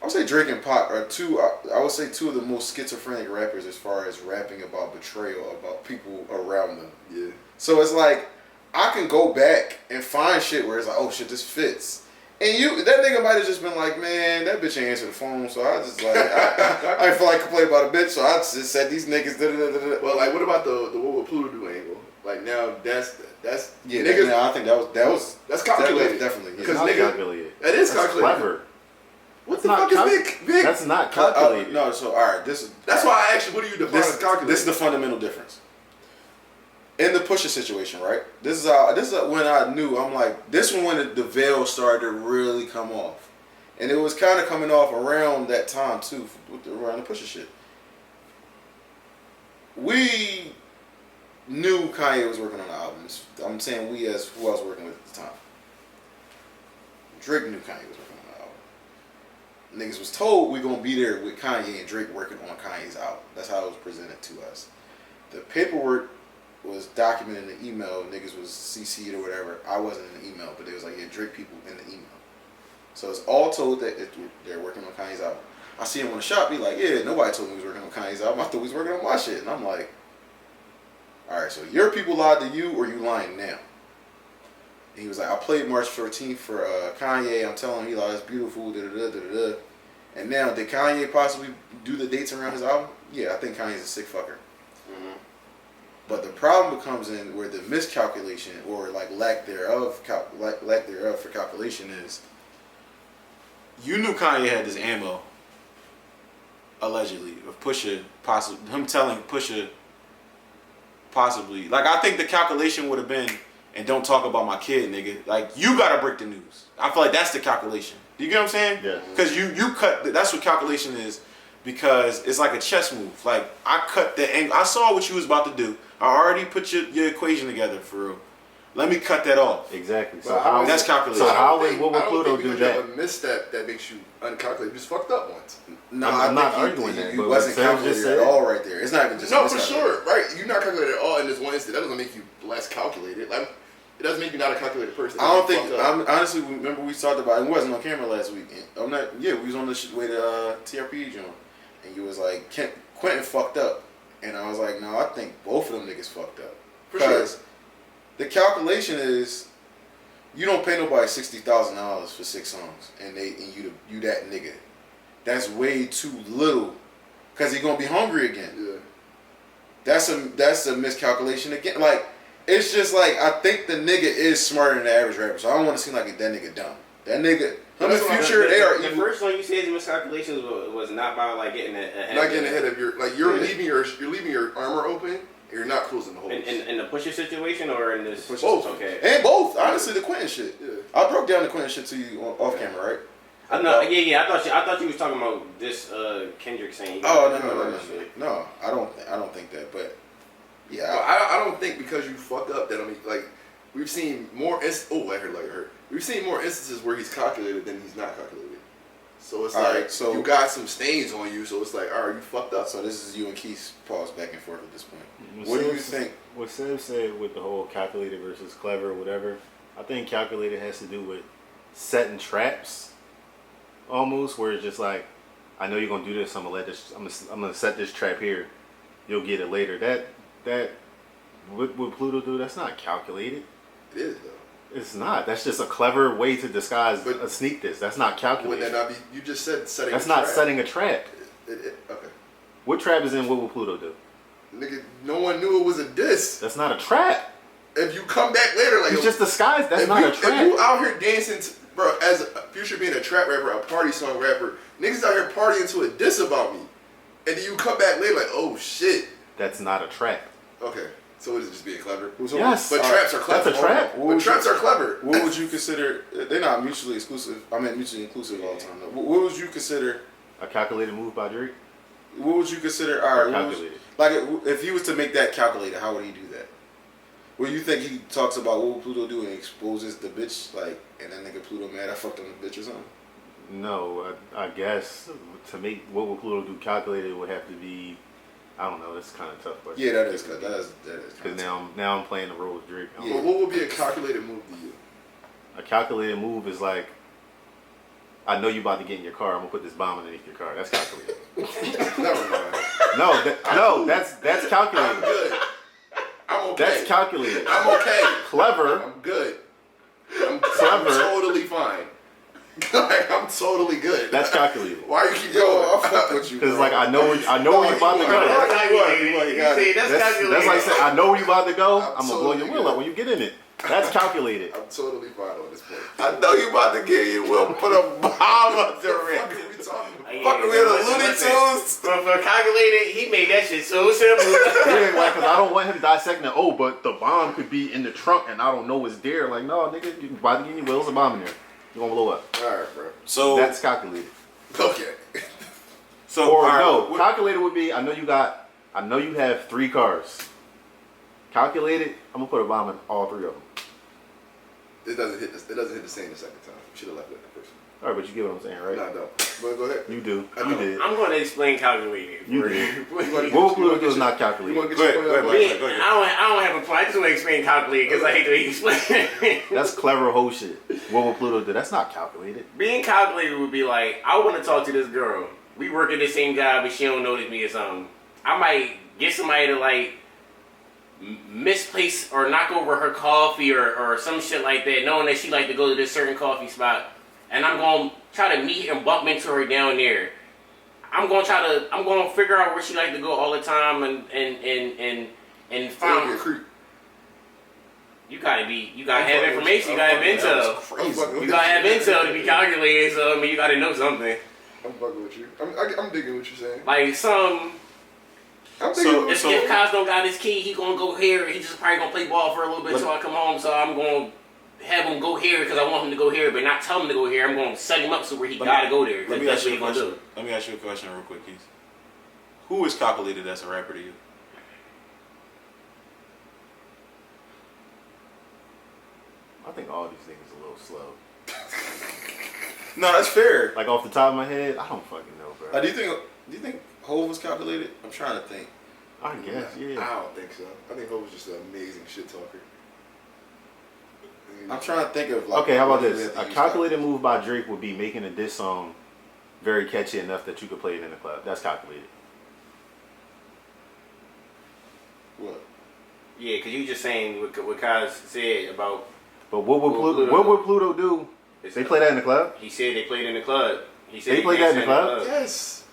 Speaker 1: I would say Drake and Pac are two. I would say two of the most schizophrenic rappers as far as rapping about betrayal about people around them.
Speaker 2: Yeah.
Speaker 1: So it's like I can go back and find shit where it's like, oh shit, this fits. And that nigga might have just been like, man, that bitch ain't answer the phone, so I just like I didn't feel like complaining about a bitch, so I just said these niggas. Da, da, da, da.
Speaker 2: Well, like, what about the what would Pluto do angle? Like now, that's
Speaker 1: Yeah,
Speaker 2: niggas.
Speaker 1: I think that was
Speaker 2: That's calculated.
Speaker 1: definitely.
Speaker 3: It's
Speaker 2: Because
Speaker 3: not
Speaker 2: nigga,
Speaker 3: calculated.
Speaker 2: that is
Speaker 3: That's
Speaker 2: calculated.
Speaker 3: clever.
Speaker 2: What the
Speaker 3: Not
Speaker 2: fuck is big?
Speaker 3: That's not calculated.
Speaker 1: No, so all right, this is
Speaker 2: That's why I asked you, what do you define as calculated?
Speaker 1: this is the fundamental difference. In the Pusha situation, right? This is when I knew. I'm like, this one when the veil started to really come off, and it was kind of coming off around that time too, around the Pusha shit. We knew Kanye was working on the album. I'm saying we as who I was working with at the time. Drake knew Kanye was working on the album. Niggas was told we gonna be there with Kanye and Drake working on Kanye's album. That's how it was presented to us. The paperwork was documented in the email. Niggas was CC'd or whatever. I wasn't in the email, but they was like, yeah, Drake people in the email. So it's all told that they're working on Kanye's album. I see him on the shop, be like, yeah, nobody told me he was working on Kanye's album. I thought he was working on my shit. And I'm like, all right, so your people lied to you or you lying now? And he was like, I played March 14th for Kanye. I'm telling him, he like, it's beautiful, da-da-da-da-da. And now, did Kanye possibly do the dates around his album? Yeah, I think Kanye's a sick fucker.
Speaker 4: Mm-hmm.
Speaker 1: But the problem comes in where the miscalculation or like lack thereof for calculation is,
Speaker 5: You knew Kanye had this ammo, allegedly, of Pusha, possibly him telling Pusha, possibly. Like, I think the calculation would have been, and don't talk about my kid, nigga. Like, you gotta break the news. I feel like that's the calculation. Do you get what I'm saying?
Speaker 3: Yeah.
Speaker 5: Because you cut. That's what calculation is. Because it's like a chess move. Like, I cut the angle. I saw what you was about to do. I already put your equation together for real. Let me cut that off.
Speaker 3: Exactly. So
Speaker 2: But
Speaker 3: how
Speaker 5: that's calculation.
Speaker 3: So how
Speaker 2: I don't
Speaker 3: would
Speaker 2: think
Speaker 3: Pluto
Speaker 2: you
Speaker 3: do
Speaker 2: can
Speaker 3: that?
Speaker 2: have a misstep that makes you uncalculated. You just fucked up once.
Speaker 1: no,
Speaker 3: I'm not
Speaker 1: I think
Speaker 3: arguing that,
Speaker 1: you
Speaker 3: but
Speaker 1: wasn't
Speaker 3: what Sebbz
Speaker 1: calculated
Speaker 3: just
Speaker 1: at
Speaker 3: said-
Speaker 1: all right there. It's not even just
Speaker 2: No, for
Speaker 1: miscalculated.
Speaker 2: sure, right? You're not calculated at all in this one instant. That doesn't make you less calculated. Like, it doesn't make you not a calculated person.
Speaker 1: I don't
Speaker 2: You
Speaker 1: think.
Speaker 2: fucked up.
Speaker 1: Honestly, remember we talked about it. It wasn't on camera last week. I'm not. Yeah, we was on the way to TRP joint, and you was like, Quentin fucked up, and I was like, no, I think both of them niggas fucked up.
Speaker 2: For sure.
Speaker 1: Because the calculation is, you don't pay nobody $60,000 for 6 songs, and you that nigga. That's way too little, cause he gonna be hungry again.
Speaker 2: Yeah.
Speaker 1: That's a miscalculation again. Like, it's just like, I think the nigga is smarter than the average rapper, so I don't want to seem like that nigga dumb. That nigga, him and Future, they are
Speaker 4: The
Speaker 1: evil.
Speaker 4: first one you said the miscalculations was not about like getting ahead.
Speaker 2: Not getting ahead of your you're
Speaker 1: Yeah.
Speaker 2: leaving your armor open. And you're not closing the holes.
Speaker 4: in the Pusha situation or in this
Speaker 1: Both.
Speaker 4: Okay.
Speaker 1: And both. Honestly, the Quentin shit.
Speaker 2: Yeah.
Speaker 1: I broke down the Quentin shit to you off camera, right?
Speaker 4: I know. Yeah. I thought you was talking about this Kendrick saying.
Speaker 1: Oh no. I don't think that, but yeah.
Speaker 2: Well, I don't think because you fucked up that I mean like we've seen more I heard. We've seen more instances where he's calculated than he's not calculated. So it's
Speaker 1: All
Speaker 2: like
Speaker 1: right, so
Speaker 2: you got some stains on you, so it's like, all right, you fucked up.
Speaker 1: So this is you and Quis pause back and forth at this point.
Speaker 3: What
Speaker 1: What do you
Speaker 3: Sebbz-
Speaker 1: think?
Speaker 3: What Sebbz said with the whole calculated versus clever or whatever, I think calculated has to do with setting traps, almost, where it's just like, I know you're gonna do this. I'm gonna set this trap here. You'll get it later. That what Pluto do? That's not calculated.
Speaker 2: It is though.
Speaker 3: It's not. That's just a clever way to disguise
Speaker 2: But-
Speaker 3: a sneak this. That's not
Speaker 2: Would
Speaker 3: calculated.
Speaker 2: that not be? You just said setting.
Speaker 3: That's
Speaker 2: a
Speaker 3: not
Speaker 2: trap.
Speaker 3: setting a trap.
Speaker 2: Okay.
Speaker 3: What trap is in what will Pluto do?
Speaker 2: Nigga, no one knew it was a diss.
Speaker 3: That's not a trap.
Speaker 2: If you come back later, like
Speaker 3: It's just disguised. That's
Speaker 2: if
Speaker 3: not
Speaker 2: you,
Speaker 3: a trap.
Speaker 2: If you out here dancing, bro, as a Future being a trap rapper, a party song rapper, niggas out here partying to a diss about me, and then you come back later like, oh shit.
Speaker 3: That's not a trap.
Speaker 2: Okay, so is it just being clever?
Speaker 3: Yes.
Speaker 2: But traps are clever.
Speaker 3: That's a trap.
Speaker 2: But traps are clever.
Speaker 1: What would you consider? They're not mutually exclusive. I mean, mutually inclusive all the time. Though. What would you consider?
Speaker 3: A calculated move by Drake.
Speaker 1: What would you consider? All right,
Speaker 3: Calculated.
Speaker 1: like if he was to make that calculated, how would he do that? Well, you think he talks about what would Pluto do and exposes the bitch, like, and then nigga Pluto mad I fucked on the bitch or something?
Speaker 3: No, I guess to make what will Pluto do calculated would have to be, I don't know. That's kind of tough.
Speaker 1: Yeah, that is good. That is.
Speaker 3: Because now I'm playing the role of Drake. I don't
Speaker 1: Yeah.
Speaker 2: But
Speaker 3: know.
Speaker 2: what would be a calculated move to you?
Speaker 3: A calculated move is like, I know you about to get in your car. I'm gonna put this bomb underneath your car. That's calculated.
Speaker 2: Never mind.
Speaker 3: That's
Speaker 2: I'm
Speaker 3: calculated.
Speaker 2: good. I'm okay.
Speaker 3: That's calculated.
Speaker 2: I'm okay.
Speaker 3: Clever.
Speaker 2: I'm good. I'm
Speaker 3: Clever.
Speaker 2: totally fine. Like, I'm totally good.
Speaker 3: That's calculated.
Speaker 2: Why you keep
Speaker 1: Yo,
Speaker 2: going?
Speaker 1: I fuck with you.
Speaker 3: Because
Speaker 1: bro.
Speaker 3: like I know where you about to go. That's like saying I know where you about to go. I'm gonna blow your wheel up when you get in it. That's calculated.
Speaker 2: I'm totally fine on this point.
Speaker 5: I know you about to get your will put a bomb up there.
Speaker 2: What are we talking about?
Speaker 5: Fucking with the Looney Tunes.
Speaker 4: But for calculated, he made that shit so simple.
Speaker 3: Yeah, like, cause I don't want him dissecting it. Oh, but the bomb could be in the trunk and I don't know it's there. Like, no, nigga, you about to get your wheels a bomb in there. You're gonna blow up.
Speaker 2: Alright, bro.
Speaker 5: So
Speaker 3: That's calculated.
Speaker 2: Okay.
Speaker 5: so
Speaker 3: Or
Speaker 5: all right,
Speaker 3: no,
Speaker 5: what-
Speaker 3: calculated would be I know you have 3 cars. Calculated, I'm gonna put a bomb in all 3 of them.
Speaker 2: It doesn't hit the same the second time. You should have left it the first
Speaker 3: All right, but you get what I'm saying, right?
Speaker 2: No, I don't. But go ahead.
Speaker 3: You do.
Speaker 2: I
Speaker 3: You
Speaker 2: know.
Speaker 3: did.
Speaker 4: I'm going to explain calculated.
Speaker 3: You
Speaker 4: for
Speaker 3: did.
Speaker 4: you.
Speaker 3: What will Pluto do is not
Speaker 2: You
Speaker 3: calculated.
Speaker 2: want to
Speaker 5: Go
Speaker 2: get
Speaker 5: ahead,
Speaker 2: your
Speaker 5: go
Speaker 2: point
Speaker 5: ahead,
Speaker 2: out?
Speaker 5: go ahead.
Speaker 4: I don't have a point. I just want to explain calculated because I hate the way you explain it.
Speaker 3: That's clever whole shit. What will Pluto do? That's not calculated.
Speaker 4: Being calculated would be like, I want to talk to this girl. We work at the same job, but she don't notice me or something. I might get somebody to like misplace or knock over her coffee or some shit like that, knowing that she like to go to this certain coffee spot, and I'm gonna try to meet and bump into her down there. I'm gonna figure out where she like to go all the time and
Speaker 2: That'd be a
Speaker 4: find.
Speaker 2: creep.
Speaker 4: You gotta have information. You gotta have intel.
Speaker 2: Crazy.
Speaker 4: You gotta have intel to be calculated. So I mean, you gotta know something.
Speaker 2: I'm fucking with you. I'm digging what you're saying.
Speaker 4: Like some.
Speaker 2: I'm digging
Speaker 5: So-
Speaker 2: what
Speaker 4: If
Speaker 2: you're saying.
Speaker 4: Kaz don't got his key, he gonna go here. He just probably gonna play ball for a little bit until I come home. So I'm gonna have him go here because I want him to go here, but not tell him to go here. I'm gonna set him up so where he gotta go there.
Speaker 5: Let me
Speaker 4: That's
Speaker 5: ask
Speaker 4: what
Speaker 5: you
Speaker 4: he
Speaker 5: a
Speaker 4: gonna
Speaker 5: question.
Speaker 4: do.
Speaker 5: Let me ask you a question real quick, Keith. Who is calculated as a rapper to you?
Speaker 3: I think all these things are a little slow.
Speaker 5: No, that's fair.
Speaker 3: Like off the top of my head, I don't fucking know, bro.
Speaker 1: Do you think Hov was calculated? I'm trying to think.
Speaker 3: I guess, yeah.
Speaker 2: I don't think so. I think Hov was just an amazing shit talker.
Speaker 1: I'm trying to think of like.
Speaker 3: Okay, how about
Speaker 1: what
Speaker 3: this?
Speaker 1: they
Speaker 3: A
Speaker 1: use
Speaker 3: calculated move by Drake would be making a diss song very catchy enough that you could play it in the club. That's calculated.
Speaker 1: What?
Speaker 4: Yeah, because you just saying what Kaz said about.
Speaker 3: But what would Pluto do? They play that in the club?
Speaker 4: He said they played in the club. He said
Speaker 3: They played that in the club?
Speaker 2: Yes.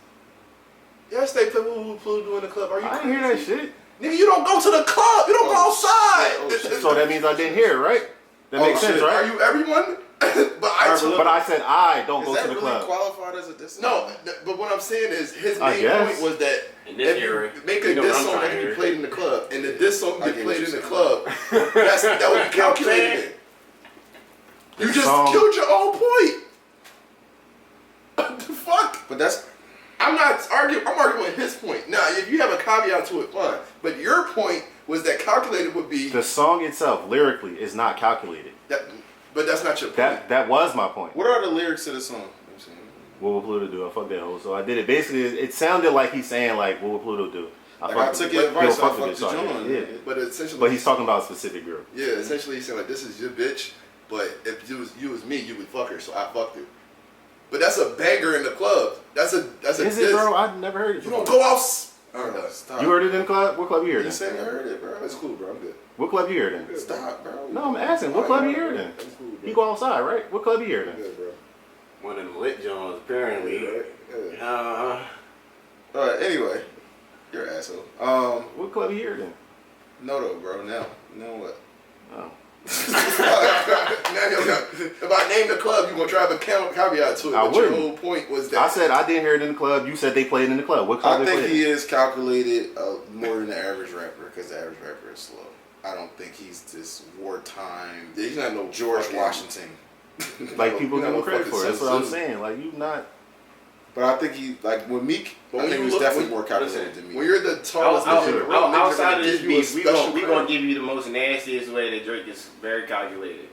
Speaker 2: Yes, they play what Pluto do in the club. Are you
Speaker 3: I
Speaker 2: crazy?
Speaker 3: didn't hear that shit.
Speaker 2: Nigga, you don't go to the club. You don't go outside.
Speaker 1: Oh, shit.
Speaker 3: So that means I didn't hear it, right? That makes sense,
Speaker 2: shit. Are
Speaker 3: right?
Speaker 2: you everyone?
Speaker 3: But I said I don't
Speaker 1: Is
Speaker 3: go
Speaker 1: that
Speaker 3: to the
Speaker 1: really
Speaker 3: club.
Speaker 1: qualified as a diss?
Speaker 2: No, but what I'm saying is his
Speaker 3: I
Speaker 2: main
Speaker 3: guess.
Speaker 2: point was that
Speaker 4: In this
Speaker 2: if
Speaker 4: era,
Speaker 2: you make
Speaker 4: you
Speaker 2: a
Speaker 4: know
Speaker 2: diss
Speaker 4: what I'm
Speaker 2: song
Speaker 4: trying
Speaker 2: that
Speaker 4: to
Speaker 2: can be
Speaker 4: hear.
Speaker 2: played in the club, and the diss song
Speaker 1: I
Speaker 2: get
Speaker 1: get
Speaker 2: played
Speaker 1: what
Speaker 2: in the
Speaker 1: you're
Speaker 2: club, that would be calculated. You just
Speaker 3: song-
Speaker 2: killed your own point. What the fuck?
Speaker 1: But that's
Speaker 2: I'm not arguing. I'm arguing his point. Now, if you have a caveat to it, fine. But your point was that calculated would be
Speaker 3: The song itself, lyrically, is not calculated.
Speaker 2: that. But that's not your point.
Speaker 3: That was my point.
Speaker 1: what are the lyrics to the song? I'm saying.
Speaker 3: What will Pluto do? I fucked that hoe. So I did it. Basically, it sounded like he's saying, like, what will Pluto do?
Speaker 1: Like I took
Speaker 3: it.
Speaker 1: your advice. I
Speaker 3: Fuck with
Speaker 1: fucked
Speaker 3: it,
Speaker 1: the
Speaker 3: so I did
Speaker 1: joint.
Speaker 3: it, yeah.
Speaker 2: But essentially,
Speaker 3: But he's talking about a specific girl.
Speaker 2: yeah, essentially he's saying like, this is your bitch. But if you was me, you would fuck her. So I fucked her. But that's a banger in the club. That's a
Speaker 3: Is
Speaker 2: diss.
Speaker 3: it, bro? I've never heard it
Speaker 2: You
Speaker 3: before.
Speaker 2: don't go out. I'm done.
Speaker 1: Stop.
Speaker 3: You heard it in the club? What club you heard
Speaker 1: You
Speaker 3: it
Speaker 1: said you heard it, bro.
Speaker 2: That's cool, bro. I'm good.
Speaker 3: in? What club you heard it in?
Speaker 1: Stop, bro.
Speaker 3: No, I'm asking. What club you heard it in?
Speaker 2: That's cool, bro.
Speaker 3: You go outside, right? What club you heard
Speaker 2: I'm
Speaker 3: it in?
Speaker 2: good, bro.
Speaker 4: One of them lit Jones, apparently.
Speaker 2: Yeah, right? Yeah.
Speaker 1: Anyway, you're an asshole.
Speaker 3: What club you heard it in?
Speaker 1: No though, bro. Now what?
Speaker 3: Oh.
Speaker 2: If I name the club, you're gonna try to caveat to it.
Speaker 3: I
Speaker 2: But your
Speaker 3: wouldn't.
Speaker 2: whole point was that
Speaker 3: I said I didn't hear it in the club. You said they played in the club. What club
Speaker 1: I
Speaker 3: they
Speaker 1: think
Speaker 3: played
Speaker 1: he
Speaker 3: in?
Speaker 1: is calculated more than the average rapper because the average rapper is slow. I don't think he's this wartime
Speaker 2: he's not no
Speaker 1: George
Speaker 2: fucking-
Speaker 1: Washington.
Speaker 3: Like people
Speaker 2: He's not
Speaker 3: give him
Speaker 2: no
Speaker 3: credit
Speaker 2: fucking
Speaker 3: for it. That's what I'm
Speaker 2: Sun Tzu.
Speaker 3: saying. Like you not.
Speaker 1: But I think he like with Meek.
Speaker 2: But
Speaker 1: I
Speaker 2: when
Speaker 1: think
Speaker 2: you
Speaker 1: he was
Speaker 2: look-
Speaker 1: definitely
Speaker 2: when-
Speaker 1: more calculated
Speaker 4: listen,
Speaker 1: than me.
Speaker 2: When you're the tallest nigga in the room, niggas are
Speaker 4: Outside
Speaker 2: gonna
Speaker 4: of this
Speaker 2: give you a
Speaker 4: beef, we
Speaker 2: special
Speaker 4: gonna
Speaker 2: credit.
Speaker 4: give you the most nastiest way that Drake is very calculated.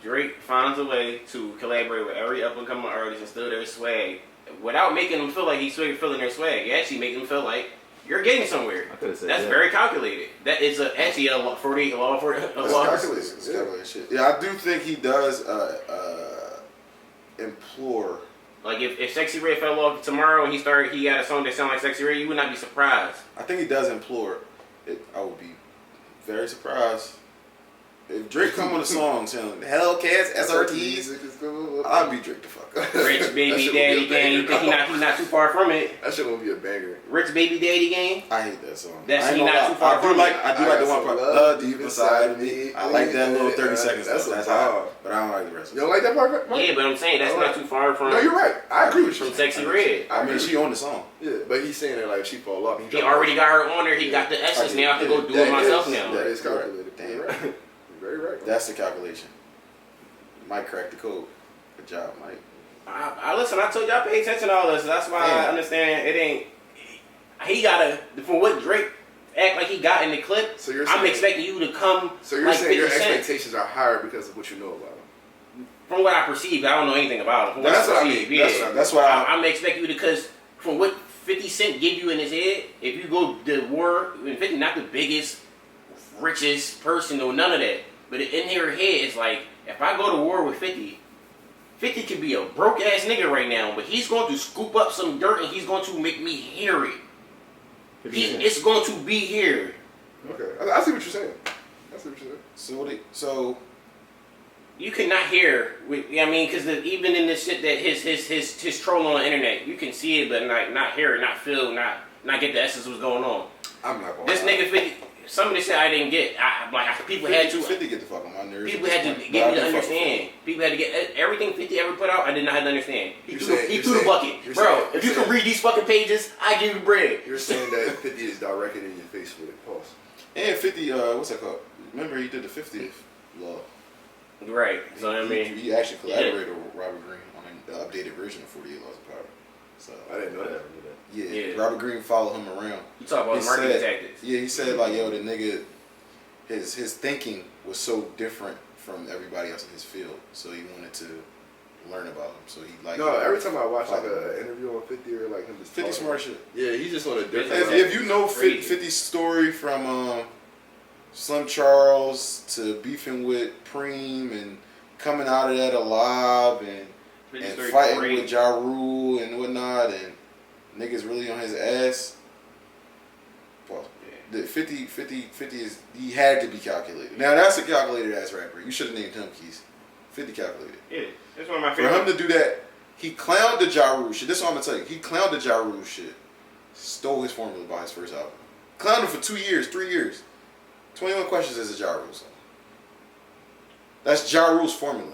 Speaker 4: Drake finds a way to collaborate with every up and coming artist and steal their swag without making them feel like he's feeling their swag. You actually make them feel like you're getting somewhere.
Speaker 3: I could have said
Speaker 4: That's
Speaker 3: that.
Speaker 4: very calculated. That is actually a law for
Speaker 1: It's calculated. It's calculated shit. Yeah, I do think he does implore.
Speaker 4: Like if Sexy Red fell off tomorrow and he got a song that sound like Sexy Red, you would not be surprised.
Speaker 1: I think he does implore. I would be very surprised if Drake come on a song saying "Hello, cats, SRTs." I'll beat Drake the fuck up.
Speaker 4: Rich Baby Daddy Gang. You think he not too far from it?
Speaker 2: That shit gonna be a banger.
Speaker 4: Rich Baby Daddy Gang.
Speaker 1: I hate that song.
Speaker 4: That's
Speaker 1: I ain't
Speaker 4: he
Speaker 1: gonna
Speaker 4: not
Speaker 1: lie.
Speaker 4: too far
Speaker 1: I do
Speaker 4: from
Speaker 1: like
Speaker 4: it.
Speaker 1: I do like the one part. Love deep inside of me. I like that little 30 seconds.
Speaker 2: That's
Speaker 1: That's
Speaker 2: a
Speaker 1: hot.
Speaker 2: vibe.
Speaker 1: But I don't like the rest of
Speaker 2: You
Speaker 1: it.
Speaker 2: don't like that part?
Speaker 4: Yeah, but I'm saying that's not too far from.
Speaker 2: No, you're right. I agree with you.
Speaker 4: From Sexy Red.
Speaker 1: I mean, she owned the song.
Speaker 2: Yeah, but he's saying that like if she fall off.
Speaker 4: He already got her on there. He got the essence. Now I can go do it myself now.
Speaker 2: That is calculated.
Speaker 1: Damn.
Speaker 2: You're right. You're very right.
Speaker 1: That's the calculation. Mike cracked the code. Good job, Mike.
Speaker 4: I listen. I told you I pay attention to all this. That's why I understand it ain't. He gotta from what Drake act like he got in the clip.
Speaker 2: So you're
Speaker 4: I'm
Speaker 2: saying-
Speaker 4: expecting you to come.
Speaker 2: So you're
Speaker 4: like
Speaker 2: saying your
Speaker 4: 50 Cent.
Speaker 2: expectations are higher because of what you know about him.
Speaker 4: From what I perceive, I don't know anything about him. From
Speaker 2: That's what I
Speaker 4: perceive,
Speaker 2: mean.
Speaker 4: yeah.
Speaker 1: That's why
Speaker 4: I'm expecting you to, because from what 50 Cent give you in his head, if you go to war, and 50 not the biggest, richest person or none of that, but in your head it's like, if I go to war with 50, 50 could be a broke ass nigga right now, but he's going to scoop up some dirt and he's going to make me hear it. It's going to be here.
Speaker 2: Okay, I see what you're saying. I see what you're saying.
Speaker 1: So
Speaker 4: You cannot hear, I mean, because even in this shit that his troll on the internet, you can see it, but not hear it, not feel, not get the essence of what's going on.
Speaker 1: I'm not going.
Speaker 4: This nigga 50, some of this shit I didn't get. People had to.
Speaker 1: 50 get the fuck on my nerves.
Speaker 4: People had to get me to understand. People had to get everything 50 ever put out. I did not have to understand. He threw the bucket, bro. If you can read these fucking pages, I give you bread.
Speaker 2: You're saying that 50 is directed in your face with it. Pause.
Speaker 1: And 50, what's that called? Remember he did the 50th law.
Speaker 4: Right. So I mean,
Speaker 1: he actually collaborated with Robert Greene on the updated version of 48 Laws of Power. So
Speaker 2: I didn't know that.
Speaker 1: yeah, Robert Greene followed him around.
Speaker 4: you talk about marketing tactics.
Speaker 1: Yeah, he said like, yo, the nigga, his thinking was so different from everybody else in his field, so he wanted to learn about him. So he like.
Speaker 2: No, every time I watch like an interview on 50 or like him just
Speaker 1: 50
Speaker 2: talking,
Speaker 1: smart shit.
Speaker 2: Yeah, he's just on a different.
Speaker 1: If you know 50's story from Slim Charles to beefing with Preem and coming out of that alive and fighting with Ja Rule and whatnot, and niggas really on his ass. Pause. The 50 is, he had to be calculated. Now that's a calculated ass rapper. You should have named him Quis. 50 calculated.
Speaker 4: Yeah, that's one of my
Speaker 1: For
Speaker 4: favorites.
Speaker 1: him to do that, he clowned the Ja Rule shit. This is what I'm gonna tell you. He clowned the Ja Rule shit. Stole his formula by his first album. Clowned him for 2 years, 3 years. 21 Questions is a Ja Rule song. That's Ja Rule's formula.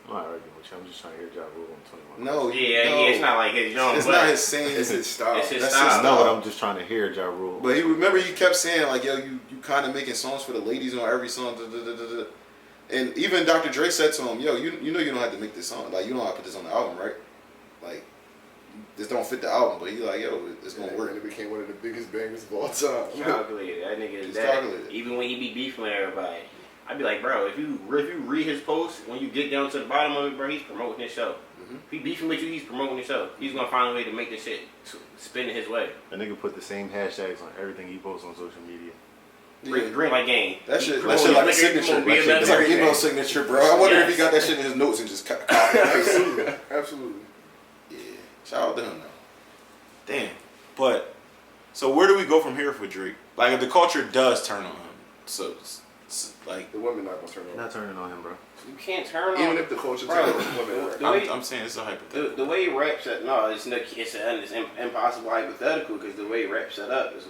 Speaker 3: I'm not arguing with you. I'm just trying to hear Ja Rule on 21.
Speaker 1: No,
Speaker 4: Yeah, it's not like his young.
Speaker 1: It's not his same.
Speaker 2: It's his style.
Speaker 4: It's his
Speaker 1: That's
Speaker 4: style.
Speaker 1: his
Speaker 3: I know, but I'm just trying to hear Ja Rule.
Speaker 1: But he remember he kept saying like, yo, you kind of making songs for the ladies on every song. Da, da, da, da, da. And even Dr. Dre said to him, yo, you know you don't have to make this song. Like you don't have to put this on the album, right? Like this don't fit the album. But he like, yo, it's gonna work.
Speaker 2: And it became one of the biggest bangers of all time.
Speaker 4: Calculated. That nigga is
Speaker 1: He's
Speaker 4: that.
Speaker 1: calculated.
Speaker 4: Even when he be beefing with everybody, I'd be like, bro, if you read his post, when you get down to the bottom of it, bro, he's promoting his show.
Speaker 1: Mm-hmm.
Speaker 4: If he beefing with you, he's promoting his show. He's gonna find a way to make this shit spin his way.
Speaker 3: That nigga put the same hashtags on everything he posts on social media.
Speaker 4: Green light game.
Speaker 1: That shit
Speaker 4: Promote
Speaker 1: like a
Speaker 4: his liquor,
Speaker 1: signature.
Speaker 4: promote BMF
Speaker 1: It's like an email
Speaker 4: everything.
Speaker 1: signature, bro. I wonder if he got that shit in his notes and just copied it.
Speaker 2: Absolutely. Absolutely.
Speaker 1: Yeah. Shout out to him though.
Speaker 5: Damn. But so where do we go from here for Drake? Like if the culture does turn on him, so like
Speaker 2: The women not gonna turn on.
Speaker 3: Not turning on him, bro.
Speaker 4: You can't turn on.
Speaker 2: Even if the culture
Speaker 4: Bro,
Speaker 2: turns on, women are.
Speaker 4: the way-
Speaker 5: I'm saying it's a hypothetical.
Speaker 4: The way he rap set, no, it's impossible hypothetical because the way he rap set up is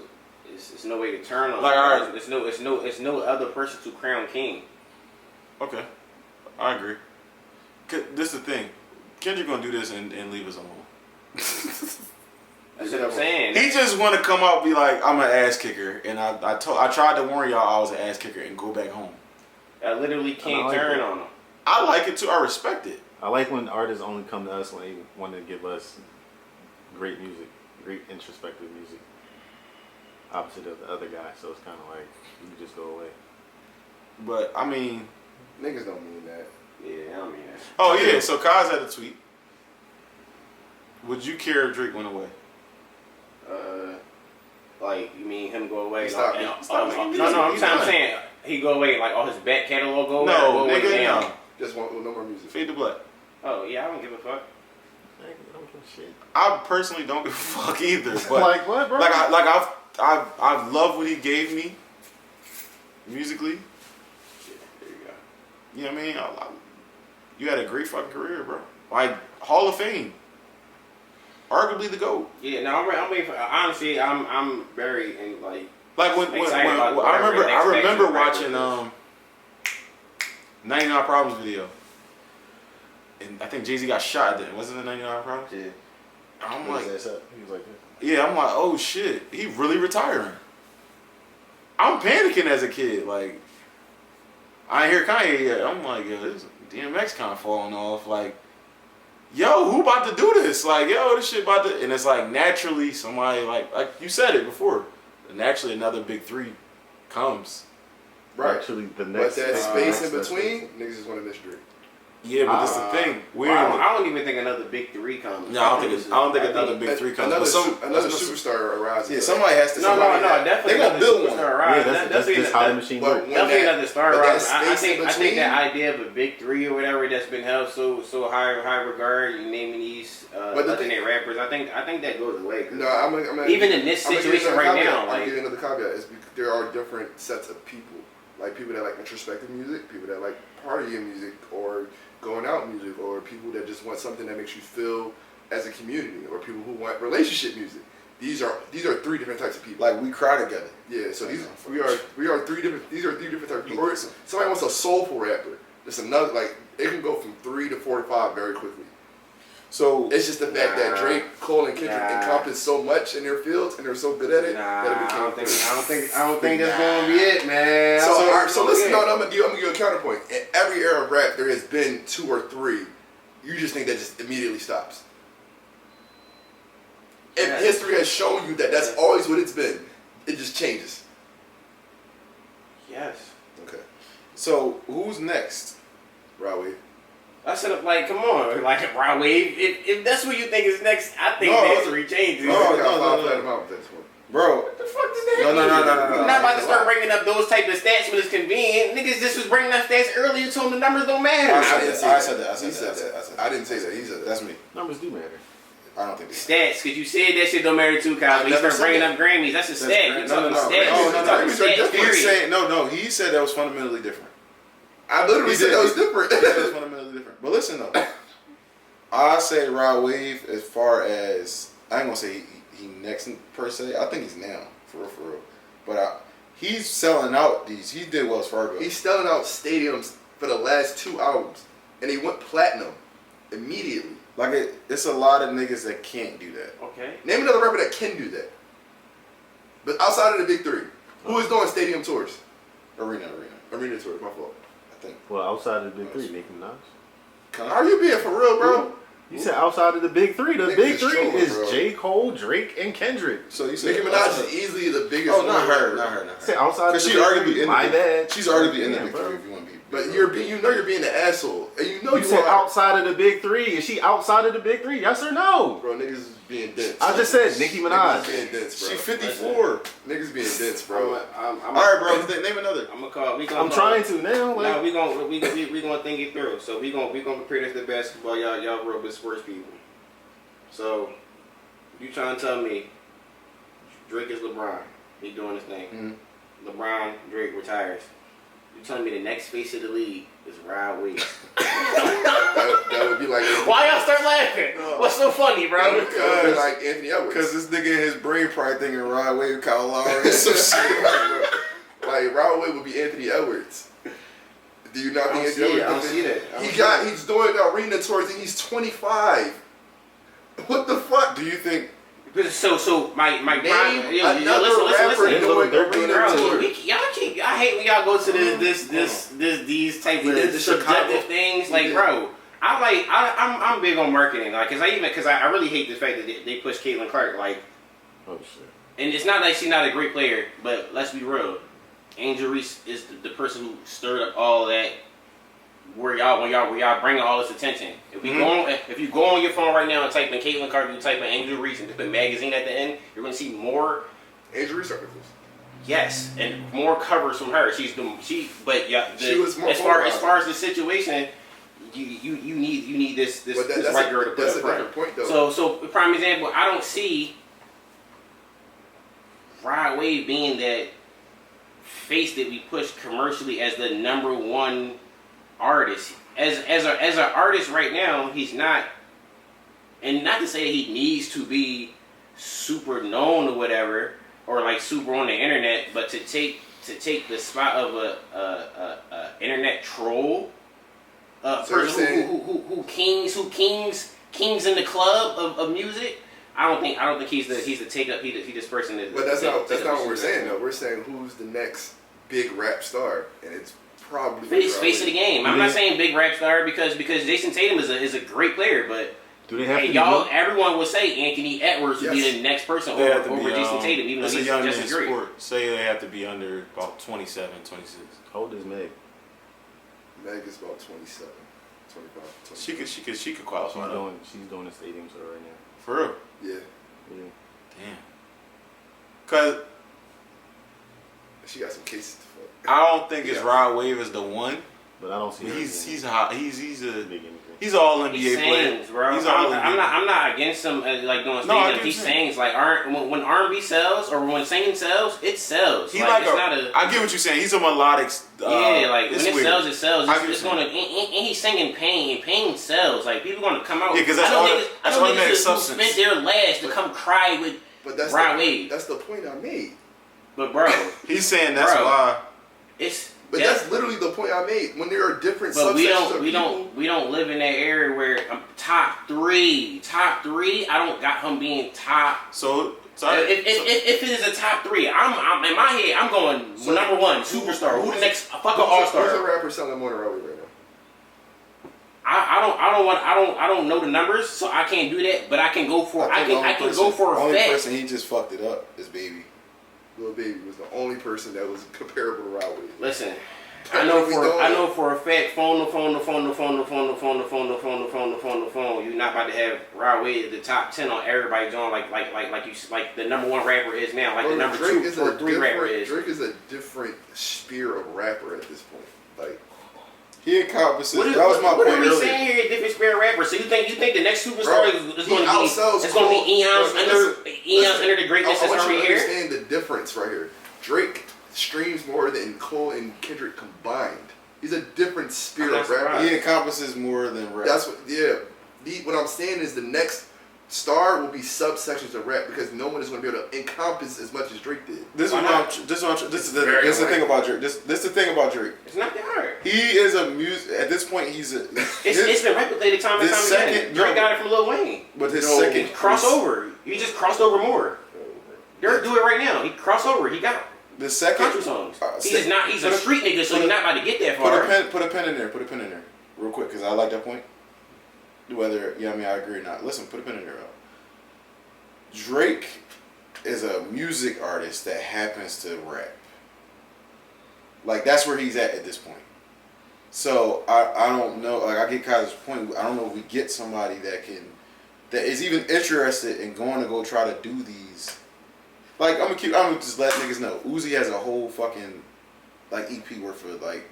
Speaker 4: no way to turn on.
Speaker 5: Like, all right.
Speaker 4: It's no other person to crown king.
Speaker 5: Okay, I agree. This is the thing. Kendrick gonna do this and leave us alone.
Speaker 4: That's what I'm saying.
Speaker 5: He just want to come out and be like, I'm an ass kicker, and I tried to warn y'all I was an ass kicker and go back home.
Speaker 4: I literally can't
Speaker 3: like
Speaker 4: turn
Speaker 3: it.
Speaker 4: on him.
Speaker 5: I like it too. I respect it.
Speaker 3: I like when artists only come to us when they want to give us great music, great introspective music. Opposite of the other guy, so it's kind of like you can just go away.
Speaker 5: But I mean,
Speaker 2: Niggas don't mean that.
Speaker 4: Yeah, I mean that.
Speaker 5: oh yeah. So Kaz had a tweet. Would you care if Drake went away?
Speaker 4: Like you mean him go away?
Speaker 2: Stop.
Speaker 4: Like,
Speaker 2: Stop.
Speaker 4: no, I'm
Speaker 5: He's done.
Speaker 4: saying he go away like all his back catalog go away.
Speaker 5: No,
Speaker 4: go away
Speaker 5: nigga,
Speaker 4: now.
Speaker 5: no.
Speaker 2: Just want no more music.
Speaker 5: Fade to black.
Speaker 4: Oh yeah, I don't give a fuck.
Speaker 3: I don't give a shit.
Speaker 5: I personally don't give a fuck either. But
Speaker 3: Like what, bro?
Speaker 5: I've loved what he gave me musically.
Speaker 4: There you go.
Speaker 5: You know what I mean? You had a great fucking career, bro. Like Hall of Fame, arguably the GOAT.
Speaker 4: Yeah, no, I'm waiting for. Honestly, I'm very in like.
Speaker 5: Like when
Speaker 4: Excited about
Speaker 5: I remember
Speaker 4: whatever
Speaker 5: watching
Speaker 4: record
Speaker 5: 99 Problems video, and I think Jay-Z got shot then. Wasn't it 99 Problems?
Speaker 3: Yeah.
Speaker 5: I'm
Speaker 3: He
Speaker 5: like,
Speaker 3: was like,
Speaker 5: yeah, I'm like, oh shit, he really retiring. I'm panicking as a kid, like I ain't hear Kanye yet. I'm like, yo, this DMX kind of falling off. Like, yo, who about to do this? Like, yo, this shit about to, and it's like naturally somebody like you said it before. Naturally, another big three comes.
Speaker 2: Right.
Speaker 3: Actually, the
Speaker 2: But
Speaker 3: next
Speaker 2: that space in
Speaker 3: next
Speaker 2: between, niggas is one of this Drake.
Speaker 5: Yeah, but this is the thing.
Speaker 4: I don't even think another big three comes.
Speaker 5: No, I don't think another big three comes.
Speaker 2: Another superstar arises.
Speaker 1: Yeah, somebody has to.
Speaker 4: No, definitely.
Speaker 1: They gonna build one.
Speaker 3: Yeah, that's just how the machine works.
Speaker 4: Definitely another star rise. I think
Speaker 2: between,
Speaker 4: that idea of a big three or whatever that's been held so high regard, you naming these legendary rappers, I think that goes away.
Speaker 2: No, I'm
Speaker 4: even in this situation right now,
Speaker 2: I'm getting another caveat. There are different sets of people, like people that like introspective music, people that like partying music, or going out music, or people that just want something that makes you feel as a community, or people who want relationship music. These are three different types of people.
Speaker 1: Like we cry together.
Speaker 2: Yeah, so we are three different. These are three different types of people. Or somebody wants a soulful rapper. It's another, like it can go from 3 to 4 to 5 very quickly.
Speaker 1: So
Speaker 2: it's just the fact that Drake, Cole, and Kendrick encompass so much in their fields, and they're so good at it that it became.
Speaker 4: I don't think that's gonna be it, man.
Speaker 2: So listen. No, I'm gonna give you a counterpoint. In every era of rap, there has been 2 or 3. You just think that just immediately stops. If history has shown you that that's always what it's been, it just changes.
Speaker 4: Yes.
Speaker 2: Okay.
Speaker 1: So who's next?
Speaker 2: Rowdy.
Speaker 4: I said, like, come on, like, Rod Wave. If that's what you think is next, I think history changes.
Speaker 1: No. Bro,
Speaker 4: what the fuck does that mean?
Speaker 1: No.
Speaker 4: You're not about to start bringing up those type of stats when it's convenient. Niggas just was bringing up stats earlier, told them the numbers don't matter.
Speaker 1: I said that.
Speaker 2: I didn't say that. He said that.
Speaker 1: That's me.
Speaker 3: Numbers do matter.
Speaker 1: I don't think
Speaker 4: stats, because you said that shit don't matter too, Kyle. When you start bringing up Grammys, that's a stat. You're talking stats.
Speaker 1: No. He said that was fundamentally different.
Speaker 2: I literally said that was different.
Speaker 1: He said it was fundamentally different. But listen though, I say Rod Wave as far as I ain't gonna say he next per se. I think he's now for real. But he's selling out these. He did Wells Fargo.
Speaker 2: He's selling out stadiums for the last 2 albums, and he went platinum immediately.
Speaker 1: Like it's a lot of niggas that can't do that.
Speaker 4: Okay.
Speaker 2: Name another rapper that can do that. But outside of the big 3, who is doing stadium tours?
Speaker 1: Arena
Speaker 2: tours. My fault.
Speaker 1: I think.
Speaker 3: Well, outside of the big 3, Nicki Minaj.
Speaker 2: Are you being for real, bro?
Speaker 3: You said outside of the big 3. The
Speaker 2: Niggas
Speaker 3: big 3
Speaker 2: trolling,
Speaker 3: is
Speaker 2: bro.
Speaker 3: J. Cole, Drake, and Kendrick.
Speaker 1: So you said
Speaker 2: Nicki Minaj is easily the biggest.
Speaker 1: Oh, not her.
Speaker 3: Say outside of the
Speaker 1: she's
Speaker 3: big
Speaker 1: arguably
Speaker 3: 3.
Speaker 1: in
Speaker 3: My bad.
Speaker 1: She's arguably in the
Speaker 3: Yeah,
Speaker 1: big
Speaker 3: bro.
Speaker 1: 3 if you want to be.
Speaker 2: But you're being an asshole, and you
Speaker 3: said
Speaker 2: are.
Speaker 3: outside of the big 3. Is she outside of the big 3? Yes or no?
Speaker 2: Bro, niggas is being dense.
Speaker 3: I just said Nicki
Speaker 2: Niggas
Speaker 3: Minaj.
Speaker 2: being dense, bro.
Speaker 1: She's 54.
Speaker 2: Niggas being dense, bro.
Speaker 1: All right, bro. Name another.
Speaker 4: I'm gonna call.
Speaker 3: I'm trying to now. Like,
Speaker 4: No, we gonna think it through. So we gonna prepare this to basketball. Y'all real good sports people. So you trying to tell me Drake is LeBron? He doing his thing.
Speaker 1: Mm-hmm.
Speaker 4: LeBron, Drake retires. You telling me the next face of the league is Rod Wave?
Speaker 2: that would be like.
Speaker 4: Why y'all start laughing? What's so funny, bro?
Speaker 2: That would be like Anthony Edwards.
Speaker 1: Because this nigga in his brain probably thinking Rod Wave, Kyle Lowry, some shit.
Speaker 2: Like Rod Wave would be Anthony Edwards. Do you not think Anthony Edwards?
Speaker 4: I don't see that.
Speaker 2: He's doing arena tours and he's 25. What the fuck?
Speaker 1: Do you think?
Speaker 4: So my
Speaker 2: Name
Speaker 4: listen.
Speaker 2: doing arena tours.
Speaker 4: I hate when y'all go to these type of subjective things. Like, bro, I'm big on marketing. Like, cause I really hate the fact that they push Caitlin Clark. Like,
Speaker 3: oh shit.
Speaker 4: And it's not like she's not a great player, but let's be real. Angel Reese is the person who stirred up all that. Where y'all bringing all this attention. If you go on your phone right now and type in Caitlin Clark, you type in Angel Reese and put magazine at the end, you're gonna see more
Speaker 2: Angel Reese articles.
Speaker 4: Yes, and more covers from her. She was more as far as the situation, you need this white girl to put
Speaker 2: that's
Speaker 4: up
Speaker 2: a
Speaker 4: front.
Speaker 2: different point though.
Speaker 4: So prime example, I don't see Rod Wave being that face that we push commercially as the number one artist. As an artist right now, he's not. And not to say that he needs to be super known or whatever, or like super on the internet, but to take the spot of a internet troll, person who kings in the club of music. I don't think he's the take up. He this person is.
Speaker 2: But that's not what we're saying though. We're saying who's the next big rap star, and it's probably
Speaker 4: face of the game. I'm not saying big rap star because Jason Tatum is a great player, but.
Speaker 3: Do they have to
Speaker 4: y'all? Everyone would say Anthony Edwards would be the next person over Jason Tatum, even though he's
Speaker 5: young
Speaker 4: just as great.
Speaker 5: Sport. Say they have to be under about 27, 26.
Speaker 3: How old is Meg?
Speaker 2: Meg is about 27, 25.
Speaker 5: She could qualify.
Speaker 3: She's doing the stadium tour right now.
Speaker 5: For real?
Speaker 2: Yeah.
Speaker 5: Damn. Cause
Speaker 2: she got some cases to fuck.
Speaker 5: I don't think it's Rod Wave is the one.
Speaker 3: But I don't see.
Speaker 5: He's hot. He's all NBA player.
Speaker 4: Bro. I'm not against him like doing stadiums.
Speaker 5: No,
Speaker 4: he sings like when R&B sells or when singing sells, it sells.
Speaker 5: He
Speaker 4: like
Speaker 5: it's not a. I get what you're saying. He's a melodic.
Speaker 4: Yeah, like when it
Speaker 5: weird.
Speaker 4: sells, it sells. It's gonna and he's singing pain. Pain sells. Like people gonna come out.
Speaker 5: Yeah, because that's automatic substance.
Speaker 4: Who spent their last to come cry with Rod Wave.
Speaker 2: That's the point I made.
Speaker 4: But bro,
Speaker 5: he's saying that's why.
Speaker 2: But that's literally the point I made. When there are different
Speaker 4: but
Speaker 2: subsections
Speaker 4: we don't live in that area where top three. I don't got him being top.
Speaker 5: So
Speaker 4: if it is a top three, I'm in my head. I'm going number one superstar. Who the next fucking all star?
Speaker 2: Who's a rapper selling more than Raleigh right now?
Speaker 4: I don't know the numbers, so I can't do that. But I can go for I can go for a
Speaker 1: fact. The only
Speaker 4: fact.
Speaker 1: person he just fucked it up is Baby.
Speaker 2: Lil Baby was the only person that was comparable to Raleigh.
Speaker 4: Listen, I know for a fact. Phone. You're not about to have Raleigh at the top 10 on everybody's on like the number one rapper is now, like the number
Speaker 2: Drake
Speaker 4: 2 or 3 rapper is.
Speaker 2: Drake is a different sphere of rapper at this point. Like
Speaker 1: he encompasses. That was my point earlier.
Speaker 4: What are we saying here? Different sphere rapper. So you think the next superstar is going to be eons under the greatness that's already here?
Speaker 2: I understand the difference right here. Drake streams more than Cole and Kendrick combined. He's a different sphere of rapper.
Speaker 1: He encompasses more than rap.
Speaker 2: That's what. Yeah. What I'm saying is the next star will be subsections of rap because no one is going to be able to encompass as much as Drake did.
Speaker 1: This is the thing about Drake. This is the thing about Drake.
Speaker 4: It's not that hard.
Speaker 1: He is a music. At this point, he's a.
Speaker 4: It's been replicated time and time again. Drake got it from Lil Wayne.
Speaker 1: But his second
Speaker 4: crossover, he just crossed over more. Dirk do it right now. He crossed over. He got
Speaker 1: the second
Speaker 4: country songs. He's not. He's a street nigga, so he's not about to get that far.
Speaker 1: Put a pen in there, real quick, because I like that point. Whether I agree or not. Listen, put a pen in there. Drake is a music artist that happens to rap. Like that's where he's at this point. So I don't know. Like I get Kaz's point. I don't know if we get somebody that is even interested in going to go try to do these. Like I'm gonna just let niggas know. Uzi has a whole fucking like EP worth of like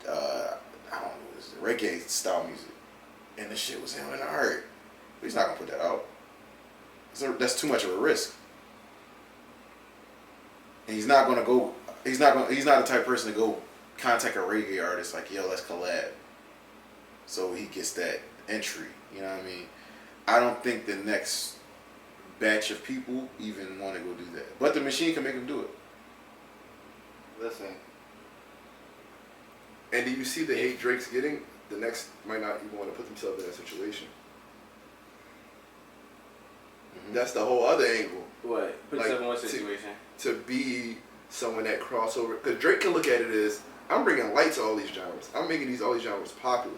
Speaker 1: I don't know, this is reggae style music, and the shit was him in the heart. But he's not gonna put that out. So that's too much of a risk. And he's not the type of person to go contact a reggae artist like, yo, let's collab. So he gets that entry. You know what I mean? I don't think the next batch of people even want to go do that. But the machine can make them do it.
Speaker 4: Listen.
Speaker 2: And do you see the hate Drake's getting? The next might not even want to put themselves in that situation. That's the whole other angle.
Speaker 4: What? Put yourself in what situation?
Speaker 2: To be someone that crossover. Because Drake can look at it as, I'm bringing light to all these genres. I'm making all these genres popular.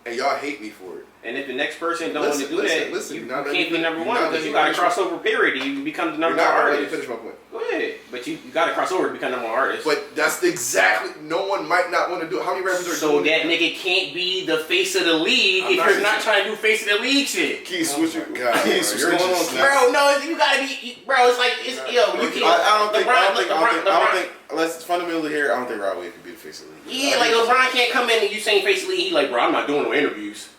Speaker 2: And y'all hate me for it.
Speaker 4: And if the next person don't want to do that, you can't be number one because you got a crossover period. You become the number one artist.
Speaker 2: Let me finish my point.
Speaker 4: Go ahead. But you got to cross over to become number one artist.
Speaker 2: But that's exactly, no one might not want to do it. How many rappers are
Speaker 4: so that nigga can't be the face of the league if you're not trying to do face of the league shit.
Speaker 1: Quis, what's going on?
Speaker 4: Bro, no, you gotta be, bro. It's like, you can't.
Speaker 1: I don't think. Let's fundamentally here. I don't think Rod Wave could be the face of the league.
Speaker 4: Yeah, like LeBron can't come in and you saying face of the league. He like, bro, I'm not doing no interviews.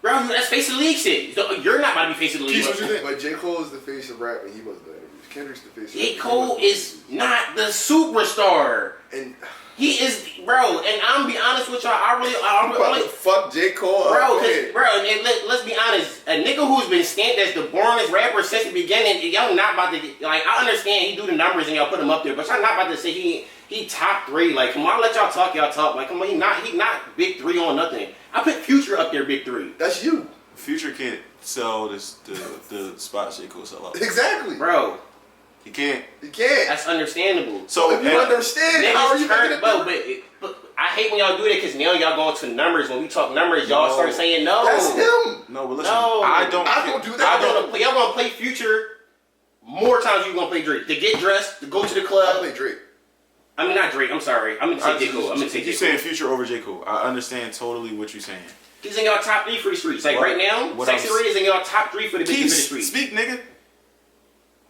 Speaker 4: Bro, that's face of the league shit. You're not about to be face of the league.
Speaker 1: What you think?
Speaker 2: But J. Cole is the face of rap and he wasn't the interviews. Kendrick's the face of rap.
Speaker 4: J. Cole is not the superstar.
Speaker 2: And
Speaker 4: He is, bro, and I'm gonna be honest with y'all. I really
Speaker 2: Fuck J. Cole.
Speaker 4: bro, and let's be honest. A nigga who's been stamped as the boringest rapper since the beginning, y'all not about to get, like, I understand he do the numbers and y'all put him up there, but y'all not about to say he top 3. Like, come on, let y'all talk y'all talk. Like, come on, he not big 3 on nothing. I put Future up there big 3.
Speaker 2: That's you.
Speaker 5: Future can't sell the spot J. Cole sell out.
Speaker 2: Exactly.
Speaker 4: Bro.
Speaker 5: He can't.
Speaker 2: You can't.
Speaker 4: That's understandable.
Speaker 2: So if you understand, how are you making it?
Speaker 4: But I hate when y'all do that because now y'all going to numbers. When we talk numbers, y'all start saying no.
Speaker 2: That's him.
Speaker 5: No, but listen,
Speaker 4: No.
Speaker 5: I don't
Speaker 2: do that.
Speaker 4: Y'all gonna play Future more times than you gonna play Drake. To get dressed, to go to the
Speaker 2: I
Speaker 4: club.
Speaker 2: play Drake.
Speaker 4: I mean, not Drake. I'm sorry. I'm gonna say J. Cole.
Speaker 5: You saying Future over J. Cole. I understand totally what you're saying.
Speaker 4: He's in y'all top 3 for the streets. Like right now, Sexy Red is in y'all top 3 for the bitches for the streets.
Speaker 5: Speak, nigga.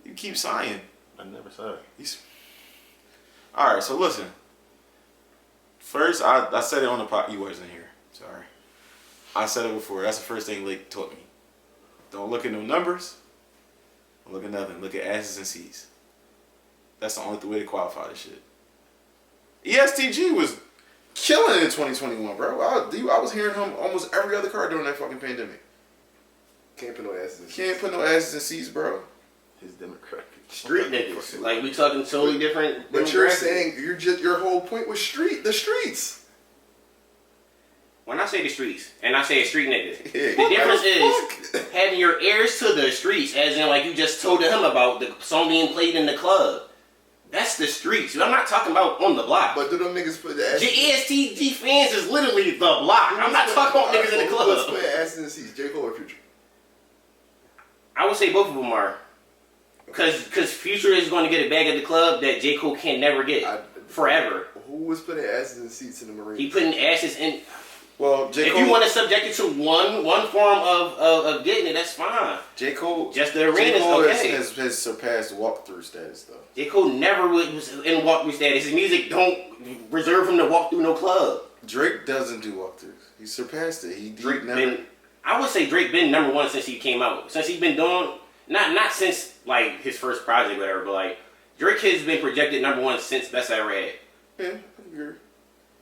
Speaker 5: You keep sighing.
Speaker 3: I never saw it.
Speaker 5: All right, so listen. First, I said it on the pod. You wasn't here. Sorry. I said it before. That's the first thing Lake taught me. Don't look at no numbers. Don't look at nothing. Look at asses and C's. That's the only way to qualify this shit. ESTG was
Speaker 1: killing it in 2021, bro. I was hearing him almost every other car during that fucking pandemic.
Speaker 2: Can't put no asses in seats.
Speaker 1: Can't put no asses in seats, bro.
Speaker 3: His demographic.
Speaker 4: Street niggas. Like, we talking totally different.
Speaker 2: But you're saying your whole point was the streets.
Speaker 4: When I say the streets, and I say street niggas,
Speaker 1: Yeah.
Speaker 4: the difference is having your ears to the streets, as in like you just told him about the song being played in the club. That's the streets. I'm not talking about on the block.
Speaker 2: But do them niggas put the asses?
Speaker 4: ESTG fans is literally the block. I'm not talking about niggas in the
Speaker 2: Who's
Speaker 4: club.
Speaker 2: putting asses in the seats? J. Cole or Future?
Speaker 4: I would say both of them are. Because Future is going to get a bag at the club that J. Cole can never get forever.
Speaker 2: Who was putting asses in seats in the Marines?
Speaker 4: He putting asses in.
Speaker 1: Well, J. Cole,
Speaker 4: if you want to subject it to one form of getting it, that's fine.
Speaker 1: J. Cole,
Speaker 4: just the arena
Speaker 1: J. Cole
Speaker 4: okay.
Speaker 1: has surpassed walkthrough status though.
Speaker 4: J. Cole never was in walkthrough status. His music don't reserve him to walk through no club.
Speaker 1: Drake doesn't do walkthroughs. He surpassed it. Drake never.
Speaker 4: I would say Drake been number 1 since he came out. Since he's been doing not since like his first project or whatever, but like Drake has been projected number 1 since Best I Ever Had.
Speaker 1: Yeah, I agree.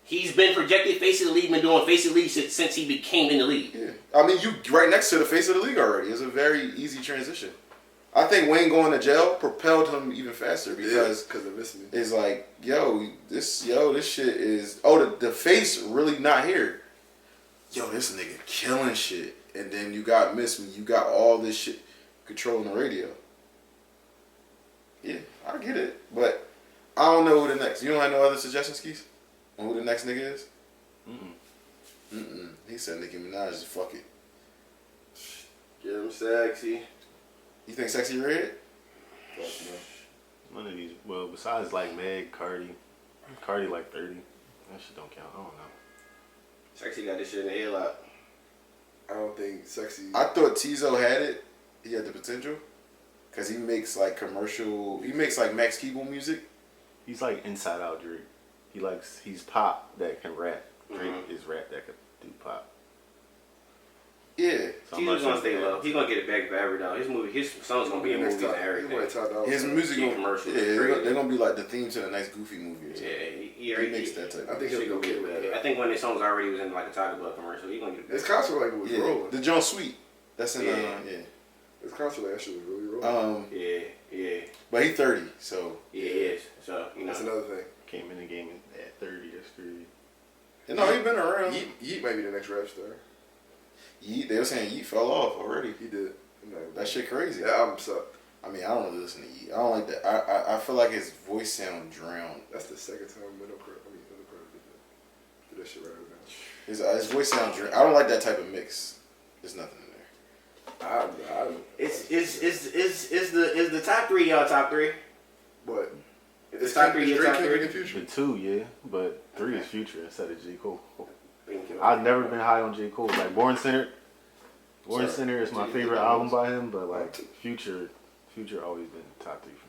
Speaker 4: He's been projected face of the league, been doing face of the league since he became in the league.
Speaker 1: Yeah, I mean you right next to the face of the league already. It's a very easy transition. I think Wayne going to jail propelled him even faster because
Speaker 2: of Miss Me.
Speaker 1: It's like this shit is the face really not here. Yo, this nigga killing shit, and then you got Miss Me. You got all this shit controlling the radio. Yeah, I get it, but I don't know who the next. You don't have no other suggestions, Keith? On who the next nigga is? He said Nicki Minaj. Just fuck it.
Speaker 4: Get him sexy.
Speaker 1: You think Sexy Red?
Speaker 2: Fuck no.
Speaker 3: None of these. Well, besides like Meg, Cardi like 30. That shit don't count. I don't know.
Speaker 4: Sexy got this shit in the headlock.
Speaker 2: I don't think Sexy.
Speaker 1: I thought Tizo had it. He had the potential. Cause he makes like commercial. He makes like Max Keeble music.
Speaker 3: He's like inside out Drake. He's pop that can rap. Drake is rap that can do pop.
Speaker 1: Yeah.
Speaker 3: So
Speaker 4: Tizo's gonna stay low. He's gonna get it back forever though. His song's gonna be in movies and everything.
Speaker 1: His music gonna
Speaker 4: commercial.
Speaker 1: Yeah, they're gonna be like the theme to a nice Goofy movie. Or something.
Speaker 4: He
Speaker 1: makes that type.
Speaker 2: I think he'll get it.
Speaker 4: I think when his songs already was in like a Tiger Blood commercial, he's gonna get it back.
Speaker 2: His concert like was rolling.
Speaker 1: The John Sweet. That's in
Speaker 4: Yeah.
Speaker 2: His concert like that shit was really rolling.
Speaker 4: Yeah.
Speaker 1: But he's 30, so
Speaker 4: Yeah, he is. So
Speaker 2: that's another thing.
Speaker 3: Came in the game at 30. That's crazy.
Speaker 1: you know he been around.
Speaker 2: Yeet might be the next rap star.
Speaker 1: Yeet, they were saying Yeet fell off already.
Speaker 2: He did.
Speaker 1: That shit crazy.
Speaker 2: That album sucked.
Speaker 1: I mean, I don't really listen to Yeet. I don't like that. I feel like his voice sound drowned.
Speaker 2: That's the second time Middle Crowd did that shit right now.
Speaker 1: His voice sound drowned. I don't like that type of mix. There's nothing in there.
Speaker 4: Is the top 3 y'all top 3?
Speaker 2: But
Speaker 4: It's top 3 your top 3.
Speaker 3: The 2, yeah, but 3 is Future instead of J. Cole. I've never been high on J. Cole. Like Born Center is my favorite album by him, but like Future always been top 3 for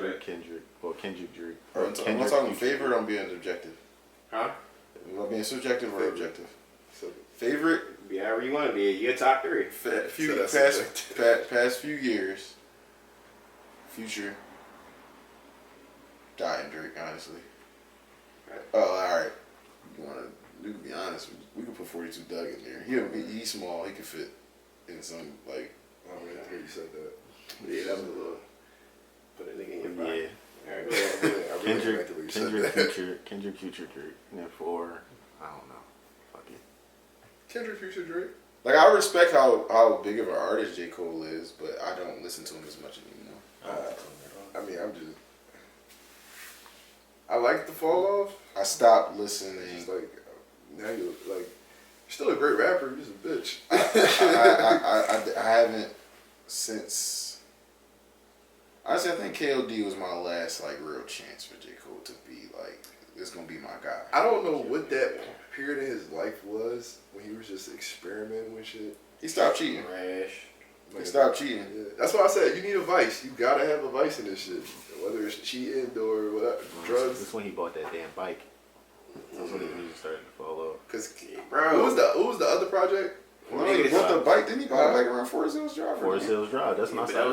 Speaker 3: me. Drake, Kendrick, Drake.
Speaker 1: I'm not talking favorite. I'm being objective.
Speaker 4: Huh?
Speaker 1: Am I being subjective or objective? Favorite.
Speaker 4: Be however you want to be. Your top 3.
Speaker 1: Past few years. Future. Dying Drake, honestly. All right. You can be honest. We can put 42 Doug in there. He's small. He can fit in some like.
Speaker 2: Oh man, I heard you said that.
Speaker 4: Yeah, that was a little. Put a nigga in your body.
Speaker 3: Yeah.
Speaker 4: All right,
Speaker 3: Kendrick Future Drake. And then 4, I don't know. Fuck it.
Speaker 2: Kendrick Future Drake.
Speaker 1: Like I respect how big of an artist J. Cole is, but I don't listen to him as much anymore.
Speaker 2: I mean, I like the fall off.
Speaker 1: I stopped listening.
Speaker 2: It's like now you're like, you're still a great rapper. You're just a bitch.
Speaker 1: I haven't since. Honestly, I think KOD was my last like real chance for J. Cole to be like, this gonna be my guy.
Speaker 2: I don't know what that period in his life was when he was just experimenting with shit.
Speaker 1: He stopped cheating.
Speaker 4: Rash.
Speaker 1: He stopped cheating.
Speaker 2: Yeah. That's why I said you need a vice. You gotta have a vice in this shit. Whether it's cheating or whatever, drugs.
Speaker 3: That's when he bought that damn bike. That's when the music started to fall off.
Speaker 2: Cause
Speaker 4: Bro.
Speaker 2: what was the other project?
Speaker 1: When he bought the bike, didn't he buy a bike around Forest Hills Drive?
Speaker 3: Forest Hills Drive. That's when I
Speaker 4: But
Speaker 3: started.
Speaker 4: that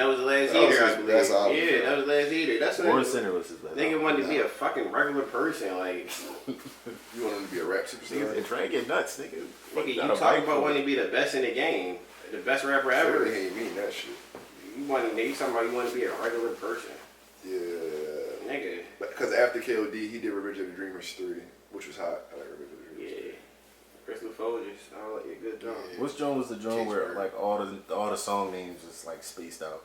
Speaker 4: was the last
Speaker 1: That
Speaker 4: heater,
Speaker 1: was
Speaker 4: I
Speaker 1: his
Speaker 4: believe.
Speaker 1: best album.
Speaker 4: Yeah, that was the last heater. That's when
Speaker 3: Forest Center was his last.
Speaker 4: nigga wanted to be a fucking regular person. Like,
Speaker 2: You want him to be a rap superstar?
Speaker 3: Niggas trying to get nuts, nigga.
Speaker 4: nigga, you talk about wanting to be the best in the game, the best rapper ever.
Speaker 2: Really ain't mean that shit.
Speaker 4: You talking about you want to be a regular person,
Speaker 2: Yeah.
Speaker 4: nigga.
Speaker 2: Because after KOD, he did Revenge of the Dreamers 3, which was hot. I like Revenge of the Dreamers.
Speaker 4: Yeah. Crystal Folgers, I like a good drum.
Speaker 1: Yeah.
Speaker 3: Which joint was the joint where
Speaker 1: Kingsbury.
Speaker 3: like all the song names was like spaced out?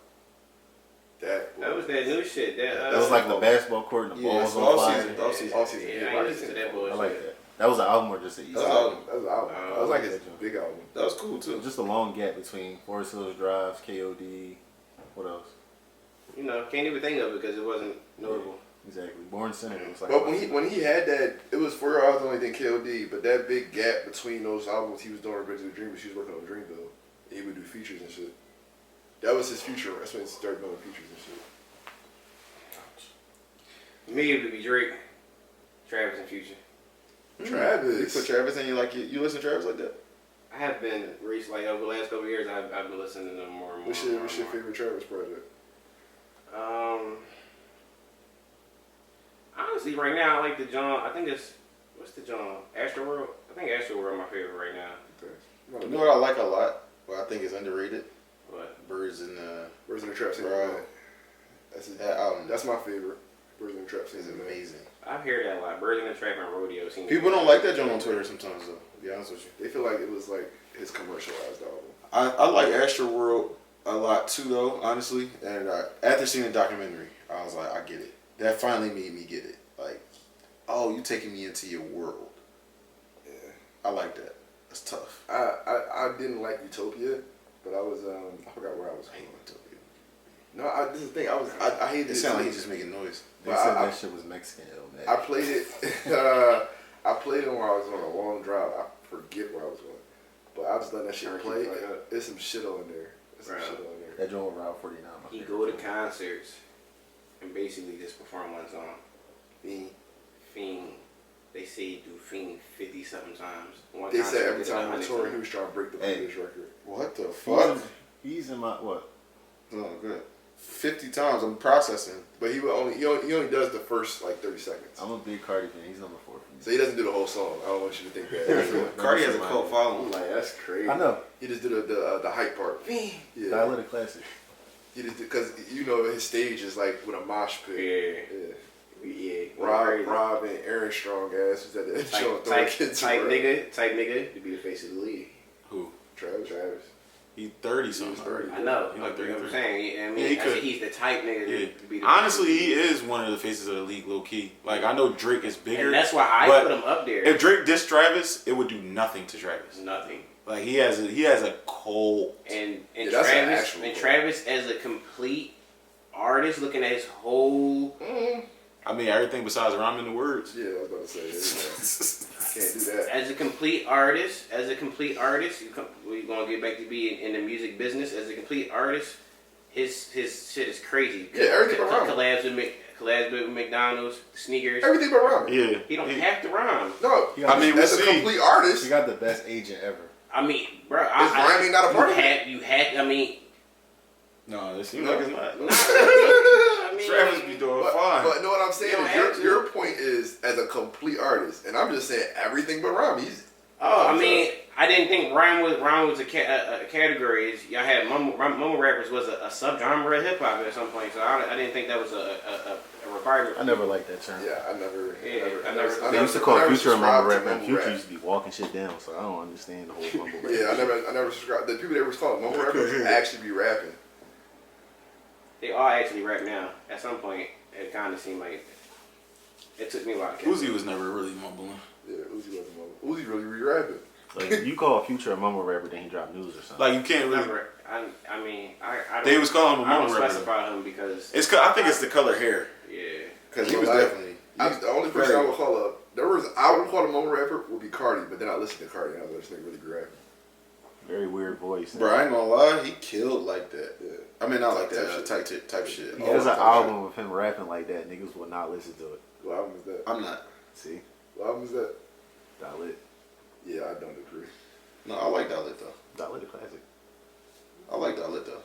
Speaker 4: That was that new shit. That
Speaker 3: That was like the basketball court and the
Speaker 1: Yeah,
Speaker 3: ball was
Speaker 1: it's
Speaker 3: on
Speaker 1: all
Speaker 3: fire.
Speaker 1: season. All season.
Speaker 4: Yeah, I ain't listen to that bullshit.
Speaker 3: I like that. That was an album or just an
Speaker 2: That
Speaker 3: East
Speaker 2: was
Speaker 3: album?
Speaker 2: album. That was an album. That was like his big album.
Speaker 1: That was cool too.
Speaker 3: Just a long gap between Forest Hills Drive, KOD. What else?
Speaker 4: You know, can't even think of it because it wasn't notable.
Speaker 3: Exactly. Born Center was like.
Speaker 2: But when he had that, it was 4 hours only than KOD. But that big gap between those albums, he was doing Revenge of the Dreamers. He was working on Dreamville. He would do features and shit. That was his future. That's when he started doing features and shit.
Speaker 4: Me, it would be Drake, Travis, and Future.
Speaker 2: Travis.
Speaker 1: You put Travis in. You listen to Travis like that?
Speaker 4: I have been recently, like over the last couple of years, I've been listening to them more and more.
Speaker 2: What's your favorite Travis project?
Speaker 4: Honestly, right now, I like the John. I think it's what's the John? Astroworld. I think Astroworld my favorite right now.
Speaker 2: Okay.
Speaker 1: You know what I like a lot, but I think it's underrated?
Speaker 4: What?
Speaker 1: Birds in the
Speaker 2: Birds in the Trap Scene.
Speaker 1: Bro. That album.
Speaker 2: That's my favorite. Birds in the Trap Scene
Speaker 1: is amazing.
Speaker 4: I hear that a lot. Birds in the Trap and Rodeo.
Speaker 1: People don't like that joint on Twitter sometimes though. To be honest with you.
Speaker 2: They feel like it was like his commercialized album.
Speaker 1: I like Astroworld a lot too though, honestly. And after seeing the documentary, I was like, I get it. That finally made me get it. Like, oh, you taking me into your world.
Speaker 2: Yeah.
Speaker 1: I like that. That's tough.
Speaker 2: I didn't like Utopia, but I was I forgot where I was.
Speaker 1: I hate Utopia.
Speaker 2: No, this is the thing. I hated
Speaker 1: It sounded like he's just making noise.
Speaker 3: They
Speaker 2: But
Speaker 3: said
Speaker 2: I-
Speaker 3: that shit was Mexican. Man.
Speaker 2: I played it. I played it when I was on a long drive. I forget where I was going, but I just let that shit
Speaker 4: Turn
Speaker 2: play.
Speaker 4: keep like that.
Speaker 2: There's some shit on there.
Speaker 4: Right.
Speaker 3: That joint with Route 49. my
Speaker 4: He
Speaker 3: favorite
Speaker 4: go to
Speaker 3: joint.
Speaker 4: concerts and basically just perform one song. Fiend. They say he do Fiend 50 something times. One
Speaker 2: They
Speaker 4: concert
Speaker 2: said every
Speaker 4: he did
Speaker 2: time he
Speaker 4: 100
Speaker 2: toured, he
Speaker 4: times.
Speaker 2: was trying to break the
Speaker 3: Hey.
Speaker 2: previous record.
Speaker 1: What the
Speaker 3: He's
Speaker 1: fuck?
Speaker 3: he's in my what?
Speaker 1: Oh, good. 50 times. I'm processing.
Speaker 2: But he only does the first like 30 seconds.
Speaker 3: I'm a big Cardi fan. He's number 4 for me.
Speaker 2: So he doesn't do the whole song. I don't want you to think that.
Speaker 1: Cardi has a cult
Speaker 4: I'm
Speaker 1: following.
Speaker 4: like, that's crazy.
Speaker 3: I know.
Speaker 2: He just did the hype part. Yeah.
Speaker 3: Dilated classic.
Speaker 2: He just because you know his stage is like with a mosh pit.
Speaker 4: Yeah.
Speaker 2: Yeah.
Speaker 4: Rob,
Speaker 2: Rob and Aaron Strong ass was at the show
Speaker 4: type
Speaker 2: throwing kids around.
Speaker 4: nigga to be the face of the league.
Speaker 5: Who?
Speaker 2: Travis.
Speaker 5: He 30 something.
Speaker 2: He was 30.
Speaker 4: I know.
Speaker 5: He like
Speaker 4: You know what I'm
Speaker 5: 33.
Speaker 4: saying? I mean,
Speaker 5: Yeah, he
Speaker 4: I said
Speaker 5: could.
Speaker 4: he's the type nigga
Speaker 5: Yeah.
Speaker 4: to be the
Speaker 5: Honestly, he is one of the faces of the league, low key. Like I know Drake is bigger,
Speaker 4: and that's why I
Speaker 5: but
Speaker 4: put him up there.
Speaker 5: if Drake dissed Travis, it would do nothing to Travis.
Speaker 4: Nothing.
Speaker 5: Like he has a cult.
Speaker 4: And
Speaker 2: Yeah, that's an
Speaker 4: Travis
Speaker 2: actual
Speaker 4: and
Speaker 2: goal.
Speaker 4: Travis as a complete artist, looking at his whole.
Speaker 5: I mean everything besides rhyming the words.
Speaker 2: Yeah, I was about to say. Can't do that.
Speaker 4: As a complete artist, we're gonna get back to being in the music business. As a complete artist, his shit is crazy.
Speaker 2: Yeah, everything around him.
Speaker 4: collabs with McDonald's, sneakers.
Speaker 2: Everything but rhyme.
Speaker 5: Yeah.
Speaker 4: He don't have to rhyme.
Speaker 2: No,
Speaker 3: I
Speaker 5: mean, we'll
Speaker 2: as a
Speaker 5: see.
Speaker 2: complete artist,
Speaker 3: He got the best agent ever.
Speaker 4: I mean, bro,
Speaker 2: is rhyming not a part of it?
Speaker 4: you had. I mean,
Speaker 5: No, it seems like it's not.
Speaker 4: I mean,
Speaker 5: Travis be doing
Speaker 2: But
Speaker 5: fine.
Speaker 2: know what I'm saying?
Speaker 4: You don't
Speaker 2: Is
Speaker 4: have to.
Speaker 2: your point is as a complete artist, and I'm just saying everything but rhyme.
Speaker 4: I mean, I didn't think rhyme was a category. Y'all had mumble rappers was a subgenre of hip hop at some point, so I didn't think that was a requirement.
Speaker 3: I never liked that term.
Speaker 2: Yeah, I never.
Speaker 3: They used to call Future a mumble rapper, and Future
Speaker 2: rap.
Speaker 3: used to be walking shit down, so I don't understand the whole mumble rap.
Speaker 2: Yeah, I never subscribed. The people that was called mumble rappers actually be rapping.
Speaker 4: They all actually rap now. At some point, it kind of seemed like it took me a while to catch
Speaker 5: Uzi was never really mumbling.
Speaker 2: Yeah, Uzi wasn't mumble. Uzi really re-rapping.
Speaker 3: Like, if you call Future a mumble rapper, then he drop news or something.
Speaker 5: Like you can't really.
Speaker 4: Remember, I don't,
Speaker 5: They was calling him a
Speaker 4: I don't
Speaker 5: mumble rapper.
Speaker 4: specify him because
Speaker 5: I think it's the color hair.
Speaker 4: yeah.
Speaker 1: Because he was definitely.
Speaker 2: The only person I would call up, I would call a mumble rapper would be Cardi, but then I listened to Cardi and I was like, this nigga really be rapping.
Speaker 3: Very weird voice.
Speaker 1: Bro, I ain't gonna lie, he killed like that.
Speaker 2: Yeah.
Speaker 1: I mean, not like
Speaker 2: Type
Speaker 1: that, type shit.
Speaker 3: He has an album of him rapping like that. Niggas will not listen to it.
Speaker 2: What album is that?
Speaker 1: I'm not.
Speaker 3: See?
Speaker 2: What album is that?
Speaker 3: Dalit.
Speaker 2: Yeah, I don't agree.
Speaker 1: No, I like Dalit though.
Speaker 3: Dalit a classic.
Speaker 1: I like Dalit though.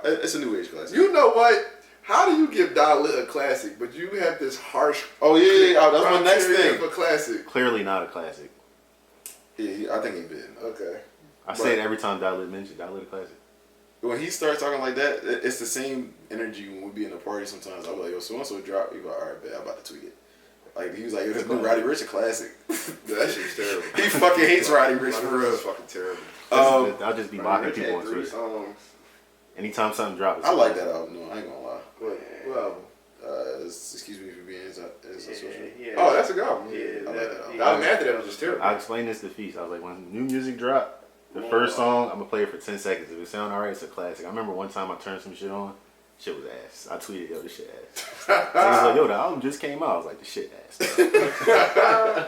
Speaker 1: It's a new age classic.
Speaker 2: You know what? How do you give Dalit a classic, but you have this harsh?
Speaker 1: Oh yeah. Oh, that's my next
Speaker 2: criteria
Speaker 1: thing.
Speaker 2: for classic.
Speaker 3: Clearly not a classic.
Speaker 1: Yeah, I think he did.
Speaker 2: Okay.
Speaker 3: I say it every time Dalit mentioned Dalit a classic.
Speaker 1: When he starts talking like that, it's the same energy when we be in a party sometimes. I'll be like, yo, so-and-so drop. He be like, all right, bet, I'm about to tweet it. Like, he was like, yo, this new Roddy Ricch a classic.
Speaker 2: That shit's terrible.
Speaker 1: He fucking hates Roddy Ricch for real.
Speaker 2: It's fucking terrible.
Speaker 3: I'll just be mocking people on Twitter. Anytime something drops.
Speaker 1: I like that album, no, I ain't gonna lie.
Speaker 2: What album?
Speaker 1: Excuse me for being social.
Speaker 4: Yeah.
Speaker 2: Oh, that's a good album.
Speaker 1: I like that album.
Speaker 2: The album after that was just terrible.
Speaker 3: I explained this to Feast. I was like, when new music drop, the first song, I'm gonna play it for 10 seconds. If it sound alright, it's a classic. I remember one time I turned some shit on. Shit was ass. I tweeted, yo, this shit ass. He was like, yo, the album just came out. I was like, this shit ass.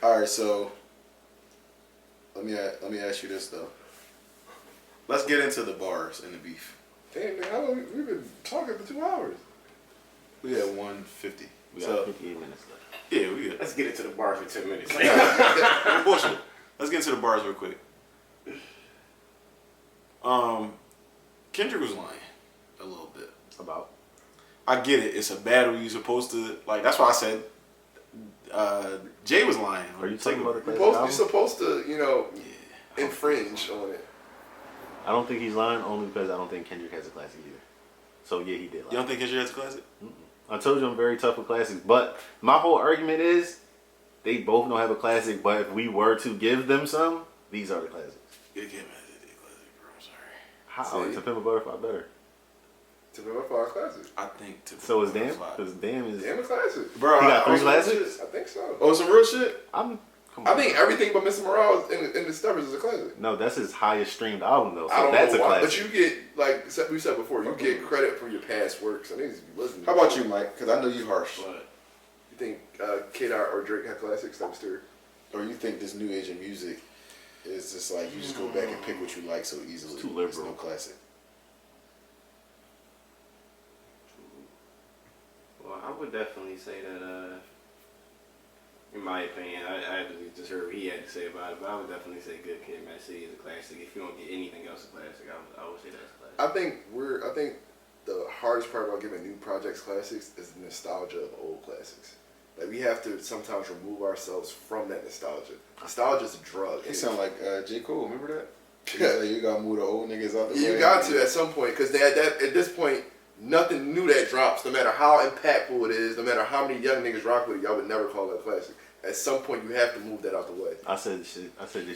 Speaker 1: Alright, so let me ask you this though. Let's get into the bars and the beef.
Speaker 2: Damn, man, how long we've been talking for 2 hours?
Speaker 1: We had 150.
Speaker 3: We got 58 minutes left.
Speaker 5: Yeah, we good.
Speaker 4: Let's get into the bar for 10 minutes.
Speaker 5: Bullshit. Let's get into the bars real quick. Kendrick was lying a little bit.
Speaker 3: About?
Speaker 5: I get it. It's a battle. You're supposed to like. That's why I said Jay was lying.
Speaker 3: Are you talking about the classic
Speaker 2: You're
Speaker 3: album?
Speaker 2: supposed to, infringe on it.
Speaker 3: I don't think he's lying only because I don't think Kendrick has a classic either. So yeah, he did lie.
Speaker 5: You don't think Kendrick has a classic?
Speaker 3: I told you I'm very tough with classics, but my whole argument is they both don't have a classic, but if we were to give them some, these are the classics.
Speaker 5: Yeah, can't imagine a classic, bro. I'm sorry.
Speaker 3: How?
Speaker 2: See?
Speaker 3: To Pimp a Butterfly better.
Speaker 2: To be my five classic.
Speaker 5: I think to
Speaker 3: So is Damn? Because Damn is...
Speaker 2: Damn a classic.
Speaker 5: bro.
Speaker 3: He got 3
Speaker 2: I
Speaker 3: classics?
Speaker 2: think so.
Speaker 1: Oh, some real shit?
Speaker 3: Come
Speaker 2: I
Speaker 3: on.
Speaker 2: think everything but Mr. Moralve in the Steppers is a classic.
Speaker 3: No, that's his highest streamed album though, so
Speaker 2: I don't
Speaker 3: that's
Speaker 2: know
Speaker 3: a
Speaker 2: why,
Speaker 3: classic.
Speaker 2: but you get, like we said before, you get credit for your past works. I think you be listening.
Speaker 1: How about you, Mike? Because I know you harsh.
Speaker 4: But
Speaker 2: You think K-Dot or Drake have classics? That was theory.
Speaker 1: Or you think this new age of music is just like you just go back and pick what you like so easily?
Speaker 3: It's too
Speaker 1: There's
Speaker 3: liberal.
Speaker 1: no classic.
Speaker 4: well, I would definitely say that, in my opinion, I had to just heard what he had to say about it, but I would definitely say Good Kid, Mad City is a classic. If you don't get anything else a classic, I would say that's a classic.
Speaker 2: I think the hardest part about giving new projects classics is the nostalgia of old classics. Like we have to sometimes remove ourselves from that nostalgia. Nostalgia is a drug.
Speaker 1: He sound like J. Cole, remember that? He was like, you gotta move the old niggas out the way.
Speaker 2: You got to at some point because at this point nothing new that drops, no matter how impactful it is, no matter how many young niggas rock with it, y'all would never call it a classic. At some point you have to move that out the way.
Speaker 3: I said this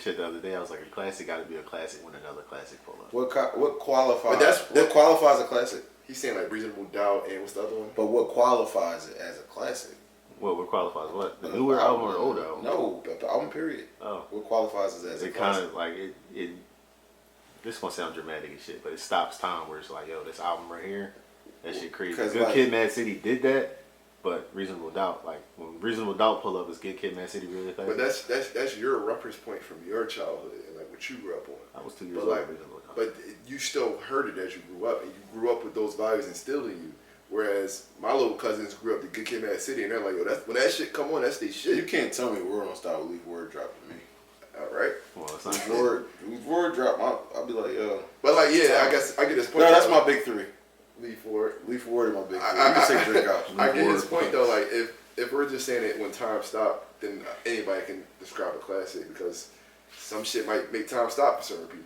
Speaker 3: shit the other day. I was like, a classic got to be a classic when another classic pull up.
Speaker 1: What qualifies?
Speaker 2: But
Speaker 1: what qualifies a classic?
Speaker 2: He's saying like Reasonable Doubt and what's the other one?
Speaker 1: But what qualifies it as a classic?
Speaker 3: What qualifies what? The newer album or the older album?
Speaker 1: No, the album period.
Speaker 3: Oh,
Speaker 1: What qualifies it as a
Speaker 3: it kind
Speaker 1: classic?
Speaker 3: of like it. This gonna sound dramatic as shit, but it stops time where it's like, yo, this album right here, that shit crazy.
Speaker 1: 'Cause,
Speaker 3: Good
Speaker 1: like-
Speaker 3: Kid, Mad City did that, but Reasonable Doubt, like when Reasonable Doubt pull up, is Good Kid, Mad City really a classic?
Speaker 2: But that's your reference point from your childhood and like what you grew up on.
Speaker 3: I was 2 years
Speaker 2: But
Speaker 3: old.
Speaker 2: like,
Speaker 3: when Reasonable Doubt.
Speaker 2: but you still heard it as you grew up, and you grew up with those values instilled in you. Whereas my little cousins grew up the Good Kid, Mad City, and they're like, yo, when that shit come on, that's their
Speaker 1: You
Speaker 2: shit.
Speaker 1: can't tell me Word on Style leave Word drop to me.
Speaker 2: All right.
Speaker 3: Well, it's not
Speaker 1: Word drop, I'll be like, yo.
Speaker 2: But like, yeah, I guess I get this point.
Speaker 1: No, that's my big three.
Speaker 2: Leaf Ward.
Speaker 1: Leaf Ward is my big thing. You can take Drake out.
Speaker 2: I get his
Speaker 3: Ward.
Speaker 2: point though. Like if we're just saying it when time stopped, then anybody can describe a classic because some shit might make time stop for certain people.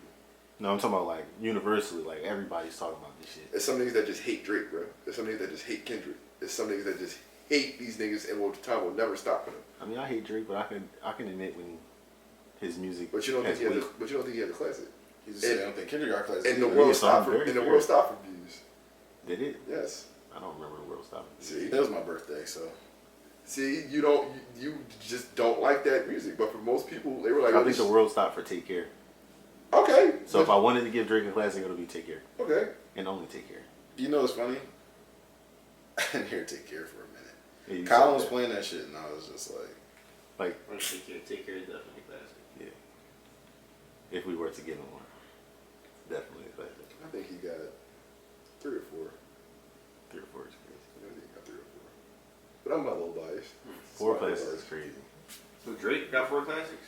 Speaker 3: No, I'm talking about like universally, like everybody's talking about this shit.
Speaker 2: There's some niggas that just hate Drake, bro. There's some niggas that just hate Kendrick. There's some niggas that just hate these niggas and time will never stop for them.
Speaker 3: I mean, I hate Drake, but I can admit when his music.
Speaker 2: But you don't think
Speaker 3: has
Speaker 2: he had
Speaker 3: weight.
Speaker 2: but you don't think he had a classic.
Speaker 1: You just said I don't think Kendrick got classic.
Speaker 2: And the
Speaker 1: either.
Speaker 2: world
Speaker 3: Yeah, so I'm
Speaker 2: stopped for
Speaker 3: very
Speaker 2: and the
Speaker 3: fair.
Speaker 2: world stopped for views.
Speaker 3: Did it?
Speaker 2: Yes.
Speaker 3: I don't remember the world stopping.
Speaker 2: See,
Speaker 1: That was my birthday, so.
Speaker 2: see, you just don't like that music. But for most people, they were like,
Speaker 3: I
Speaker 2: oh,
Speaker 3: think the world stopped for Take Care.
Speaker 2: okay.
Speaker 3: So if I wanted to give Drake a classic, it'll be Take Care,
Speaker 2: Okay.
Speaker 3: and only Take Care.
Speaker 1: You know what's funny? I didn't hear Take Care for a minute.
Speaker 3: Yeah, you
Speaker 1: Colin
Speaker 3: said
Speaker 1: was
Speaker 3: that.
Speaker 1: playing that shit, and I was just like,
Speaker 4: Take Care is definitely classic.
Speaker 3: Yeah. If we were to give him one, definitely a classic.
Speaker 2: I think he got 3 or 4.
Speaker 3: 3 or 4 is crazy.
Speaker 2: I think he got 3 or 4. But I'm not a little biased.
Speaker 3: 4 classics is crazy.
Speaker 4: So Drake got 4 classics?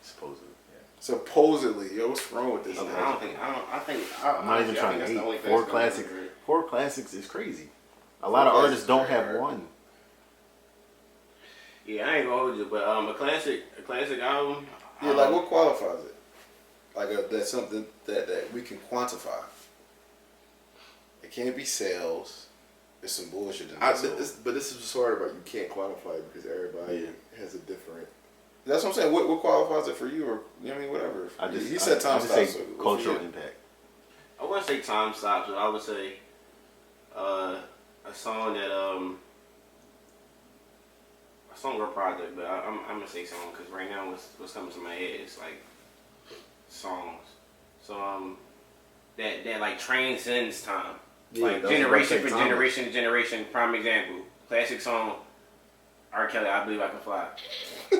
Speaker 3: Supposedly.
Speaker 1: supposedly, yo, what's wrong with this?
Speaker 3: Okay.
Speaker 1: nigga?
Speaker 3: I'm not even trying to hate. 4 classics. 4 classics is crazy. A lot of
Speaker 1: classics
Speaker 3: artists don't
Speaker 1: is
Speaker 3: have
Speaker 1: very hard.
Speaker 3: one.
Speaker 4: Yeah, I ain't gonna hold you, but a classic album.
Speaker 1: Yeah, like what qualifies it? Like that's something that we can quantify. It can't be sales. It's some bullshit.
Speaker 2: But this is what's hard about you can't quantify it because everybody
Speaker 3: Yeah.
Speaker 2: has a different.
Speaker 1: That's what I'm saying. What qualifies it for you, or you know what I mean, whatever. He said time
Speaker 3: I just
Speaker 1: stop.
Speaker 3: say
Speaker 1: So what for
Speaker 3: cultural
Speaker 1: you?
Speaker 3: impact.
Speaker 4: I wouldn't say time stops, but I would say a song that a song or project, but I'm gonna say song because right now what's coming to my head is like songs. So that like transcends time.
Speaker 3: Yeah,
Speaker 4: Like
Speaker 3: that's what I'm
Speaker 4: generation
Speaker 3: saying,
Speaker 4: for
Speaker 3: timeless.
Speaker 4: generation to generation. Prime example, classic song. R. Kelly, I Believe I Can Fly.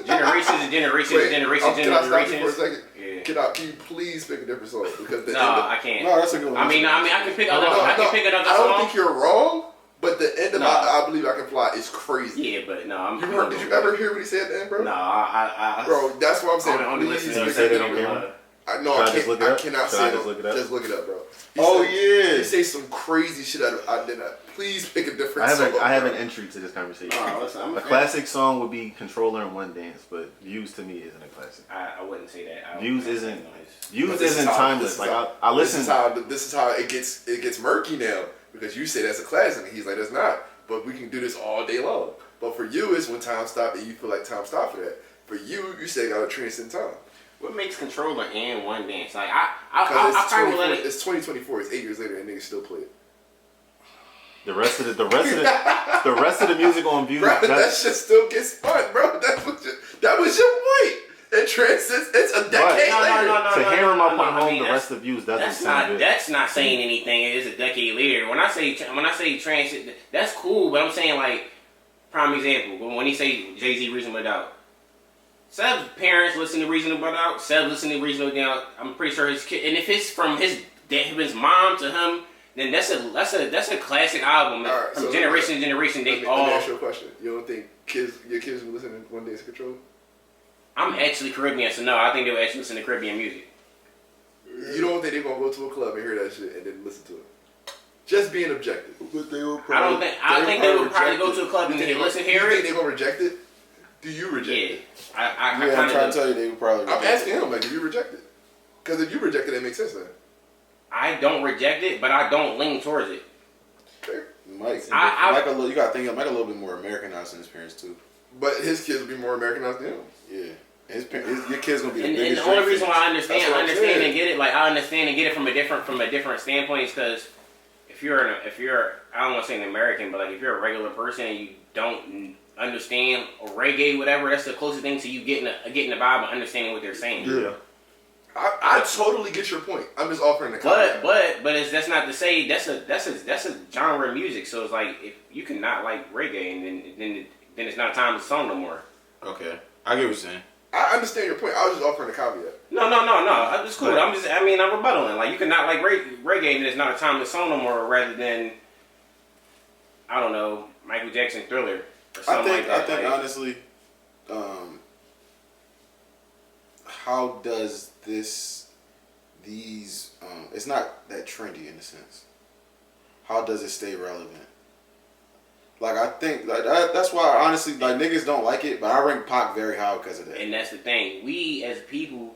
Speaker 4: Generations and generations and generations and
Speaker 2: Can I stop you
Speaker 4: generations.
Speaker 2: for a second?
Speaker 4: Yeah.
Speaker 2: Can you please pick a different song? Because the
Speaker 4: No,
Speaker 2: end of,
Speaker 4: I can't.
Speaker 1: No, that's a good one.
Speaker 4: I mean, I can pick another.
Speaker 2: No,
Speaker 4: I can
Speaker 2: no,
Speaker 4: pick another
Speaker 2: I don't
Speaker 4: song.
Speaker 2: think you're wrong, but the end of
Speaker 4: No.
Speaker 2: I Believe I Can Fly is crazy.
Speaker 4: Yeah, but no, I'm.
Speaker 2: Did you ever hear what he said at the end, bro?
Speaker 4: No, I
Speaker 2: Bro, that's what I'm saying.
Speaker 4: I only
Speaker 2: Please
Speaker 4: listen to
Speaker 2: pick
Speaker 3: say
Speaker 2: a
Speaker 3: that
Speaker 2: different-
Speaker 3: on camera?
Speaker 2: No,
Speaker 3: Should I
Speaker 2: I
Speaker 3: just
Speaker 2: can't.
Speaker 3: look it
Speaker 2: I
Speaker 3: up?
Speaker 2: cannot
Speaker 3: Should
Speaker 2: say
Speaker 3: I
Speaker 2: it.
Speaker 3: just look it up?
Speaker 2: Just look it up, bro. He
Speaker 1: Oh
Speaker 2: said-
Speaker 1: yeah.
Speaker 2: He say some crazy shit. I did not. Please pick a different
Speaker 3: I
Speaker 2: song.
Speaker 3: have an
Speaker 2: bro.
Speaker 3: entry to this conversation.
Speaker 4: listen, I'm
Speaker 3: A classic song would be Controller and One Dance, but Views to me isn't a classic.
Speaker 4: I wouldn't say that.
Speaker 3: Views isn't. Views
Speaker 2: But this is
Speaker 3: isn't
Speaker 2: how-
Speaker 3: timeless.
Speaker 2: this is
Speaker 3: Like
Speaker 2: how-
Speaker 3: I listen.
Speaker 2: This is how it gets murky now because you say that's a classic and he's like that's not. But we can do this all day long. But for you, it's when time stopped and you feel like time stopped for that. For you say gotta transcend time.
Speaker 4: What makes Controller and One Dance? Like
Speaker 2: Because
Speaker 4: I probably would let it.
Speaker 2: it's 2024. It's 8 years later and niggas still play it.
Speaker 3: The rest of the music on Views.
Speaker 2: Bro, that shit still gets spun, bro. That was your point. It transcends. It's a decade later.
Speaker 3: To hammer my point
Speaker 4: I
Speaker 3: home,
Speaker 4: mean,
Speaker 3: the rest of Views doesn't
Speaker 4: That's
Speaker 3: sound
Speaker 4: not
Speaker 3: good.
Speaker 4: that's not saying anything. It's a decade later. When I say transit, that's cool. But I'm saying like prime example. When he say Jay-Z Reasonable Doubt, Sebb's parents listen to Reasonable Doubt. Sebbz listen to Reasonable Doubt. I'm pretty sure his kid, and if it's from his mom to him, then that's a classic album.
Speaker 2: All right,
Speaker 4: From
Speaker 2: so
Speaker 4: generation to generation,
Speaker 2: Let
Speaker 4: they
Speaker 2: me
Speaker 4: all.
Speaker 2: ask you a question. You don't think your kids will listen to One Dance Control?
Speaker 4: I'm actually Caribbean, so no, I think they would actually listen to Caribbean music.
Speaker 2: You don't think they're gonna go to a club and hear that shit and then listen to it? Just being objective.
Speaker 1: But they will
Speaker 4: I don't think. I think they would probably go to a club and listen, hear
Speaker 2: You think
Speaker 4: it.
Speaker 2: they're gonna reject it? Do you reject
Speaker 4: Yeah,
Speaker 2: it?
Speaker 4: I
Speaker 1: Yeah, I'm
Speaker 4: kind
Speaker 1: trying to
Speaker 4: of.
Speaker 1: tell you, they would probably.
Speaker 2: I'm
Speaker 1: reject
Speaker 2: asking him, like, do you reject it? Because if you reject it, it makes sense then.
Speaker 4: I don't reject it, but I don't lean towards it.
Speaker 2: Fair.
Speaker 1: Mike,
Speaker 4: I-
Speaker 1: Mike you gotta think of Mike a little bit more Americanized than his parents too.
Speaker 2: But his kids will be more Americanized than him.
Speaker 1: Yeah, your kid's gonna be the
Speaker 4: And
Speaker 1: biggest.
Speaker 4: the only
Speaker 1: Drake
Speaker 4: reason
Speaker 1: fan.
Speaker 4: why I understand
Speaker 2: That's what I'm saying.
Speaker 4: and get it, like I understand and get it from a different standpoint, is because if you're I don't want to say an American, but like if you're a regular person and you don't understand reggae, whatever, that's the closest thing to you getting the vibe and understanding what they're saying.
Speaker 3: Yeah.
Speaker 2: I totally get your point. I'm just offering the
Speaker 4: But
Speaker 2: comment.
Speaker 4: that's not to say that's a genre of music. So it's like if you cannot like reggae and then it's not a timeless song no more.
Speaker 5: Okay, I get what you're saying.
Speaker 2: I understand your point. I was just offering a caveat.
Speaker 4: No. It's cool. I'm rebuttaling. Like you cannot like reggae and it's not a timeless song no more. Rather than I don't know, Michael Jackson Thriller or something like that.
Speaker 1: I think
Speaker 4: like,
Speaker 1: honestly, how does these it's not that trendy in a sense. how does it stay relevant? Like I think like that's why honestly like niggas don't like it, but I rank Pac very high because of that.
Speaker 4: And that's the thing. We as people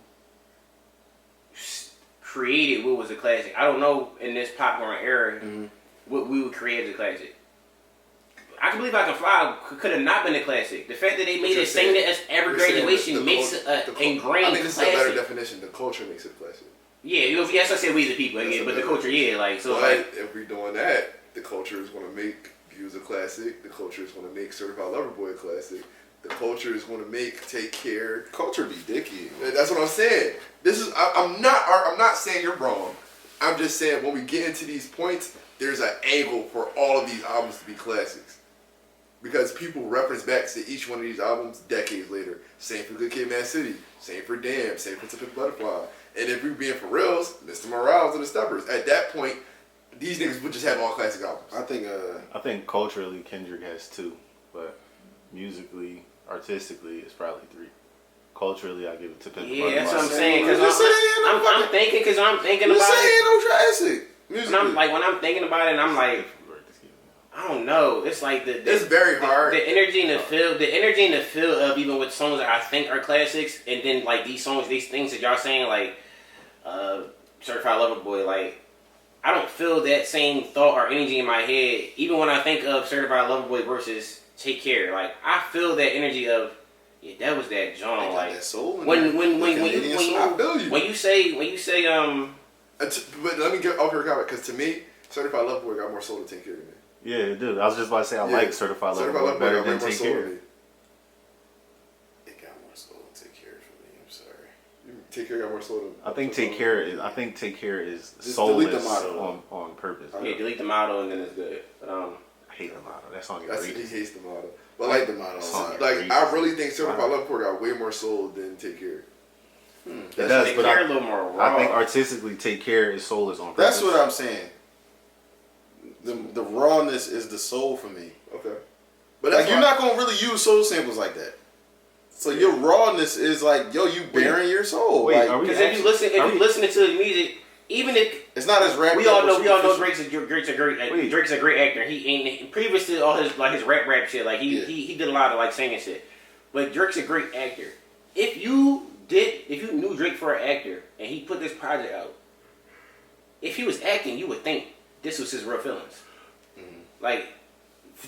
Speaker 4: created what was a classic. I don't know in this popcorn era what we would create as a classic. I Can Believe I Can Fly could have not been a classic. The fact that they made it sing that as every graduation makes it ingrained.
Speaker 2: I think this
Speaker 4: classic.
Speaker 2: is a better definition. The culture makes it a classic.
Speaker 4: Yeah, yes, I said we the people, yeah, but the culture, yeah, like so.
Speaker 2: But
Speaker 4: like,
Speaker 2: if we're doing that, the culture is going to make Views a classic. The culture is going to make Certified Lover Boy a classic. The culture is going to make Take Care.
Speaker 1: Culture be dicky.
Speaker 2: That's what I'm saying. This is I'm not saying you're wrong. I'm just saying when we get into these points, there's an angle for all of these albums to be classics. Because people reference back to each one of these albums decades later. Same for Good Kid, Mad City. Same for Damn. Same for Typical Butterfly. And if we're being for reals, Mr. Moralve and the Steppers. At that point, these niggas would just have all classic albums.
Speaker 3: I think culturally Kendrick has 2, but musically, artistically, it's probably 3. Culturally, I give it to Pimp a Butterfly.
Speaker 4: That's what I'm saying. Cause I'm thinking
Speaker 1: you
Speaker 4: about
Speaker 1: saying
Speaker 4: it.
Speaker 1: no classic.
Speaker 4: Musically. When I'm thinking about it, and I'm like, I don't know. It's like
Speaker 2: it's very hard.
Speaker 4: The energy and the feel of even with songs that I think are classics, and then like these songs, these things that y'all saying, like Certified Lover Boy, like I don't feel that same thought or energy in my head. Even when I think of Certified Lover Boy versus Take Care, like I feel that energy of that was that John. Like
Speaker 1: that soul
Speaker 4: when you say
Speaker 2: But let me get off your comment because to me, Certified Lover Boy got more soul to Take Care than me.
Speaker 3: Yeah, it do. I was just about to say I like Certified Lover Boy better than Take Care.
Speaker 1: It got more soul to Take Care for me. I'm sorry.
Speaker 2: Take Care got more soul than
Speaker 3: I think Take Care is soulless on purpose.
Speaker 4: Yeah, delete the motto and then it's good. But
Speaker 3: I hate the motto. That song is great.
Speaker 2: He hates the motto. But
Speaker 1: I like the motto.
Speaker 2: Like I really think Certified Lover Boy got way more soul than Take Care.
Speaker 3: It does,
Speaker 4: Take
Speaker 3: but
Speaker 4: Care a little more raw.
Speaker 3: I think artistically Take Care is soulless on purpose.
Speaker 1: That's what I'm saying. The rawness is the soul for me.
Speaker 2: Okay. But
Speaker 1: like you're not gonna really use soul samples like that. So your rawness is like, yo, you bearing your soul.
Speaker 3: Wait,
Speaker 1: like,
Speaker 4: because if you listen to the music, even if
Speaker 1: it's not as rap.
Speaker 4: We all know Drake's a great actor. He ain't previous to all his his rap shit. Like he did a lot of like singing shit. But Drake's a great actor. If you knew Drake for an actor and he put this project out, if he was acting, you would think this was his real feelings. Like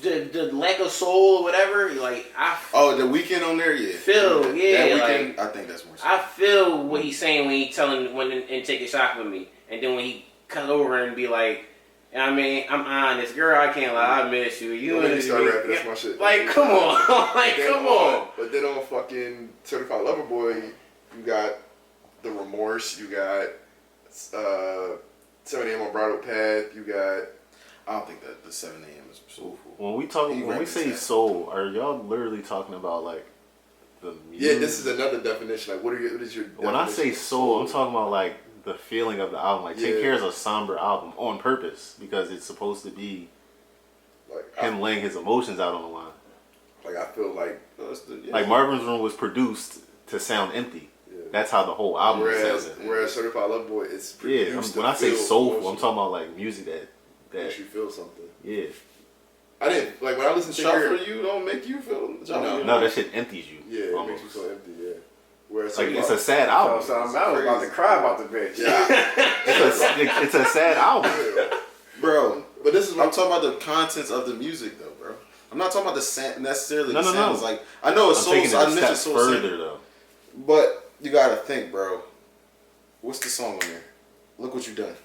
Speaker 4: the lack of soul or whatever. Like
Speaker 1: the Weeknd on there, yeah.
Speaker 4: That
Speaker 1: Weeknd, I think that's more.
Speaker 4: I feel what he's saying when he telling and take a shot with me, and then when he cut over and be like, I mean, I'm honest, girl, I can't lie, I miss you. You
Speaker 2: when you start rapping, that's my shit.
Speaker 4: Like, come on, come on.
Speaker 2: But then on fucking Certified Lover Boy, you got the remorse, you got 7 a.m. on Bridal Path, you got.
Speaker 1: I don't think that the 7 a.m. is soulful.
Speaker 3: When we say soul, are y'all literally talking about like the music?
Speaker 2: Yeah, this is another definition. Like, what is your?
Speaker 3: When I say soul, I'm talking about like the feeling of the album. Like, Take Care is a somber album on purpose because it's supposed to be like him laying his emotions out on the line.
Speaker 2: Like I feel like
Speaker 3: like Marvin's Room was produced to sound empty. Yeah. That's how the whole album sounds.
Speaker 2: Whereas Certified Lover Boy, it's produced
Speaker 3: when I say soulful, I'm talking about like music that
Speaker 2: makes you feel something.
Speaker 3: Yeah.
Speaker 2: I didn't like when I listen to Take Care.
Speaker 1: For you don't make you feel.
Speaker 3: No, that shit empties you.
Speaker 2: Yeah, it makes you feel empty. Yeah. Whereas
Speaker 3: like it's a sad album.
Speaker 4: So I was about to cry about the bitch.
Speaker 2: Yeah.
Speaker 3: it's a sad album,
Speaker 1: bro.
Speaker 2: But this is
Speaker 1: I'm talking about the contents of the music, though, bro. I'm not talking about the necessarily the
Speaker 3: No.
Speaker 1: sounds. Like I know it's
Speaker 3: I'm
Speaker 1: soul. I mentioned soul
Speaker 3: further though.
Speaker 1: But you gotta think, bro. What's the song on there? Look What You Done.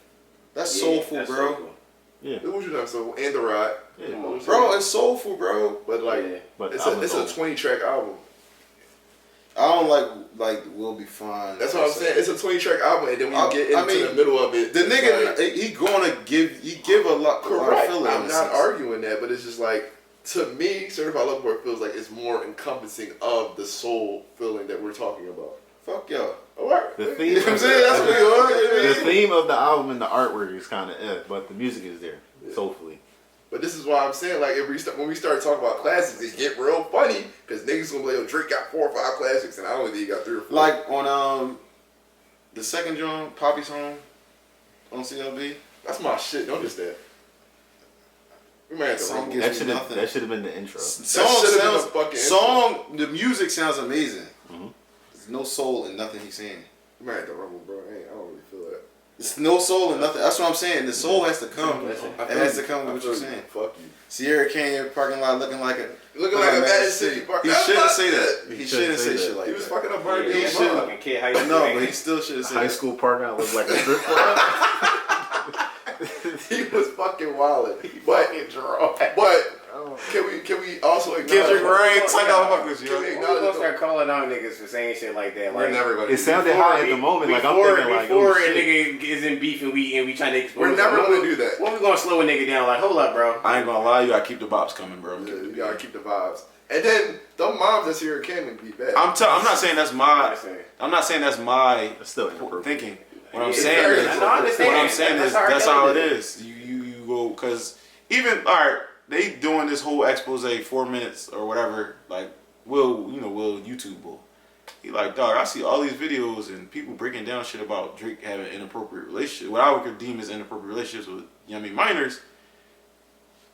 Speaker 1: That's soulful, bro.
Speaker 4: Soulful.
Speaker 3: Yeah.
Speaker 2: Look What You Done. So and the Ride.
Speaker 3: Yeah.
Speaker 1: Bro, it's soulful, bro.
Speaker 2: But like, it's a 20-track album.
Speaker 1: I don't like We'll Be Fine.
Speaker 2: That's what I'm saying. It's a 20-track album, and then when you get into the middle of it,
Speaker 1: the nigga he gonna give a lot.
Speaker 2: Correct.
Speaker 1: A lot of
Speaker 2: I'm not arguing that, but it's just like to me, Certified Lover Boy feels like it's more encompassing of the soul feeling that we're talking about.
Speaker 1: Fuck y'all.
Speaker 2: Alright.
Speaker 3: The theme,
Speaker 1: I'm saying that's what you are.
Speaker 3: The theme of the album and the artwork is kind of but the music is there, soulfully.
Speaker 2: But this is why I'm saying, like, when we start talking about classics, it get real funny because niggas gonna be like, Drake got 4 or 5 classics, and I only think he got 3 or 4.
Speaker 1: Like on the second John Poppy's Home on CLB.
Speaker 2: That's my shit. Don't just that. We might have to
Speaker 1: Song
Speaker 2: rumble.
Speaker 1: gives me nothing.
Speaker 3: That should have been the intro.
Speaker 1: Song
Speaker 2: should've been
Speaker 1: sounds
Speaker 2: a fucking
Speaker 1: the music sounds amazing.
Speaker 3: Mm-hmm.
Speaker 1: There's no soul in nothing he's saying.
Speaker 2: We might have to rumble, bro. Hey, I don't really feel that.
Speaker 1: There's no soul in nothing. That's what I'm saying. The soul has to come.
Speaker 4: Listen,
Speaker 1: It has to come with what you're saying.
Speaker 2: Fuck you.
Speaker 1: Sierra Canyon parking lot looking like a
Speaker 2: Madison City Park.
Speaker 1: He
Speaker 2: That's
Speaker 1: shouldn't
Speaker 2: not
Speaker 1: say
Speaker 2: it.
Speaker 1: that. He shouldn't say shit like
Speaker 2: He was
Speaker 1: that.
Speaker 2: fucking up
Speaker 4: yeah,
Speaker 2: Barney.
Speaker 1: he
Speaker 2: Yeah,
Speaker 1: should.
Speaker 4: fucking kid, how you
Speaker 1: No,
Speaker 4: doing?
Speaker 1: but he still should have said
Speaker 3: High
Speaker 1: that.
Speaker 3: school parking lot looked like a strip club.
Speaker 2: He was fucking wildin'. But can we also acknowledge
Speaker 5: Kendrick Lamar, type motherfuckers,
Speaker 2: Can we
Speaker 5: yo.
Speaker 4: We're
Speaker 2: acknowledge
Speaker 4: gonna start calling out niggas for saying shit like that.
Speaker 2: we're
Speaker 4: Like,
Speaker 2: never gonna
Speaker 3: It sounded high at the moment. Like I'm thinking like,
Speaker 4: before
Speaker 3: oh
Speaker 4: a
Speaker 3: shit.
Speaker 4: nigga is in beef and we trying to expose
Speaker 2: We're
Speaker 4: him.
Speaker 2: never
Speaker 4: When
Speaker 2: gonna
Speaker 4: we-
Speaker 2: do that.
Speaker 4: When we gonna slow a nigga down? Like, hold up, bro.
Speaker 5: I ain't gonna lie, you gotta keep the bops coming, bro.
Speaker 2: Yeah, you gotta keep the vibes. And then them moms that's here can be bad.
Speaker 5: I'm not saying that's my. I'm not saying that's my
Speaker 3: It's still inappropriate.
Speaker 5: thinking. What I'm
Speaker 4: It's
Speaker 5: saying
Speaker 4: very-
Speaker 5: is,
Speaker 4: I know, I understand.
Speaker 5: what I'm saying is,
Speaker 4: That's
Speaker 5: that's
Speaker 4: how
Speaker 5: how
Speaker 4: it
Speaker 5: it
Speaker 4: is.
Speaker 5: is. You go because even all right, they doing this whole expose 4 minutes or whatever. Like Will YouTube will. He like, dog, I see all these videos and people breaking down shit about Drake having inappropriate relationships, what I would deem as inappropriate relationships with minors.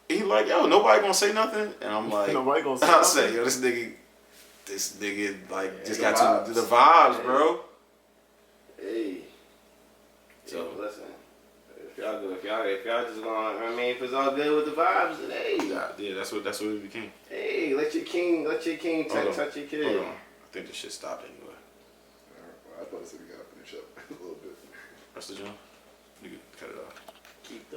Speaker 5: He like, yo, nobody gonna say nothing, and I'm like,
Speaker 3: Nobody gonna say
Speaker 5: I say,
Speaker 3: nothing?
Speaker 5: yo, this nigga like
Speaker 2: Yeah,
Speaker 5: just
Speaker 2: the
Speaker 5: got
Speaker 2: vibes.
Speaker 5: to the vibes, bro.
Speaker 4: Hey.
Speaker 5: So-
Speaker 4: So listen, if y'all just gonna, I mean, if it's all good with the vibes, then hey,
Speaker 5: Yeah, that's what it became.
Speaker 4: hey, let your king
Speaker 5: Hold on.
Speaker 4: touch your kid.
Speaker 5: Hold on. I think this shit stopped anyway.
Speaker 2: I thought it said we gotta finish up a little bit.
Speaker 5: That's the jump. You can cut it off.
Speaker 4: Keep the